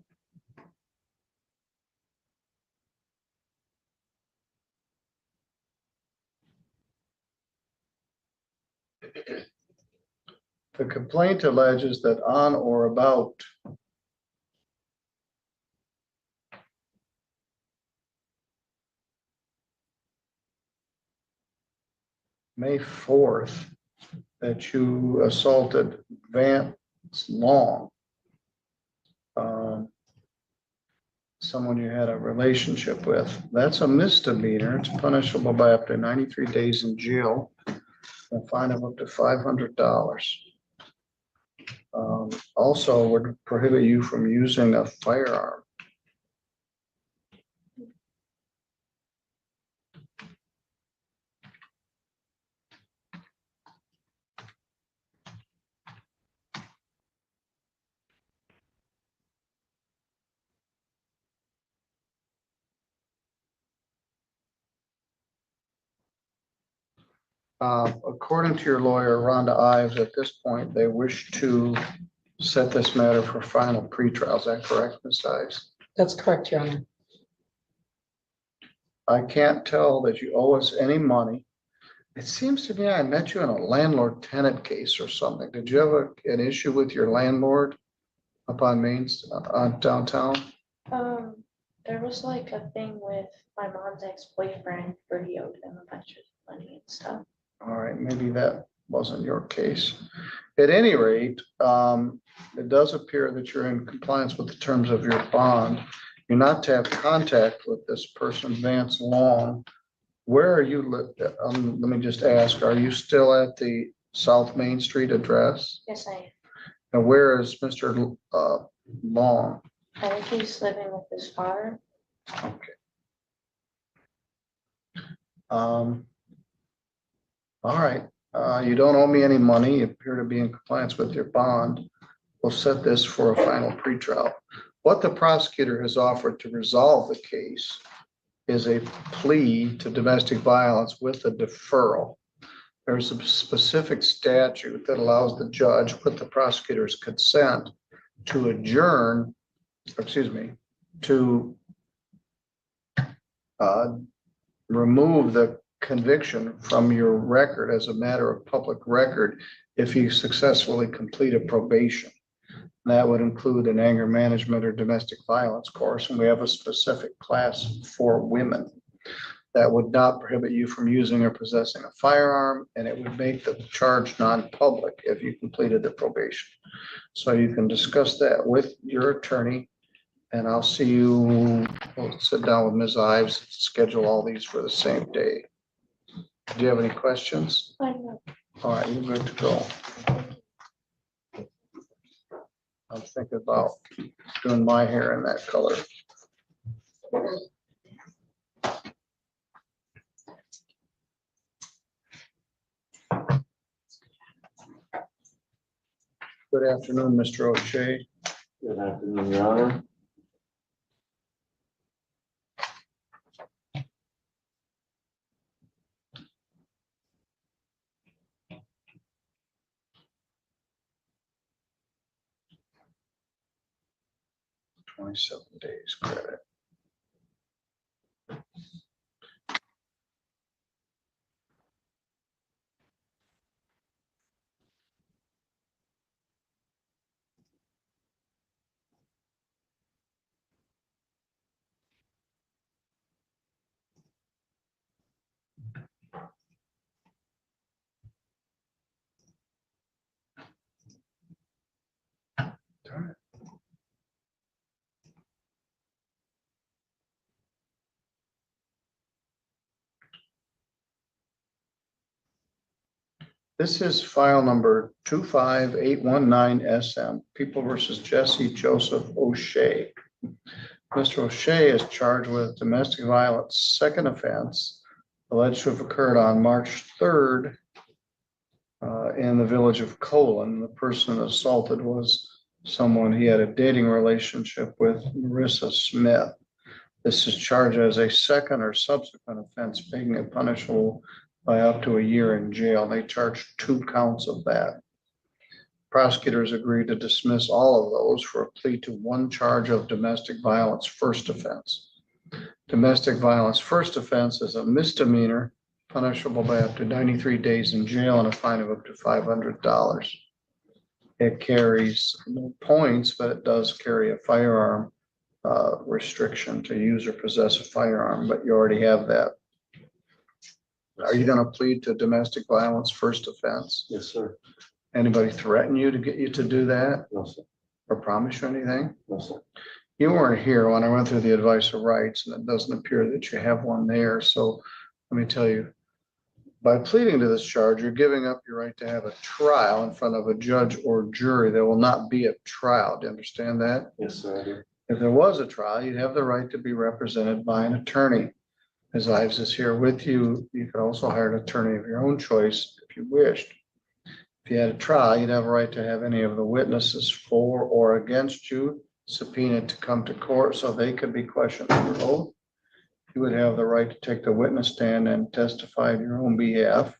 The complaint alleges that on or about May 4th, that you assaulted Vance Long, someone you had a relationship with. That's a misdemeanor. It's punishable by up to 93 days in jail and a fine of up to $500. Also would prohibit you from using a firearm. According to your lawyer, Rhonda Ives, at this point, they wish to set this matter for final pretrial. Is that correct, Ms. Ives? That's correct, Your Honor. I can't tell that you owe us any money. It seems to me I met you in a landlord-tenant case or something. Did you have an issue with your landlord up on on downtown? There was like a thing with my mom's ex-boyfriend where he owed him a bunch of money and stuff. All right, maybe that wasn't your case. At any rate, it does appear that you're in compliance with the terms of your bond. You're not to have contact with this person, Vance Long. Where are you? Let me just ask, are you still at the South Main Street address? Yes, I am. And where is Mr. Long? I think he's living with his father. Okay. All right, you don't owe me any money. You appear to be in compliance with your bond. We'll set this for a final pretrial. What the prosecutor has offered to resolve the case is a plea to domestic violence with a deferral. There's a specific statute that allows the judge, with the prosecutor's consent, to adjourn, to remove the conviction from your record as a matter of public record if you successfully complete a probation. That would include an anger management or domestic violence course, and we have a specific class for women. That would not prohibit you from using or possessing a firearm, and it would make the charge non-public if you completed the probation. So you can discuss that with your attorney, and I'll see you, we'll sit down with Ms. Ives, schedule all these for the same day. Do you have any questions? I know. All right, you're good to go. I'm thinking about doing my hair in that color. Good afternoon, Mr. O'Shea. Good afternoon, Your Honor. $27 days credit. Darn it. This is file number 25819 SM, People versus Jesse Joseph O'Shea. Mr. O'Shea is charged with domestic violence, second offense, alleged to have occurred on March 3rd in the village of Colon. The person assaulted was someone he had a dating relationship with, Marissa Smith. This is charged as a second or subsequent offense, making it punishable by up to a year in jail. They charged 2 counts of that. Prosecutors agreed to dismiss all of those for a plea to 1 charge of domestic violence first offense. Domestic violence first offense is a misdemeanor, punishable by up to 93 days in jail and a fine of up to $500. It carries no points, but it does carry a firearm restriction to use or possess a firearm, but you already have that. Are you going to plead to domestic violence first offense? Yes, sir. Anybody threaten you to get you to do that? No, sir. Or promise you anything? No, sir. You weren't here when I went through the advice of rights, and it doesn't appear that you have one there. So let me tell you, by pleading to this charge, you're giving up your right to have a trial in front of a judge or jury. There will not be a trial. Do you understand that? Yes, sir, I do. If there was a trial, you'd have the right to be represented by an attorney. Ms. Ives is here with you. You could also hire an attorney of your own choice if you wished. If you had a trial, you'd have a right to have any of the witnesses for or against you subpoenaed to come to court so they could be questioned under oath. You would have the right to take the witness stand and testify on your own behalf.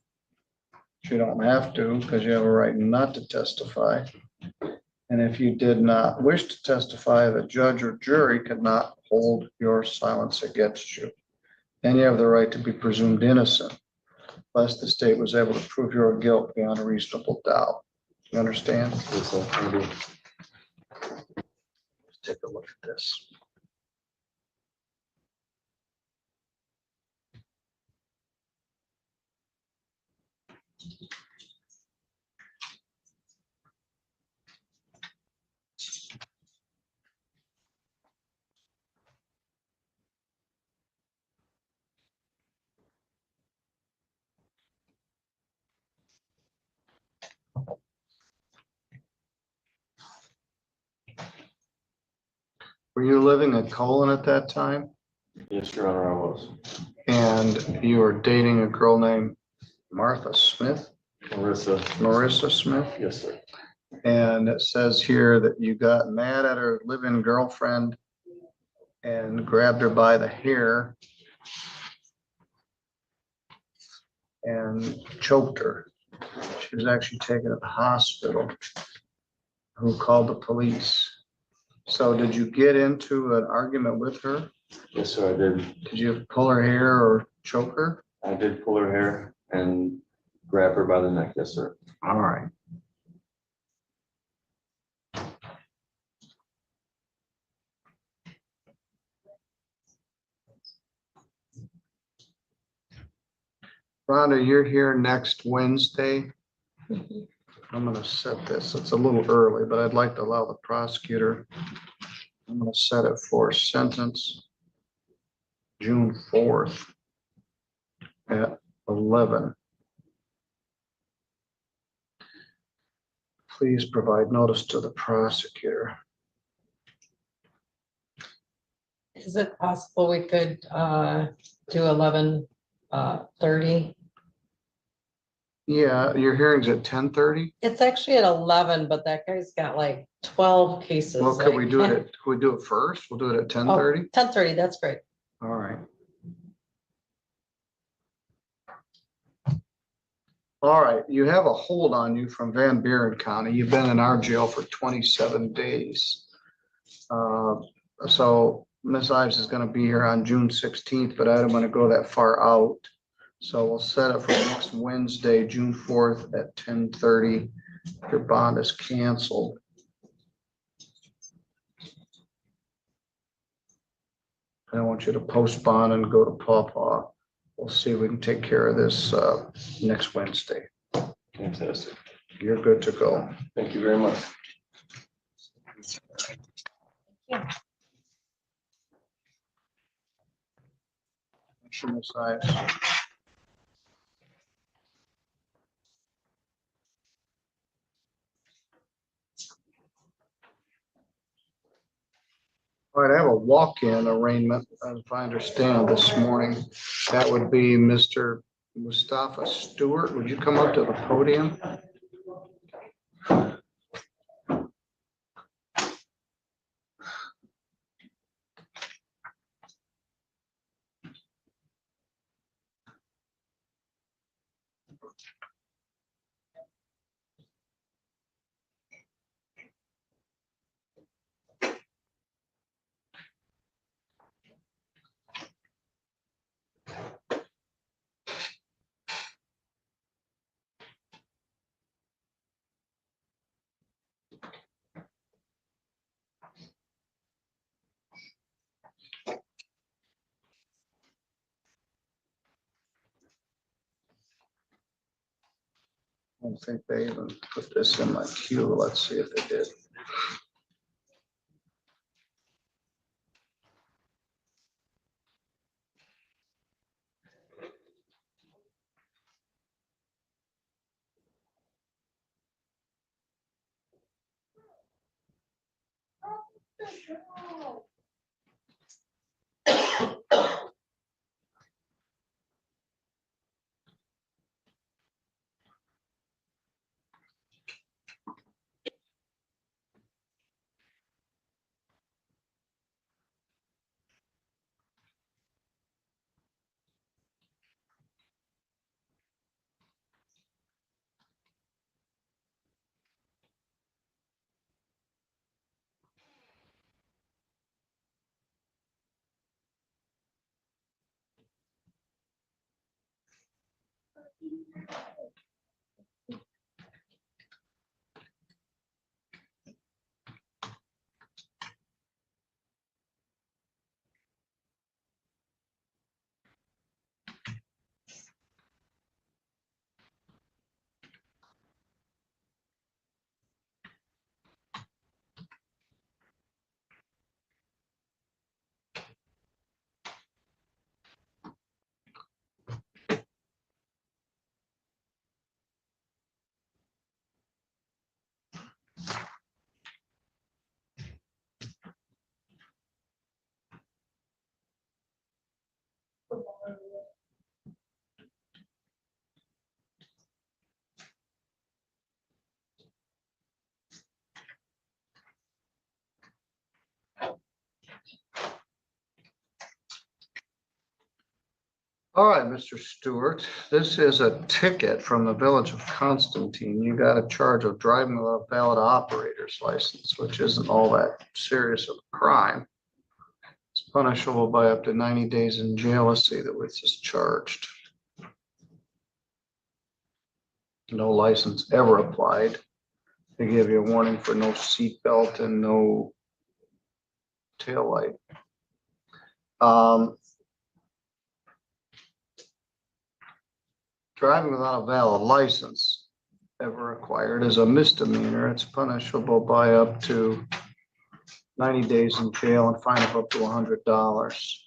You don't have to because you have a right not to testify. And if you did not wish to testify, the judge or jury could not hold your silence against you. And you have the right to be presumed innocent, unless the state was able to prove your guilt beyond a reasonable doubt. You understand? Yes, sir, I do. Let's take a look at this. Were you living in Colon at that time? Yes, Your Honor, I was. And you were dating a girl named Martha Smith? Marissa Smith? Yes, sir. And it says here that you got mad at her live-in girlfriend and grabbed her by the hair and choked her. She was actually taken to the hospital. Who called the police? So did you get into an argument with her? Yes, sir, I did. Did you pull her hair or choke her? I did pull her hair and grab her by the neck. Yes, sir. All right. Rhonda, you're here next Wednesday. I'm going to set this. It's a little early, but I'd like to allow the prosecutor. I'm going to set it for sentence June 4th at 11. Please provide notice to the prosecutor. Is it possible we could do 11:30? Yeah, your hearing's at 10:30? It's actually at 11, but that guy's got like 12 cases. Well, could we do it first? We'll do it at 10:30? 10:30, that's great. All right. All right, you have a hold on you from Van Buren County. You've been in our jail for 27 days. So Ms. Ives is gonna be here on June 16th, but I don't wanna go that far out. So we'll set it for next Wednesday, June 4th at 10:30. Your bond is canceled. I want you to post bond and go to Pawpaw. We'll see if we can take care of this next Wednesday. Fantastic. You're good to go. Thank you very much. Ms. Ives. All right, I have a walk-in arraignment, if I understand this morning. That would be Mr. Mustafa Stewart. Would you come up to the podium? I don't think they even put this in my queue. Let's see if they did. All right, Mr. Stewart, this is a ticket from the Village of Constantine. You got a charge of driving without a valid operator's license, which isn't all that serious of a crime. It's punishable by up to 90 days in jail. Let's see that which is charged. No license ever applied. They give you a warning for no seat belt and no tail light. Driving without a valid license ever acquired is a misdemeanor. It's punishable by up to 90 days in jail and fine of up to $100.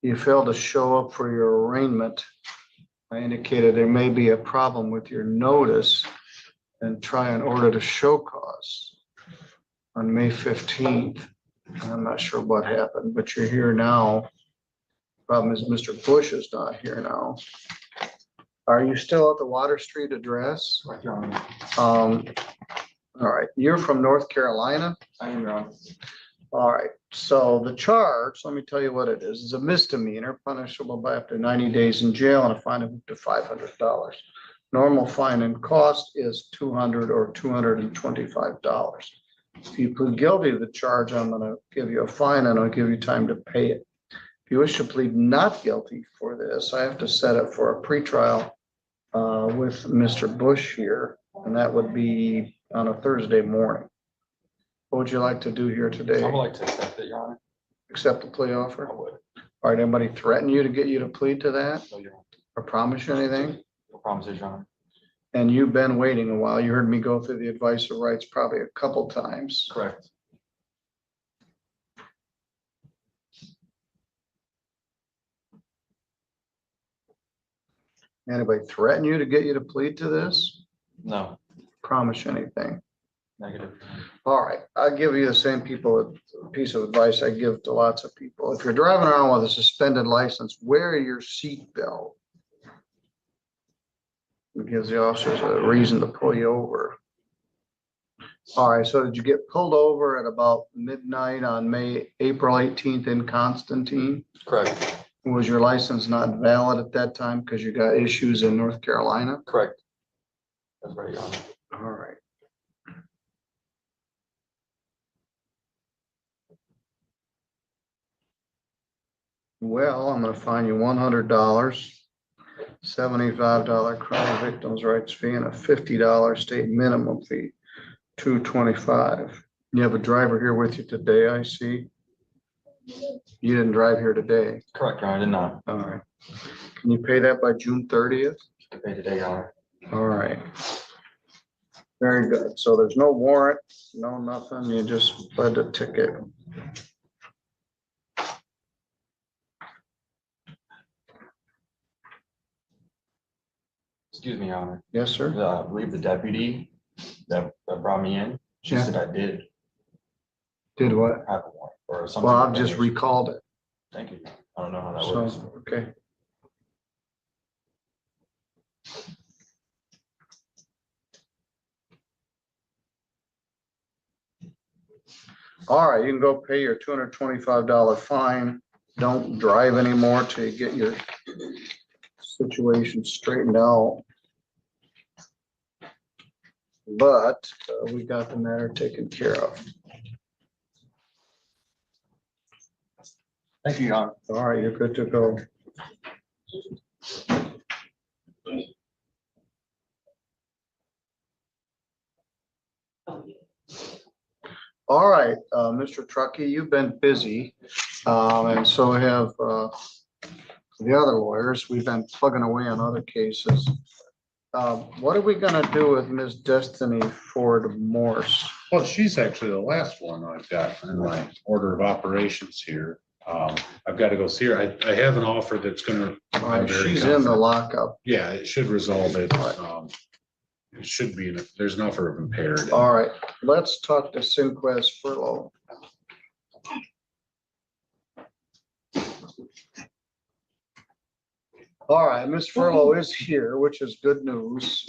You fail to show up for your arraignment. I indicated there may be a problem with your notice and try and order to show cause on May 15th. I'm not sure what happened, but you're here now. Problem is Mr. Bush is not here now. Are you still at the Water Street address? Right, Your Honor. All right, you're from North Carolina? I am, Your Honor. All right, so the charge, let me tell you what it is. It's a misdemeanor punishable by up to 90 days in jail and a fine of up to $500. Normal fine and cost is $200 or $225. If you plead guilty to the charge, I'm gonna give you a fine and I'll give you time to pay it. If you wish to plead not guilty for this, I have to set up for a pretrial with Mr. Bush here, and that would be on a Thursday morning. What would you like to do here today? I would like to accept it, Your Honor. Accept the plea offer? I would. All right, anybody threaten you to get you to plead to that No, Your Honor. or promise you anything? No promises, Your Honor. And you've been waiting a while. You heard me go through the advice of rights probably a couple times. Correct. Anybody threaten you to get you to plead to this? No. Promise you anything? Negative. All right, I'll give you the same piece of advice I give to lots of people. If you're driving around with a suspended license, wear your seatbelt. It gives the officers a reason to pull you over. All right, so did you get pulled over at about midnight on April 18th in Constantine? Correct. Was your license not valid at that time because you got issues in North Carolina? Correct. That's right, Your Honor. All right. Well, I'm gonna fine you $100, $75 crime victims' rights fee, and a $50 state minimum fee, $225. You have a driver here with you today, I see. You didn't drive here today. Correct, Your Honor. I did not. All right. Can you pay that by June 30th? I pay today, Your Honor. All right. Very good. So there's no warrant, no nothing. You just pled the ticket. Excuse me, Your Honor. Yes, sir. I believe the deputy that brought me in, she Yeah. said I did Did what? have a warrant or something. Well, like I've that. just recalled it. Thank you. I don't know how that works. So, okay. All right, you can go pay your $225 fine. Don't drive anymore till you get your situation straightened out. But we got the matter taken care of. Thank you, Your Honor. All right, you're good to go. All right, Mr. Truckee, you've been busy, and so have the other lawyers. We've been plugging away on other cases. What are we gonna do with Ms. Destiny Ford Morse? Well, she's actually the last one I've got in my order of operations here. I've got to go see her. I have an offer that's gonna. All right, she's in the lockup. Yeah, it should resolve it. It should be, there's an offer of impaired. All right, let's talk to Sinquest Furlough. All right, Ms. Furlough is here, which is good news.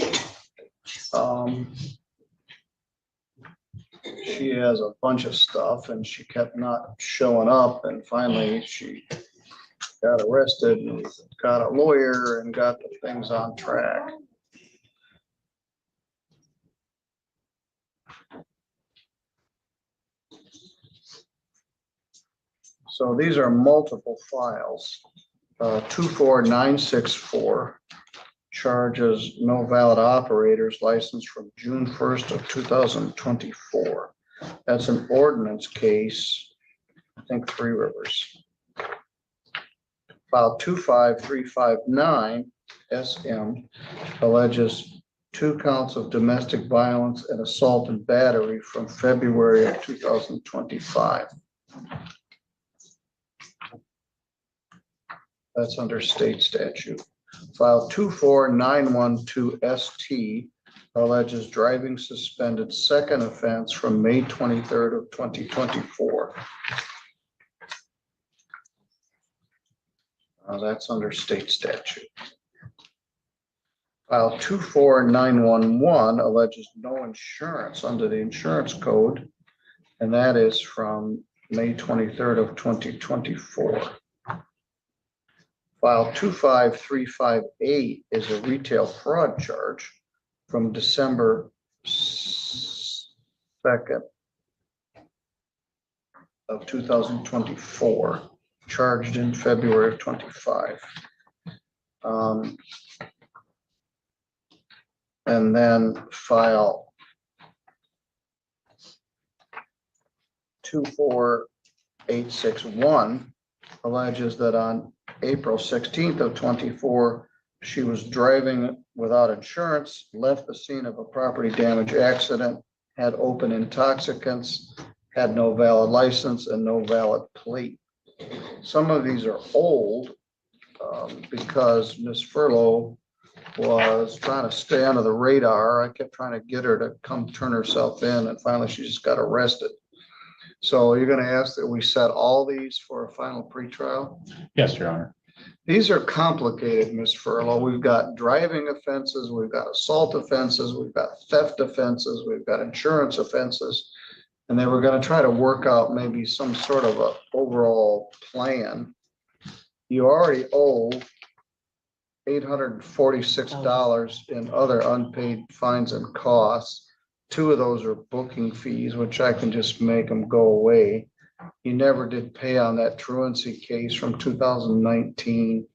She has a bunch of stuff and she kept not showing up, and finally she got arrested and got a lawyer and got the things on track. So these are multiple files. 24964 charges no valid operators license from June 1st of 2024. That's an ordinance case, I think Three Rivers. File 25359 SM alleges 2 counts of domestic violence and assault and battery from February of 2025. That's under state statute. File 24912 ST alleges driving suspended second offense from May 23rd of 2024. That's under state statute. File 24911 alleges no insurance under the insurance code, and that is from May 23rd of 2024. File 25358 is a retail fraud charge from December 2nd of 2024, charged in February of 25. And then file 24861 alleges that on April 16th of 24, she was driving without insurance, left the scene of a property damage accident, had open intoxicants, had no valid license and no valid plea. Some of these are old because Ms. Furlow was trying to stay under the radar. I kept trying to get her to come turn herself in, and finally she just got arrested. So you're going to ask that we set all these for a final pretrial? Yes, Your Honor. These are complicated, Ms. Furlow. We've got driving offenses, we've got assault offenses, we've got theft offenses, we've got insurance offenses. And they were going to try to work out maybe some sort of a overall plan. You already owe $846 in other unpaid fines and costs. 2 of those are booking fees, which I can just make them go away. You never did pay on that truancy case from 2019.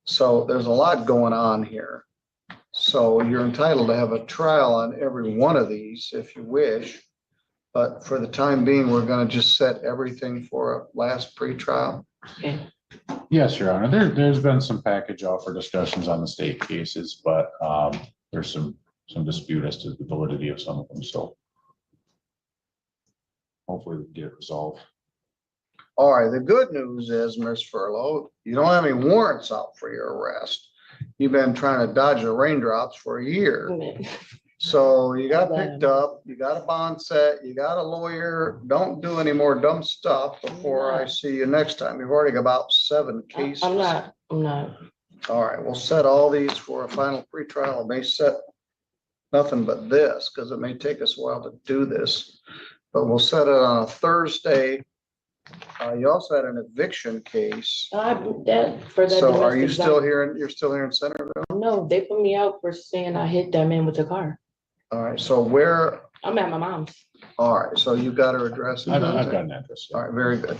So there's a lot going on here. So you're entitled to have a trial on every one of these if you wish. But for the time being, we're going to just set everything for a last pretrial. Okay. Yes, Your Honor. There's been some package offer discussions on the state cases, but there's some dispute as to the validity of some of them. So hopefully we can get it resolved. All right. The good news is, Ms. Furlow, you don't have any warrants out for your arrest. You've been trying to dodge the raindrops for a year. So you got picked up, you got a bond set, you got a lawyer. Don't do any more dumb stuff before I see you next time. You've already got about 7 cases. I'm not. All right, we'll set all these for a final pretrial. It may set nothing but this because it may take us a while to do this, but we'll set it on a Thursday. You also had an eviction case. So are you still here? You're still here in Centerville? No, they put me out for saying I hit that man with the car. All right, so where? I'm at my mom's. All right, so you got her address? I've got an address. All right, very good.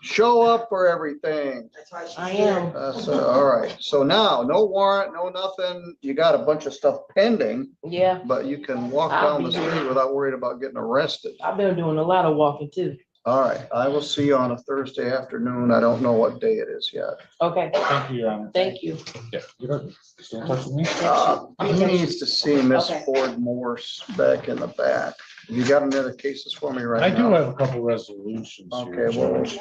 Show up for everything. I am. All right, so now, no warrant, no nothing. You got a bunch of stuff pending. Yeah. But you can walk down the street without worried about getting arrested. I've been doing a lot of walking too. All right, I will see you on a Thursday afternoon. I don't know what day it is yet. Okay. Thank you, Your Honor. Thank you. Yeah, you don't stay in touch with me. He needs to see Miss Okay. Ford Morse back in the back. You got any other cases for me right I now? do have a couple resolutions here. Okay, well, Judge.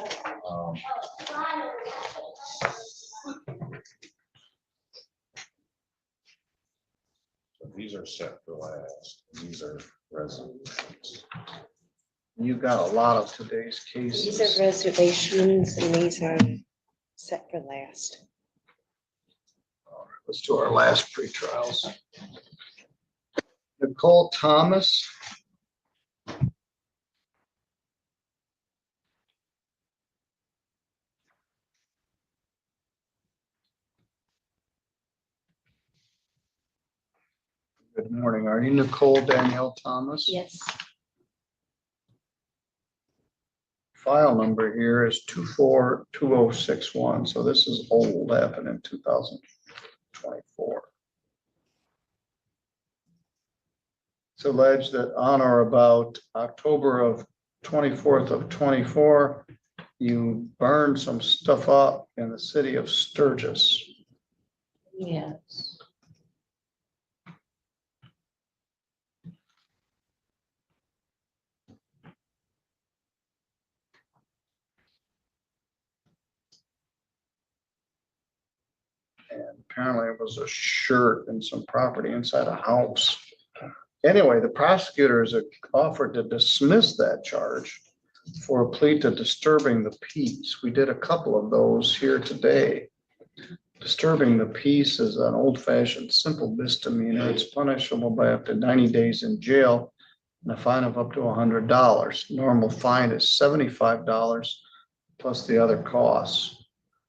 So these are set for last. These are resolutions. you got a lot of today's cases. These are reservations and these are set for last. Let's do our last pre-trials. Nicole Thomas. Good morning. Are you Nicole Danielle Thomas? Yes. File number here is 242061. So this is old, happened in 2024. It's alleged that on or about October of 24th of 24, you burned some stuff up in the city of Sturgis. Yes. And apparently it was a shirt and some property inside a house. Anyway, the prosecutors offered to dismiss that charge for a plea to disturbing the peace. We did a couple of those here today. Disturbing the peace is an old-fashioned simple misdemeanor. It's punishable by up to 90 days in jail and a fine of up to $100. Normal fine is $75 plus the other costs.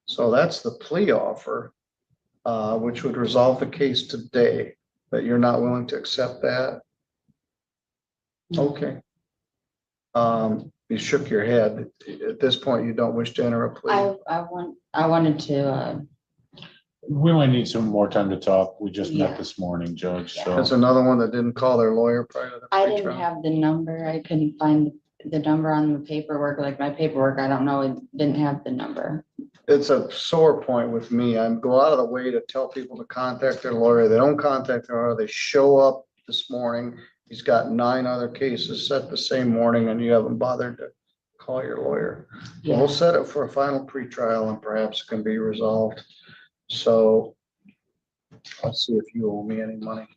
So that's the plea offer, which would resolve the case today. But you're not willing to accept that? Okay. You shook your head. At this point, you don't wish to enter a plea? I wanted to, We might need some more time to talk. We just met Yeah. this morning, Judge, so. That's another one that didn't call their lawyer prior to the I pretrial? didn't have the number. I couldn't find the number on the paperwork, like my paperwork, I don't know, it didn't have the number. It's a sore point with me. I go out of the way to tell people to contact their lawyer. They don't contact their lawyer. They show up this morning. He's got 9 other cases set the same morning and you haven't bothered to call your lawyer. Yeah. We'll set it for a final pretrial and perhaps it can be resolved. So let's see if you owe me any money.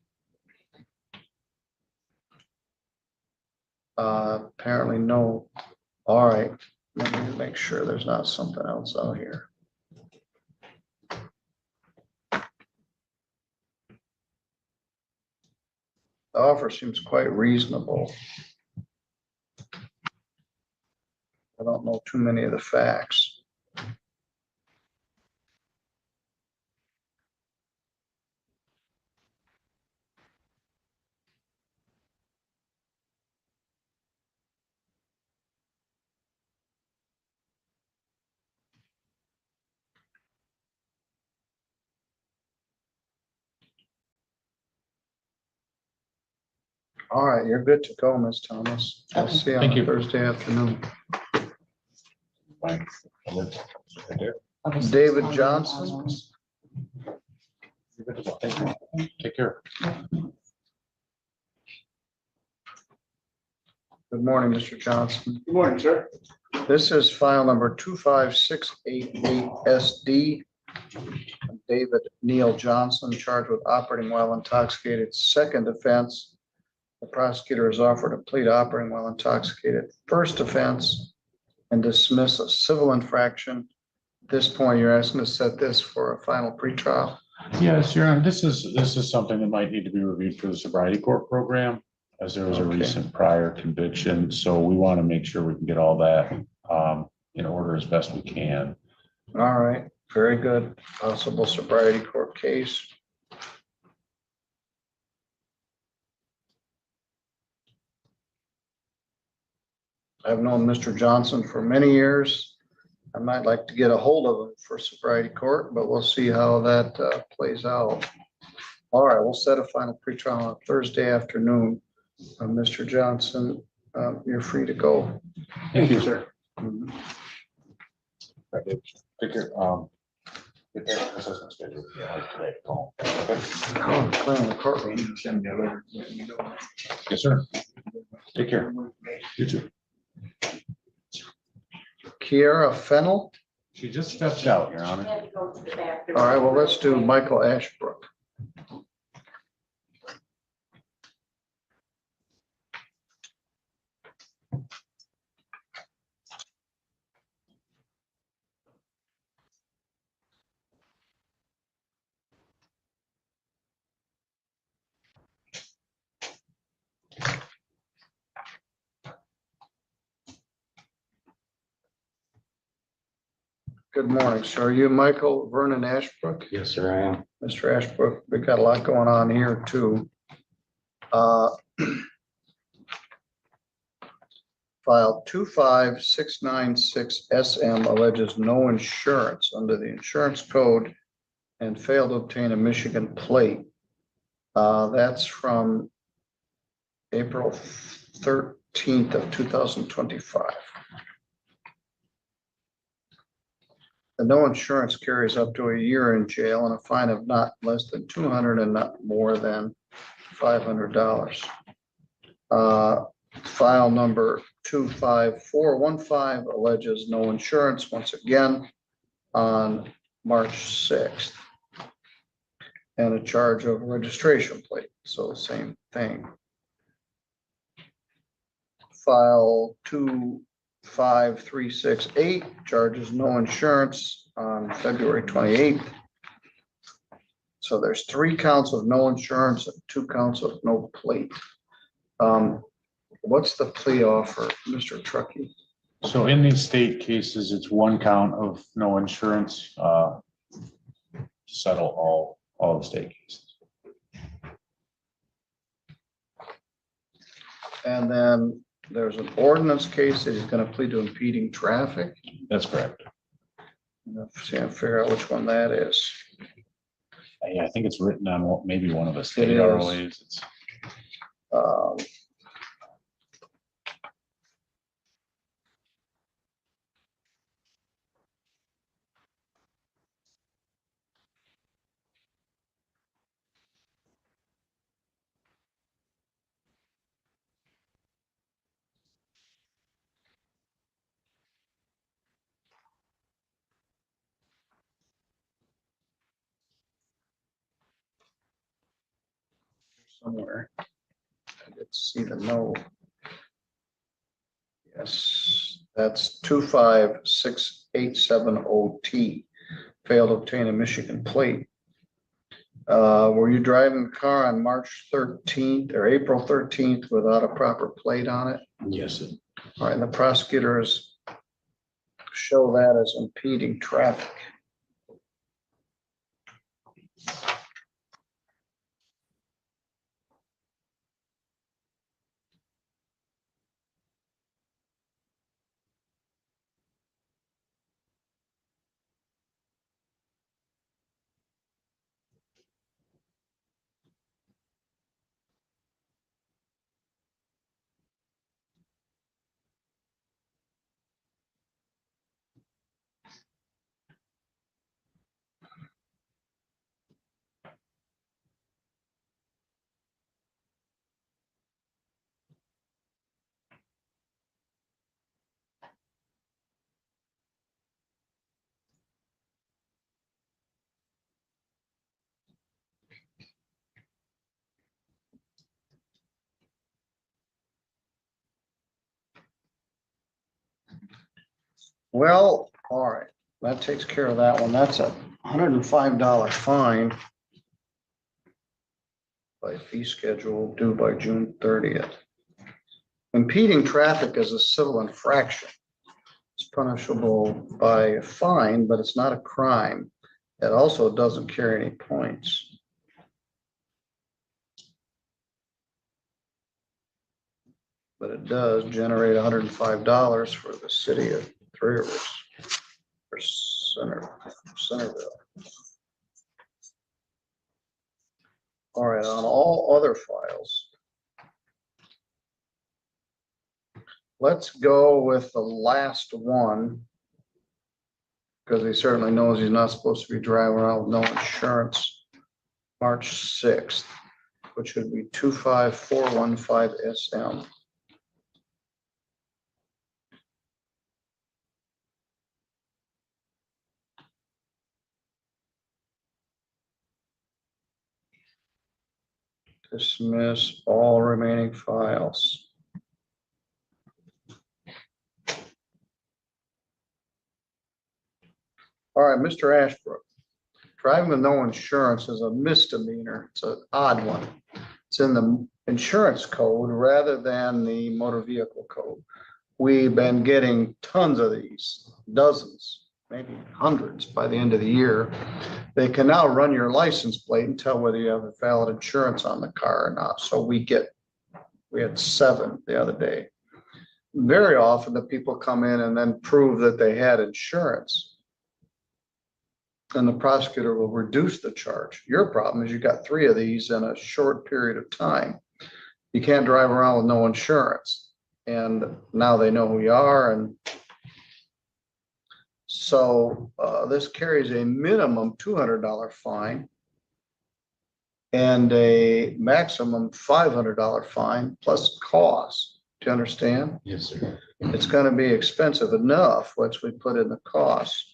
Apparently no. All right, let me make sure there's not something else out here. The offer seems quite reasonable. I don't know too many of the facts. All right, you're good to go, Ms. Thomas. I'll see you Thank on you. Thursday afternoon. Fine. David Johnson. Thank you. Take care. Good morning, Mr. Johnson. Good morning, sir. This is file number 25688 SD. David Neil Johnson charged with operating while intoxicated. Second offense. The prosecutor has offered a plea to operating while intoxicated. First offense and dismiss a civil infraction. At this point, you're asking to set this for a final pretrial. Yes, Your Honor, this is something that might need to be reviewed for the sobriety court program, as there was a Okay. recent prior conviction. So we want to make sure we can get all that in order as best we can. All right, very good. Possible sobriety court case. I've known Mr. Johnson for many years. I might like to get a hold of him for sobriety court, but we'll see how that plays out. All right, we'll set a final pretrial on Thursday afternoon. Mr. Johnson, you're free to go. Thank you, sir. Mhm. Take care. Get that assessment schedule, like today. Call. Okay. Oh, clean the courtroom. Yes, sir. Take care. You too. Kiara Fennel. She just stepped out, Your Honor. All right, well, let's do Michael Ashbrook. Good morning, sir. Are you Michael Vernon Ashbrook? Yes, sir, I am. Mr. Ashbrook, we got a lot going on here too. File 25696 SM alleges no insurance under the insurance code and failed to obtain a Michigan plate. That's from April 13th of 2025. The no insurance carries up to a year in jail and a fine of not less than $200 and not more than $500. File number 25415 alleges no insurance once again on March 6th. And a charge of registration plate, so the same thing. File 25368 charges no insurance on February 28th. So there's 3 counts of no insurance and 2 counts of no plate. What's the plea offer, Mr. Truckee? So in these state cases, it's 1 count of no insurance, to settle all the state cases. And then there's an ordinance case that he's gonna plead to impeding traffic. That's correct. See, I figure out which one that is. Yeah, I think it's written on maybe one of the state It is. ROAs. It's Um, somewhere. I didn't see the note. Yes, that's 25687OT. Failed to obtain a Michigan plate. Were you driving the car on March 13th or April 13th without a proper plate on it? yes. All right, and the prosecutors show that as impeding traffic. Well, all right, that takes care of that one. That's a $105 fine by fee schedule due by June 30th. Impeding traffic is a civil infraction. It's punishable by a fine, but it's not a crime. It also doesn't carry any points. But it does generate $105 for the city of Three Rivers or Centerville. All right, on all other files, let's go with the last one, because he certainly knows he's not supposed to be driving around with no insurance. March 6th, which would be 25415 SM. Dismiss all remaining files. All right, Mr. Ashbrook, driving with no insurance is a misdemeanor. It's an odd one. It's in the insurance code rather than the motor vehicle code. We've been getting tons of these, dozens, maybe hundreds by the end of the year. They can now run your license plate and tell whether you have a valid insurance on the car or not. So we had 7 the other day. Very often the people come in and then prove that they had insurance, and the prosecutor will reduce the charge. Your problem is you got 3 of these in a short period of time. You can't drive around with no insurance. And now they know who you are. And so this carries a minimum $200 fine and a maximum $500 fine plus cost. Do you understand? Yes, sir. It's going to be expensive enough once we put in the cost.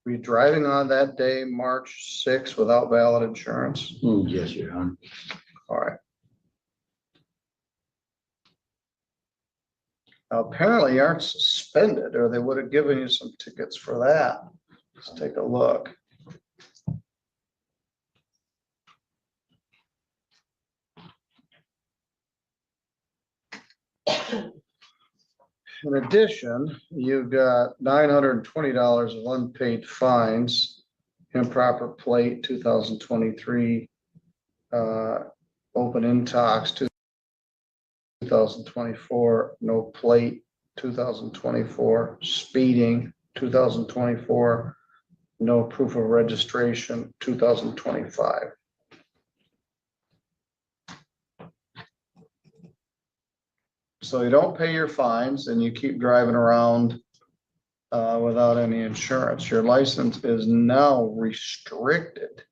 Were you driving on that day, March 6th, without valid insurance? Yes, Your Honor. All right. Now, apparently you aren't suspended, or they would have given you some tickets for that. Let's take a look. In addition, you've got $920 of unpaid fines, improper plate 2023, open intox 2024, no plate 2024, speeding 2024, no proof of registration 2025. So you don't pay your fines and you keep driving around without any insurance. Your license is now restricted.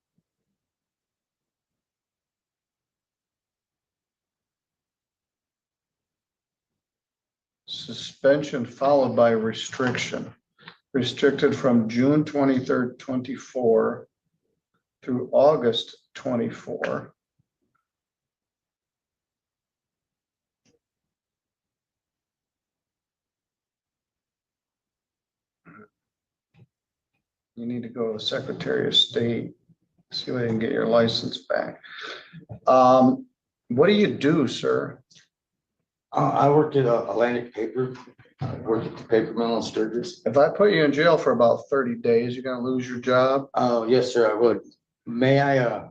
Suspension followed by restriction. Restricted from June 23rd, 24 through August 24. You need to go to Secretary of State, see if they can get your license back. What do you do, sir? I worked at Atlantic Paper. I worked at the paper mill in Sturgis. If I put you in jail for about 30 days, you're gonna lose your job? Oh, yes, sir, I would. May I,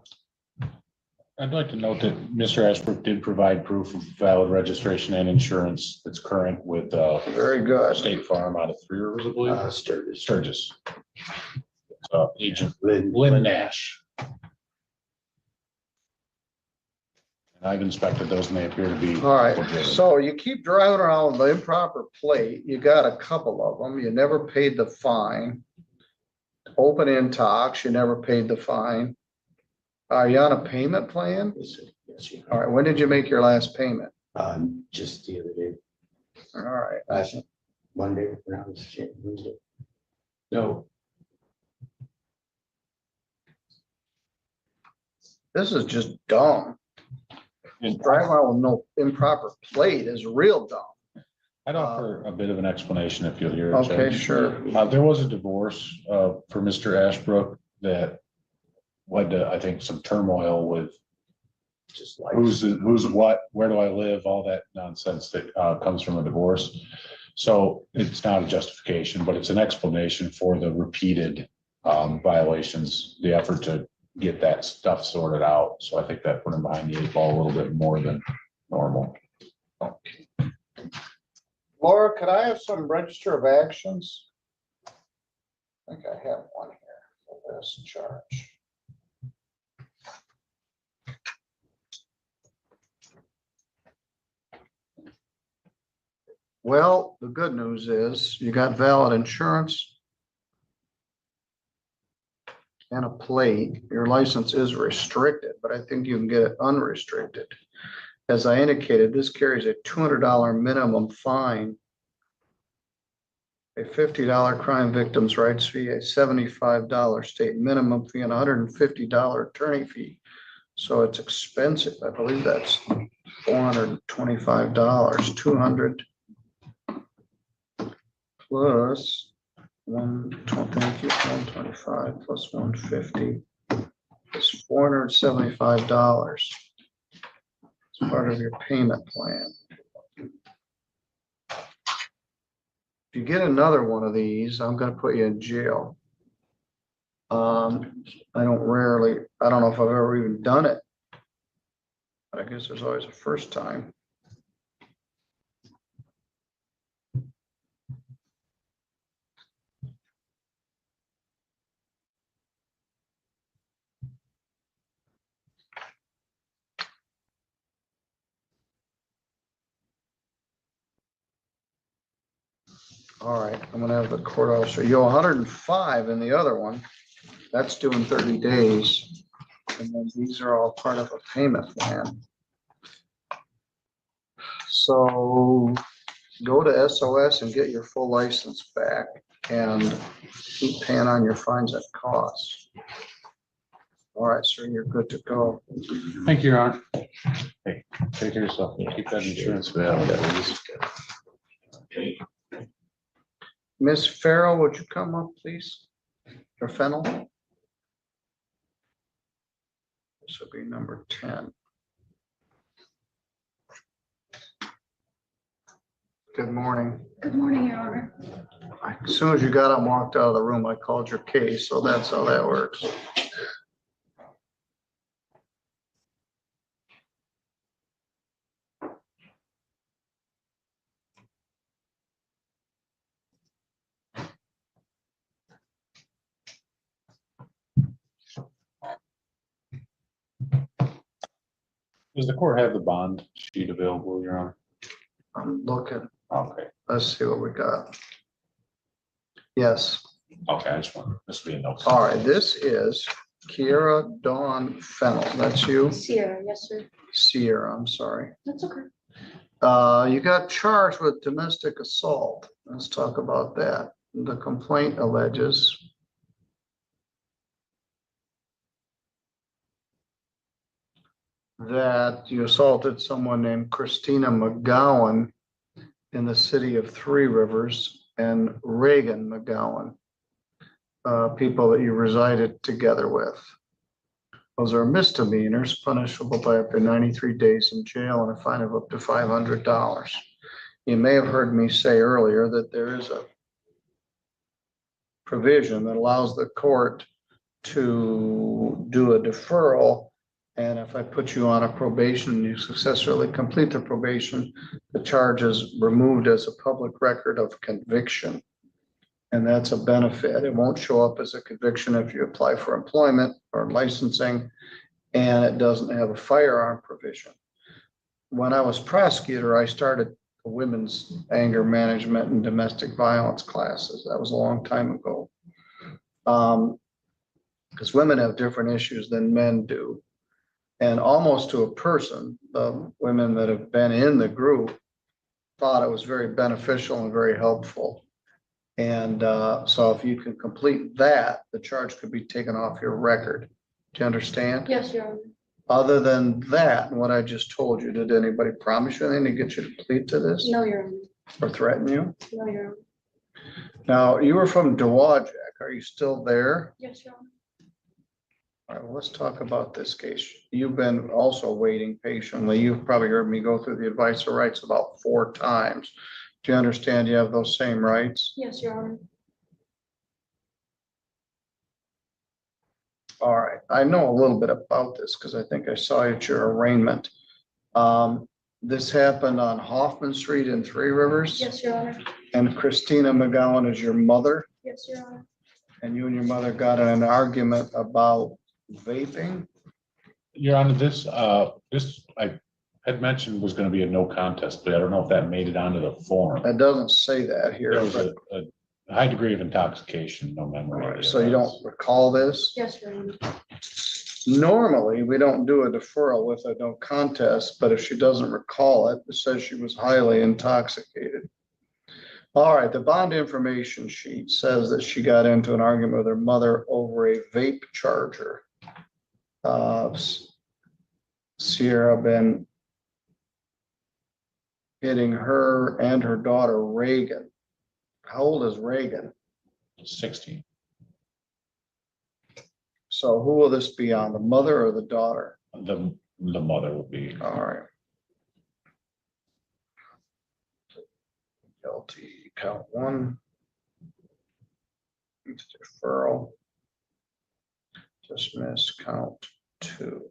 I'd like to note that Mr. Ashbrook did provide proof of valid registration and insurance that's current with very good State Farm out of Three Rivers, I believe. Sturgis. Sturgis. Agent Lynn Nash. And I've inspected those and they appear to be. All right, legitimate. so you keep driving around with the improper plate. You got a couple of them. You never paid the fine. Open intox, you never paid the fine. Are you on a payment plan? Yes, sir. Yes, sir. All right, when did you make your last payment? Just the other day. All right. Last Monday, when I was Wednesday. No. This is just dumb. Driving around with no improper plate is real dumb. I'd offer a bit of an explanation if you'll hear it. Okay, Judge. sure. There was a divorce for Mr. Ashbrook that led to, I think, some turmoil with just like who's what, where do I live, all that nonsense that comes from a divorce. So it's not a justification, but it's an explanation for the repeated violations, the effort to get that stuff sorted out. So I think that put him behind the eight ball a little bit more than normal. Laura, could I have some register of actions? I think I have one here for this charge. Well, the good news is you got valid insurance and a plate. Your license is restricted, but I think you can get it unrestricted. As I indicated, this carries a $200 minimum fine, a $50 crime victims' rights fee, a $75 state minimum fee, and a $150 attorney fee. So it's expensive. I believe that's $425, 200 plus 125 plus 150 is $475. It's part of your payment plan. If you get another one of these, I'm going to put you in jail. I don't know if I've ever even done it, but I guess there's always a first time. All right, I'm gonna have the court officer, you owe 105 in the other one. That's due in 30 days. And then these are all part of a payment plan. So go to SOS and get your full license back. and keep paying on your fines and costs. All right, sir, you're good to go. Thank you, Your Honor. Hey, take care of yourself. Keep that insurance valid. Miss Farrell, would you come up, please? Or Fennel? This will be number 10. Good morning. Good morning, Your Honor. As soon as you got up and walked out of the room, I called your case, so that's how that works. Does the court have the bond sheet available, Your Honor? I'm looking. Okay. Let's see what we got. Yes. Okay, I just want, this will be a note. All right, this is Kiera Dawn Fennel. That's you? Sierra, yes, sir. Sierra, I'm sorry. That's okay. You got charged with domestic assault. Let's talk about that. The complaint alleges that you assaulted someone named Christina McGowan in the city of Three Rivers and Reagan McGowan, people that you resided together with. Those are misdemeanors punishable by up to 93 days in jail and a fine of up to $500. You may have heard me say earlier that there is a provision that allows the court to do a deferral. And if I put you on a probation and you successfully complete the probation, the charge is removed as a public record of conviction. And that's a benefit. It won't show up as a conviction if you apply for employment or licensing, and it doesn't have a firearm provision. When I was prosecutor, I started women's anger management and domestic violence classes. That was a long time ago. Because women have different issues than men do. And almost to a person, the women that have been in the group thought it was very beneficial and very helpful. And so if you can complete that, the charge could be taken off your record. Do you understand? Yes, Your Honor. Other than that, and what I just told you, did anybody promise you anything to get you to plead to this? No, Your Honor. Or threaten you? No, Your Honor. Now, you were from Dowagiac. Are you still there? Yes, Your Honor. All right, well, let's talk about this case. You've been also waiting patiently. You've probably heard me go through the advice of rights about 4 times. Do you understand you have those same rights? Yes, Your Honor. All right, I know a little bit about this because I think I saw you at your arraignment. This happened on Hoffman Street in Three Rivers? Yes, Your Honor. And Christina McGowan is your mother? Yes, Your Honor. And you and your mother got in an argument about vaping? Your Honor, this I had mentioned was going to be a no contest, but I don't know if that made it onto the form. It doesn't say that here. There was a high degree of intoxication, no memory. Right, so you don't recall this? Yes, Your Honor. Normally, we don't do a deferral with a no contest, but if she doesn't recall it, it says she was highly intoxicated. All right, the bond information sheet says that she got into an argument with her mother over a vape charger. Sierra been hitting her and her daughter Reagan. How old is Reagan? 16. So who will this be on, the mother or the daughter? The mother will be. All right. Guilty, count 1. Deferral. Dismiss, count 2.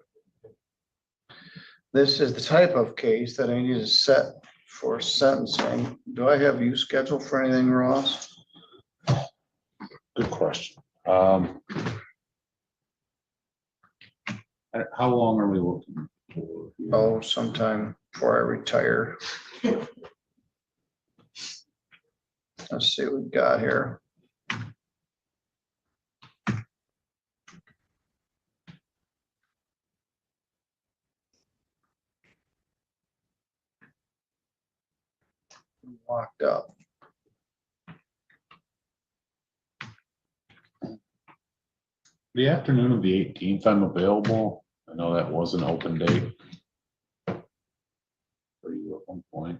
This is the type of case that I need to set for sentencing. Do I have you scheduled for anything, Ross? Good question. How long are we looking for? Oh, sometime before I retire. Let's see what we've got here. Locked up. The afternoon of the 18th, I'm available. I know that was an open date for you at one point.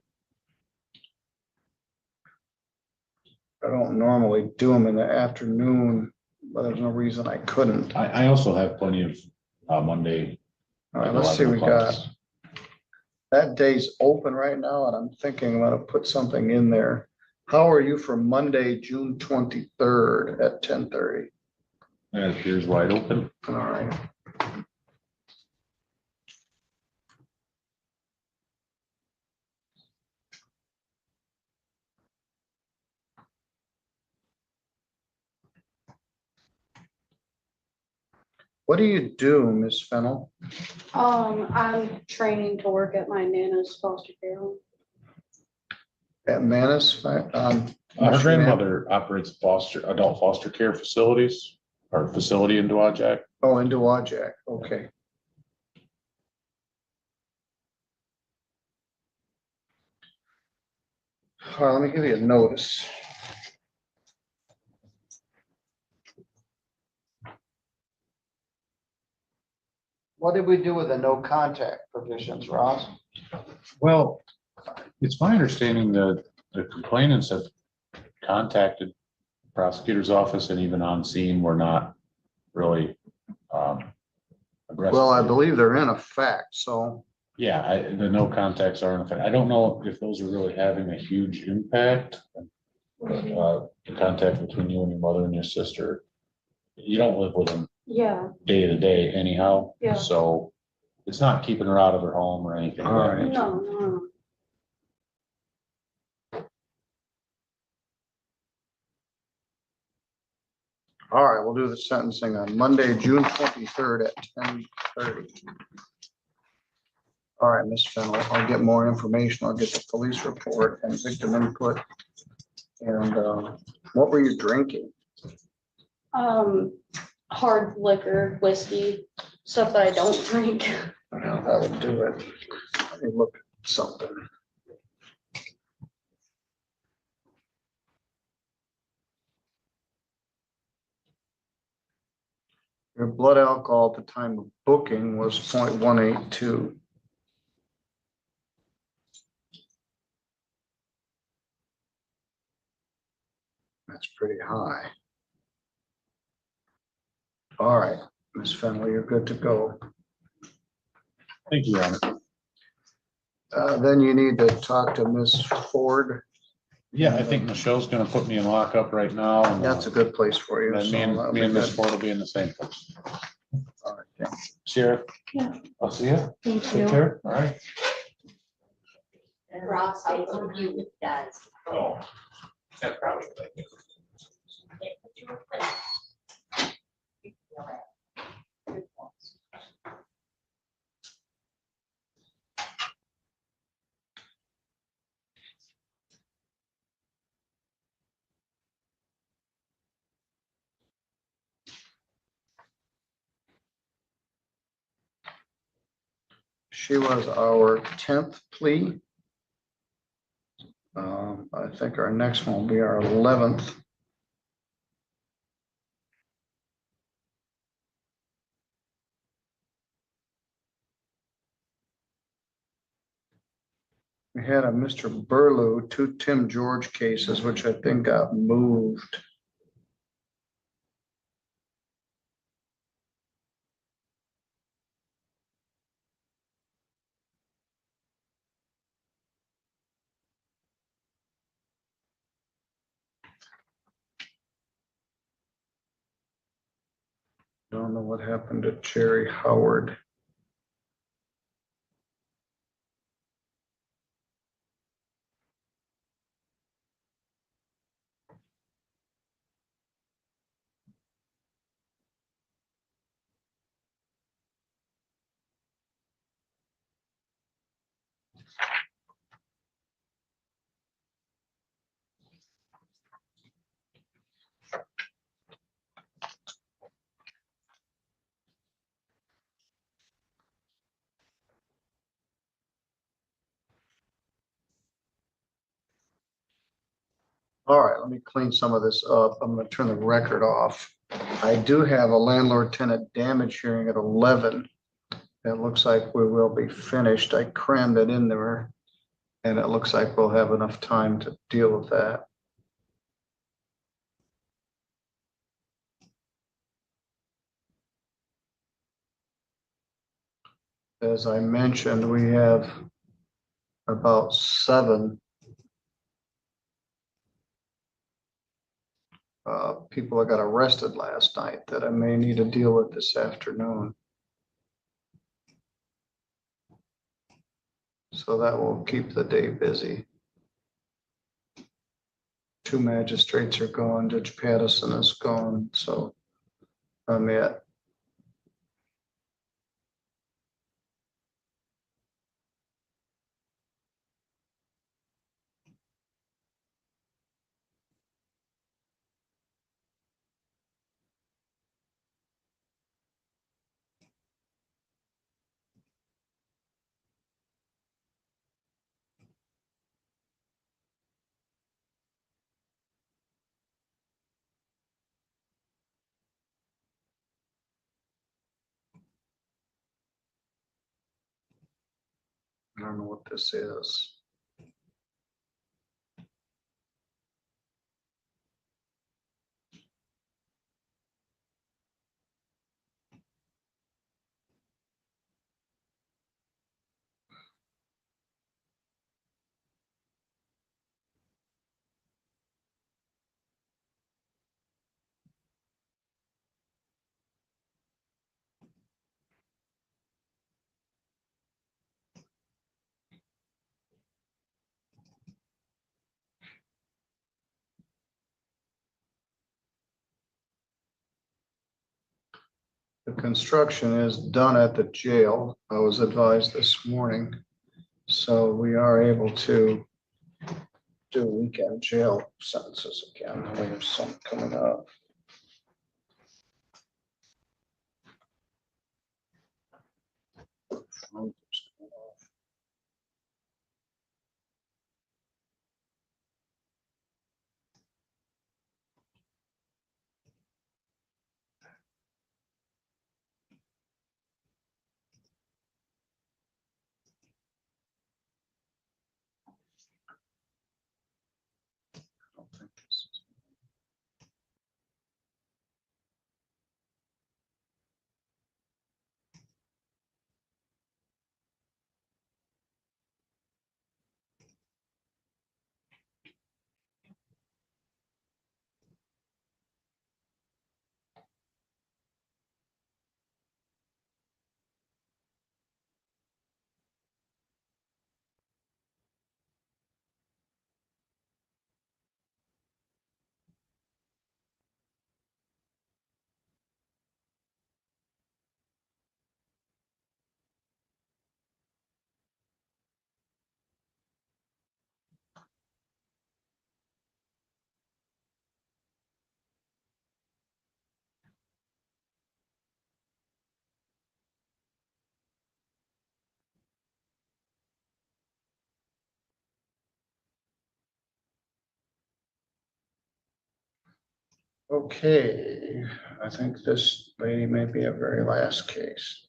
I don't normally do them in the afternoon, but there's no reason I couldn't. I also have plenty of Monday. All right, like let's see, 11 we o'clock. got, that day's open right now, and I'm thinking I'm gonna put something in there. How are you for Monday, June 23rd at 10:30? That appears wide open. All right. What do you do, Miss Fennel? I'm training to work at my Nana's foster care home. At Manus? Her grandmother operates adult foster care facilities, or facility in Dowagiac. Oh, in Dowagiac, okay. All right, let me give you a notice. What did we do with the no contact provisions, Ross? Well, it's my understanding that the complainants have contacted the prosecutor's office and even on scene were not really aggressive. Well, I believe they're in effect, so. Yeah, the no contacts are in effect. I don't know if those are really having a huge impact. The contact between you and your mother and your sister, you don't live with them Yeah, day to day anyhow. Yeah. So it's not keeping her out of her home or anything. All like that. right. no. All right, we'll do the sentencing on Monday, June 23rd at 10:30. All right, Miss Fennel, I'll get more information. I'll get the police report and victim input. And what were you drinking? Hard liquor, whiskey, stuff that I don't drink. Well, that would do it. Let me look at something. Your blood alcohol at the time of booking was 0.182. That's pretty high. All right, Ms. Fenley, you're good to go. Thank you, Your Honor. Then you need to talk to Ms. Ford. Yeah, I think Michelle's gonna put me in lockup right now. And That's a good place for you. then so me that'll and be Ms. good. Ford will be in the same place. All right, thanks. Sheriff? Yeah. I'll see you. Thank Take you. care. All right. Ross, I told you it does. Oh, that's probably. She was our 10th plea. I think our next one will be our 11th. We had a Mr. Burlew, 2 Tim George cases, which I think got moved. Don't know what happened to Jerry Howard. All right, let me clean some of this up. I'm gonna turn the record off. I do have a landlord tenant damage hearing at 11. It looks like we will be finished. I crammed it in there. And it looks like we'll have enough time to deal with that. As I mentioned, we have about 7 people that got arrested last night that I may need to deal with this afternoon. So that will keep the day busy. 2 magistrates are gone. Judge Pattison is gone. So I'm at. I don't know what this is. The construction is done at the jail. I was advised this morning. So we are able to do weekend jail sentences again. We have some coming up. Okay, I think this lady may be a very last case.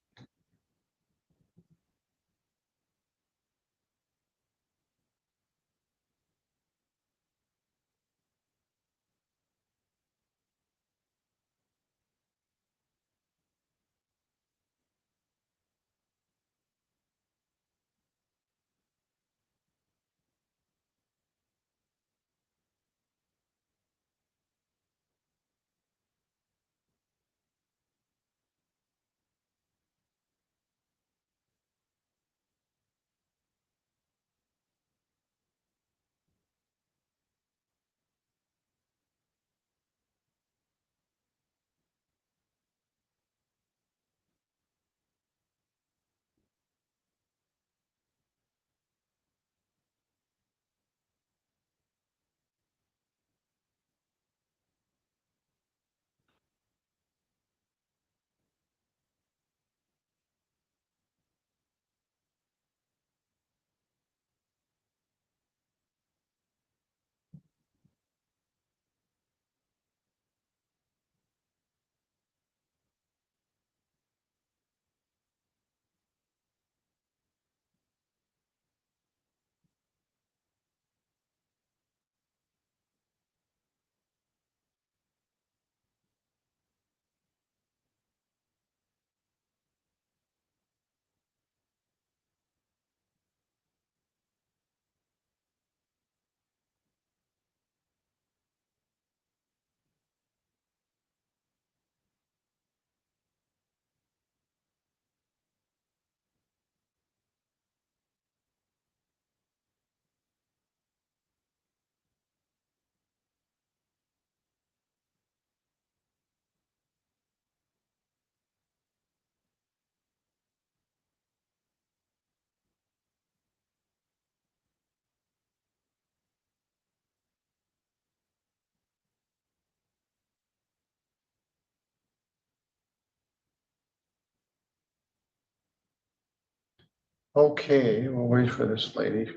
Okay, we'll wait for this lady.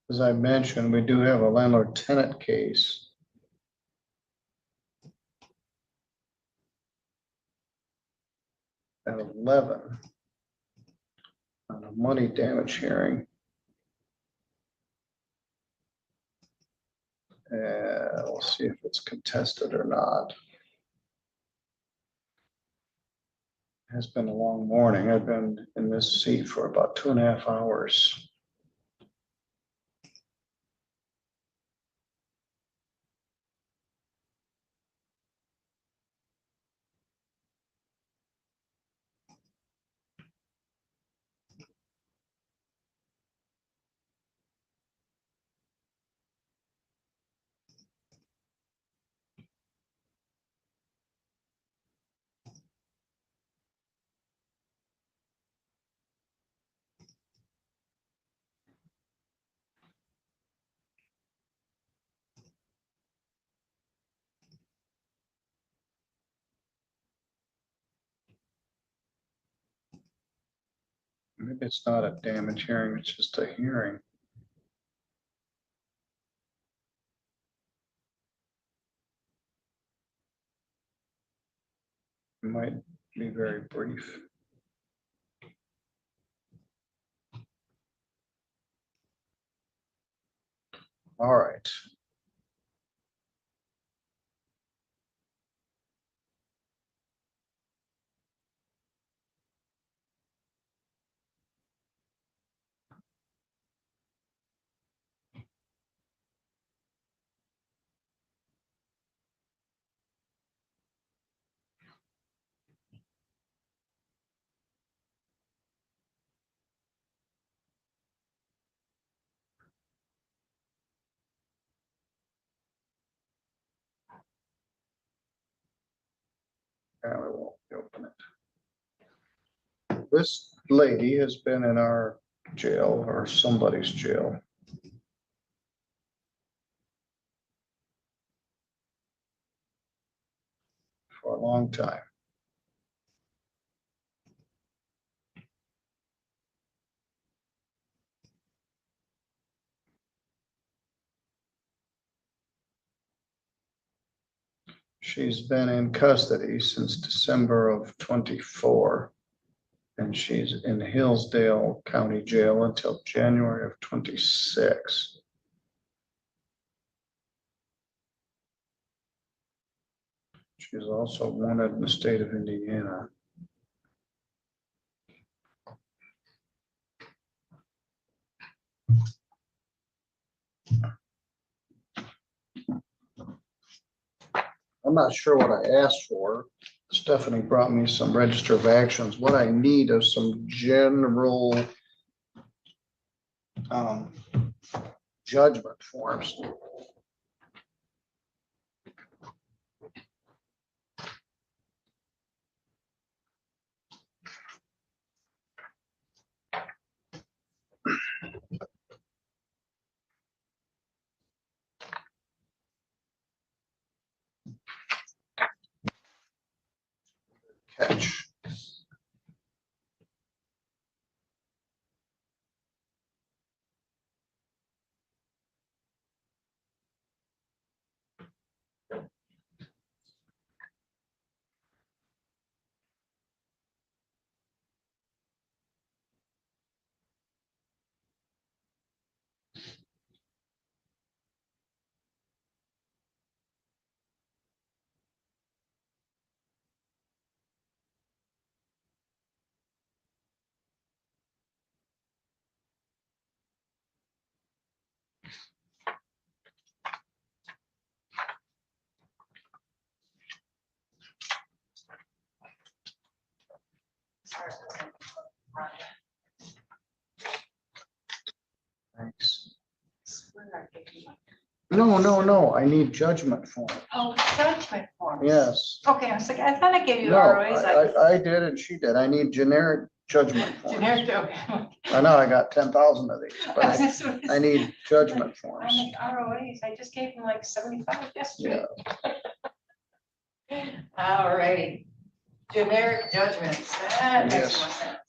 As I mentioned, we do have a landlord tenant case. At 11. On a money damage hearing. We'll see if it's contested or not. It has been a long morning. I've been in this seat for about 2.5 hours. Maybe it's not a damage hearing, it's just a hearing. It might be very brief. All right. Apparently won't open it. This lady has been in our jail or somebody's jail for a long time. She's been in custody since December of 24, and she's in Hillsdale County Jail until January of 26. She's also wanted in the state of Indiana. I'm not sure what I asked for. Stephanie brought me some register of actions. What I need is some general judgment forms. Catch. No, I need judgment form. Oh, judgment forms. Yes. Okay, I was like, I thought I gave you No, ROAs. I did and she did. I need generic judgment forms. Generic, okay. I know I got 10,000 of these, but That's what I need judgment I forms. need ROAs. I just gave him like 75 yesterday. All righty. Generic judgments. That makes Yes. more sense.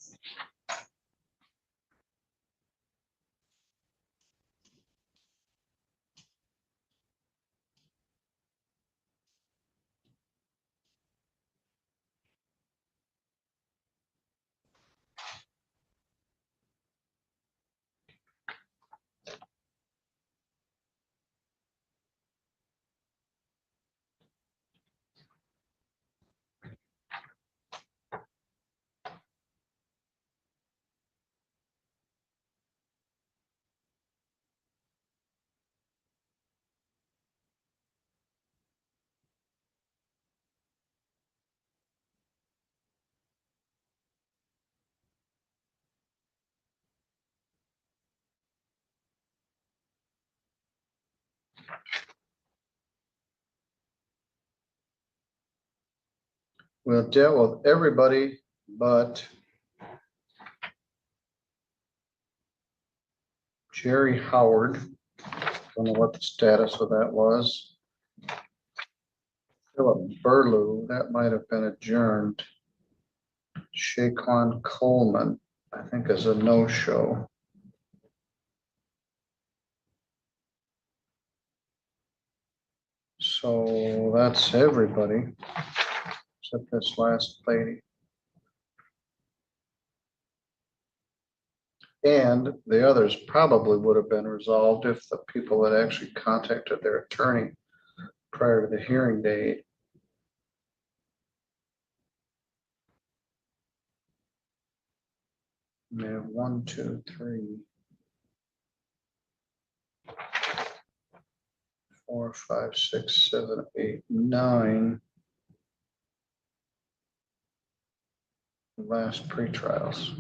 We'll deal with everybody but Jerry Howard. Don't know what the status of that was. Philip Burlew, that might have been adjourned. Shaquan Coleman, I think is a no-show. So that's everybody, except this last lady. And the others probably would have been resolved if the people had actually contacted their attorney prior to the hearing date. We have 1, 2, 3, 4, 5, 6, 7, 8, 9. Last pre-trials.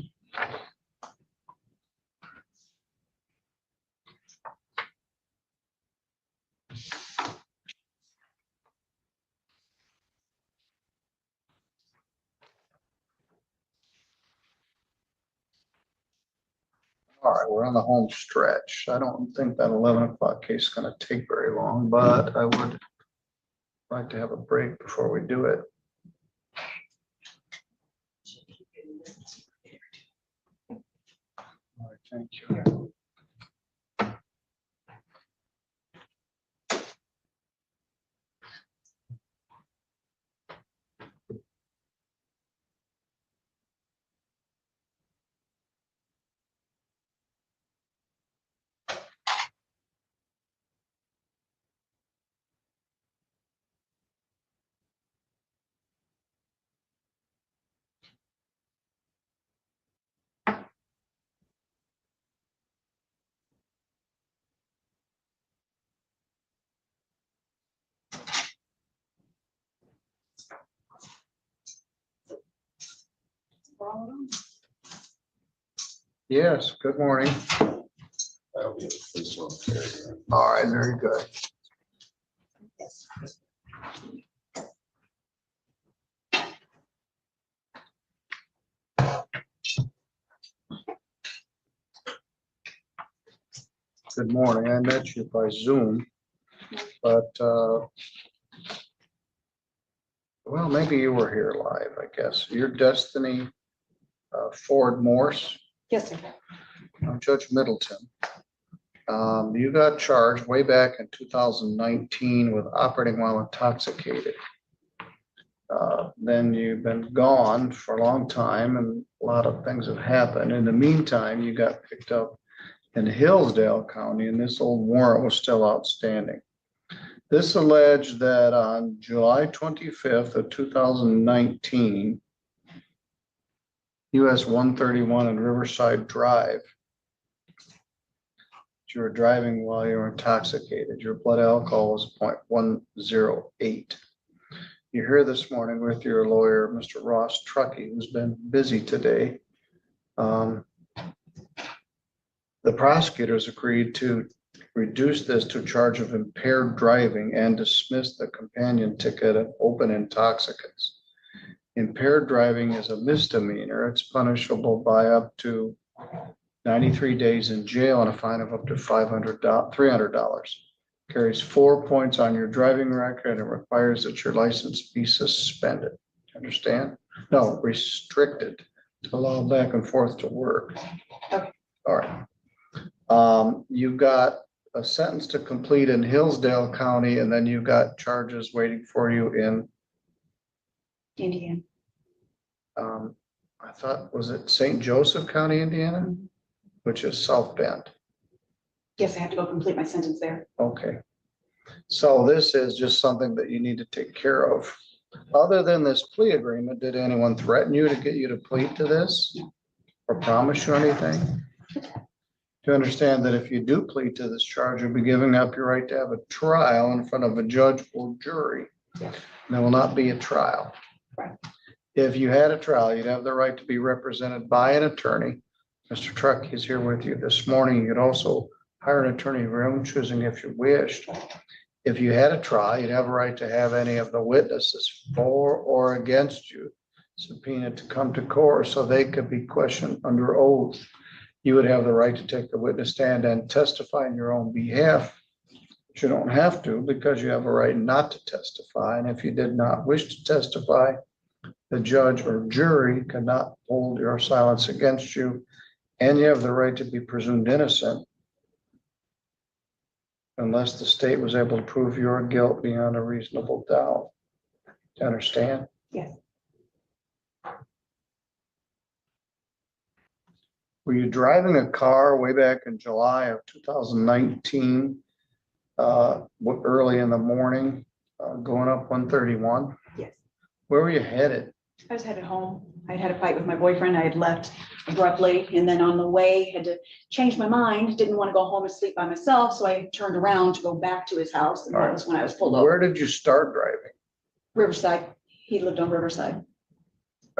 All right, we're on the home stretch. I don't think that 11 o'clock case is going to take very long, but I would like to have a break before we do it. All right, thank you. Yes, good morning. That'll be the first one. All right, very good. Good morning. I met you by Zoom, but well, maybe you were here live, I guess. Your Destiny Ford Morse. Yes, sir. I'm Judge Middleton. You got charged way back in 2019 with operating while intoxicated. Then you've been gone for a long time and a lot of things have happened. In the meantime, you got picked up in Hillsdale County and this old warrant was still outstanding. This alleged that on July 25th of 2019, US 131 and Riverside Drive, you were driving while you were intoxicated. Your blood alcohol was 0.108. You're here this morning with your lawyer, Mr. Ross Truckee, who's been busy today. The prosecutors agreed to reduce this to charge of impaired driving and dismiss the companion ticket of open intoxicants. Impaired driving is a misdemeanor. It's punishable by up to 93 days in jail and a fine of up to $300. Carries 4 points on your driving record and it requires that your license be suspended. Understand? No, restricted to allow back and forth to work. Okay. All right. You've got a sentence to complete in Hillsdale County, and then you've got charges waiting for you in, Indiana. I thought, was it St. Joseph County, Indiana? Which is South Bend. Yes, I have to go complete my sentence there. Okay. So this is just something that you need to take care of. Other than this plea agreement, did anyone threaten you to get you to plead to this? Or promise you anything? To understand that if you do plead to this charge, you'll be giving up your right to have a trial in front of a judge or jury. There will not be a trial. If you had a trial, you'd have the right to be represented by an attorney. Mr. Truck is here with you this morning. You could also hire an attorney of your own choosing if you wished. If you had a trial, you'd have a right to have any of the witnesses for or against you subpoenaed to come to court so they could be questioned under oath. You would have the right to take the witness stand and testify on your own behalf. But you don't have to because you have a right not to testify. And if you did not wish to testify, the judge or jury cannot hold your silence against you. And you have the right to be presumed innocent unless the state was able to prove your guilt beyond a reasonable doubt. Do you understand? Yes. Were you driving a car way back in July of 2019, early in the morning, going up 131? Yes. Where were you headed? I was headed home. I'd had a fight with my boyfriend. I had left abruptly, and then on the way had to change my mind. Didn't want to go home and sleep by myself, so I turned around to go back to his house, and that was when I was pulled over. Where did you start driving? Riverside. He lived on Riverside.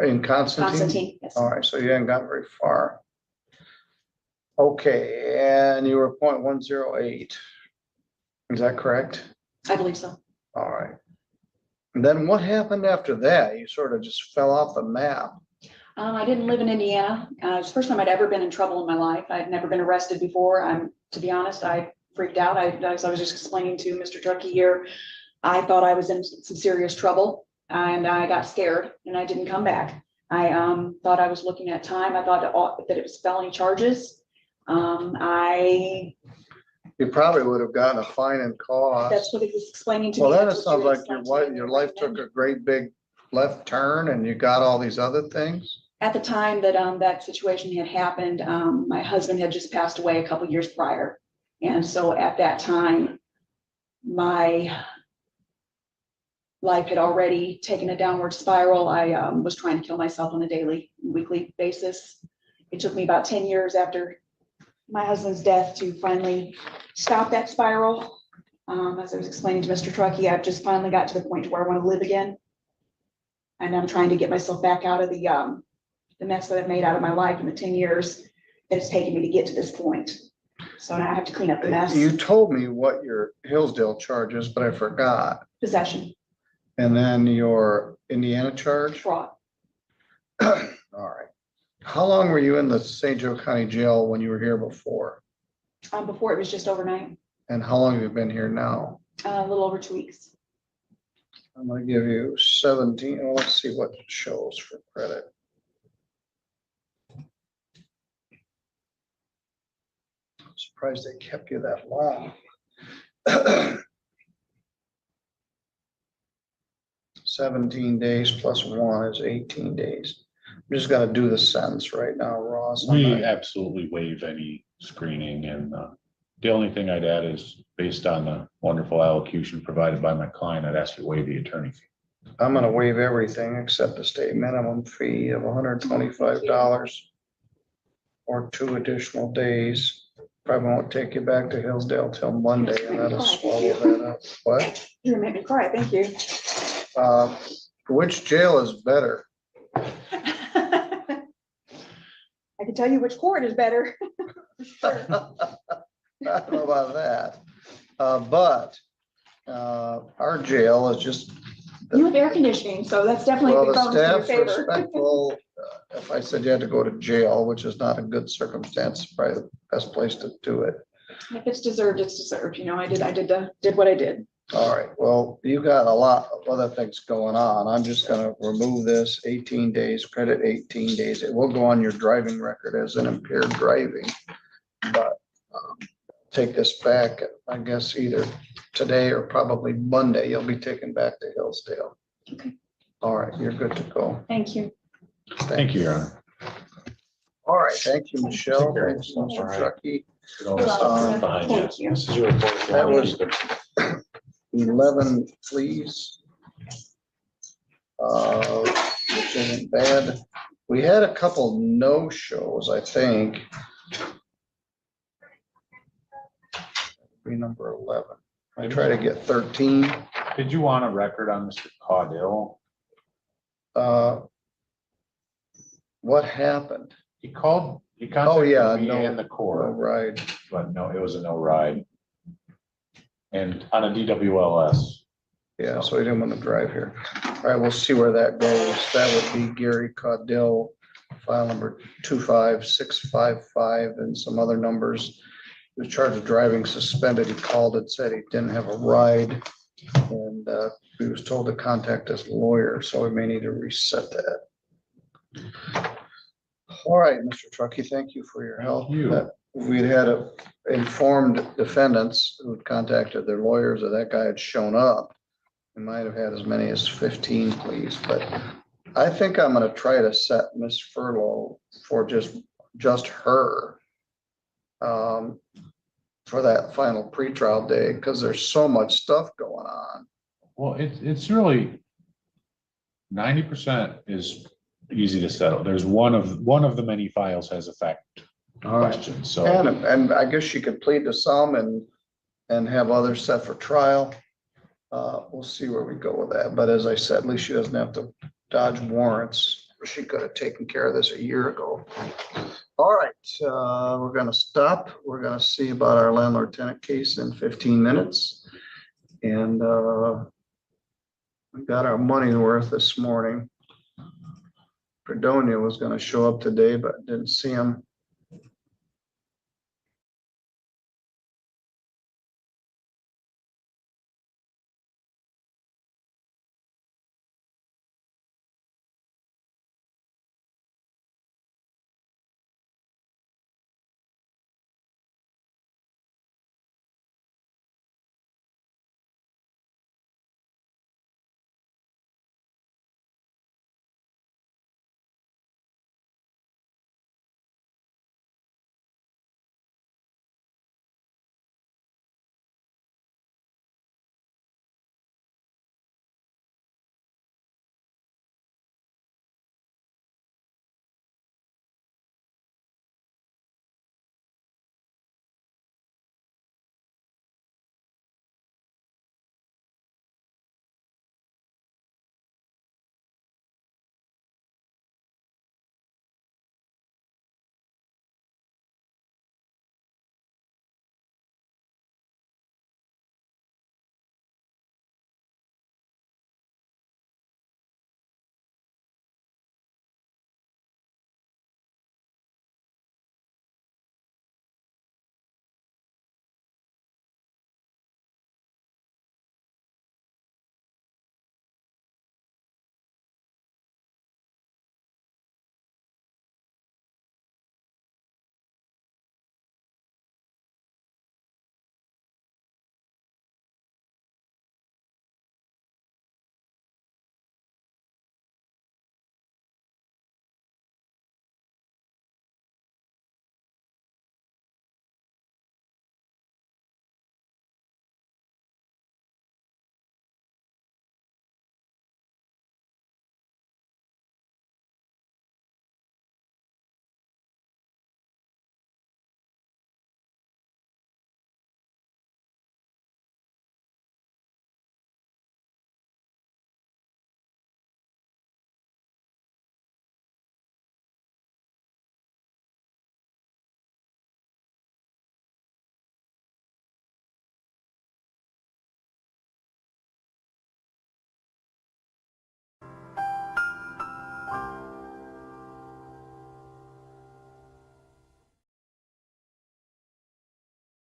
In Constantine? Constantine, yes. All right, so you hadn't gotten very far. Okay, and you were 0.108. Is that correct? I believe so. All right. And then what happened after that? You sort of just fell off the map. I didn't live in Indiana. It's the first time I'd ever been in trouble in my life. I'd never been arrested before. To be honest, I freaked out. As I was just explaining to Mr. Truckee here, I thought I was in some serious trouble and I got scared and I didn't come back. I thought I was looking at time. I thought that it was felony charges. You probably would have gotten a fine and cost. That's what he was explaining to me. Well, then it sounds like your life took a great big left turn and you got all these other things. At the time that that situation had happened, my husband had just passed away a couple years prior. And so at that time, my life had already taken a downward spiral. I was trying to kill myself on a daily, weekly basis. It took me about 10 years after my husband's death to finally stop that spiral. As I was explaining to Mr. Truckee, I've just finally got to the point where I want to live again. And I'm trying to get myself back out of the mess that I've made out of my life in the 10 years that it's taken me to get to this point. So now I have to clean up the mess. You told me what your Hillsdale charge is, but I forgot. Possession. And then your Indiana charge? Fraud. All right. How long were you in the St. Joe County Jail when you were here before? Before it was just overnight. And how long have you been here now? A little over 2 weeks. I'm gonna give you 17. Well, let's see what it shows for credit. I'm surprised they kept you that long. 17 days plus 1 is 18 days. I'm just gonna do the sentence right now, Ross. We absolutely waive any screening, and the only thing I'd add is based on the wonderful allocution provided by my client, I'd ask you to waive the attorney fee. I'm gonna waive everything except the state minimum fee of $125 or 2 additional days. Probably won't take you back to Hillsdale till Monday, and that'll swallow that up. What? You're gonna make me cry, thank you. Which jail is better? I can tell you which court is better. I don't know about that. But our jail is just. You have air conditioning, so that's definitely a Well, big the bonus in your staff's favor. respectful. If I said you had to go to jail, which is not a good circumstance, probably the best place to do it. If it's deserved, it's deserved. You know, I did what I did. All right, well, you got a lot of other things going on. I'm just gonna remove this 18 days, credit 18 days. It will go on your driving record as an impaired driving. But take this back, I guess either today or probably Monday, you'll be taken back to Hillsdale. Okay. All right, you're good to go. Thank you. Thank you, Your Honor. All right, thank you, Michelle. Thanks, Mr. Truckee. Thank you. This is your report. That was 11 pleas. Which isn't bad. We had a couple no-shows, I think. Be number 11. I try to get 13. Did you want a record on Mr. Caudill? What happened? He called, he Oh, yeah, contacted me no, and the court. no ride. But no, it was a no ride. And on a DWLS. Yeah, so he didn't want to drive here. All right, we'll see where that goes. That would be Gary Caudill, file number 25655 and some other numbers. He was charged with driving suspended. He called and said he didn't have a ride. And he was told to contact his lawyer, so we may need to reset that. All right, Mr. Truckee, thank you for your help. We'd had informed defendants who had contacted their lawyers that that guy had shown up. We might have had as many as 15 pleas, but I think I'm gonna try to set Miss Furlow for just her for that final pretrial day, because there's so much stuff going on. Well, it's really 90% is easy to settle. There's one of the many files has a fact question. So and I guess she could plead to some and have others set for trial. We'll see where we go with that. But as I said, at least she doesn't have to dodge warrants. She could have taken care of this a year ago. All right, we're going to stop. We're going to see about our landlord tenant case in 15 minutes. And we got our money worth this morning. Fredonia was going to show up today, but didn't see him.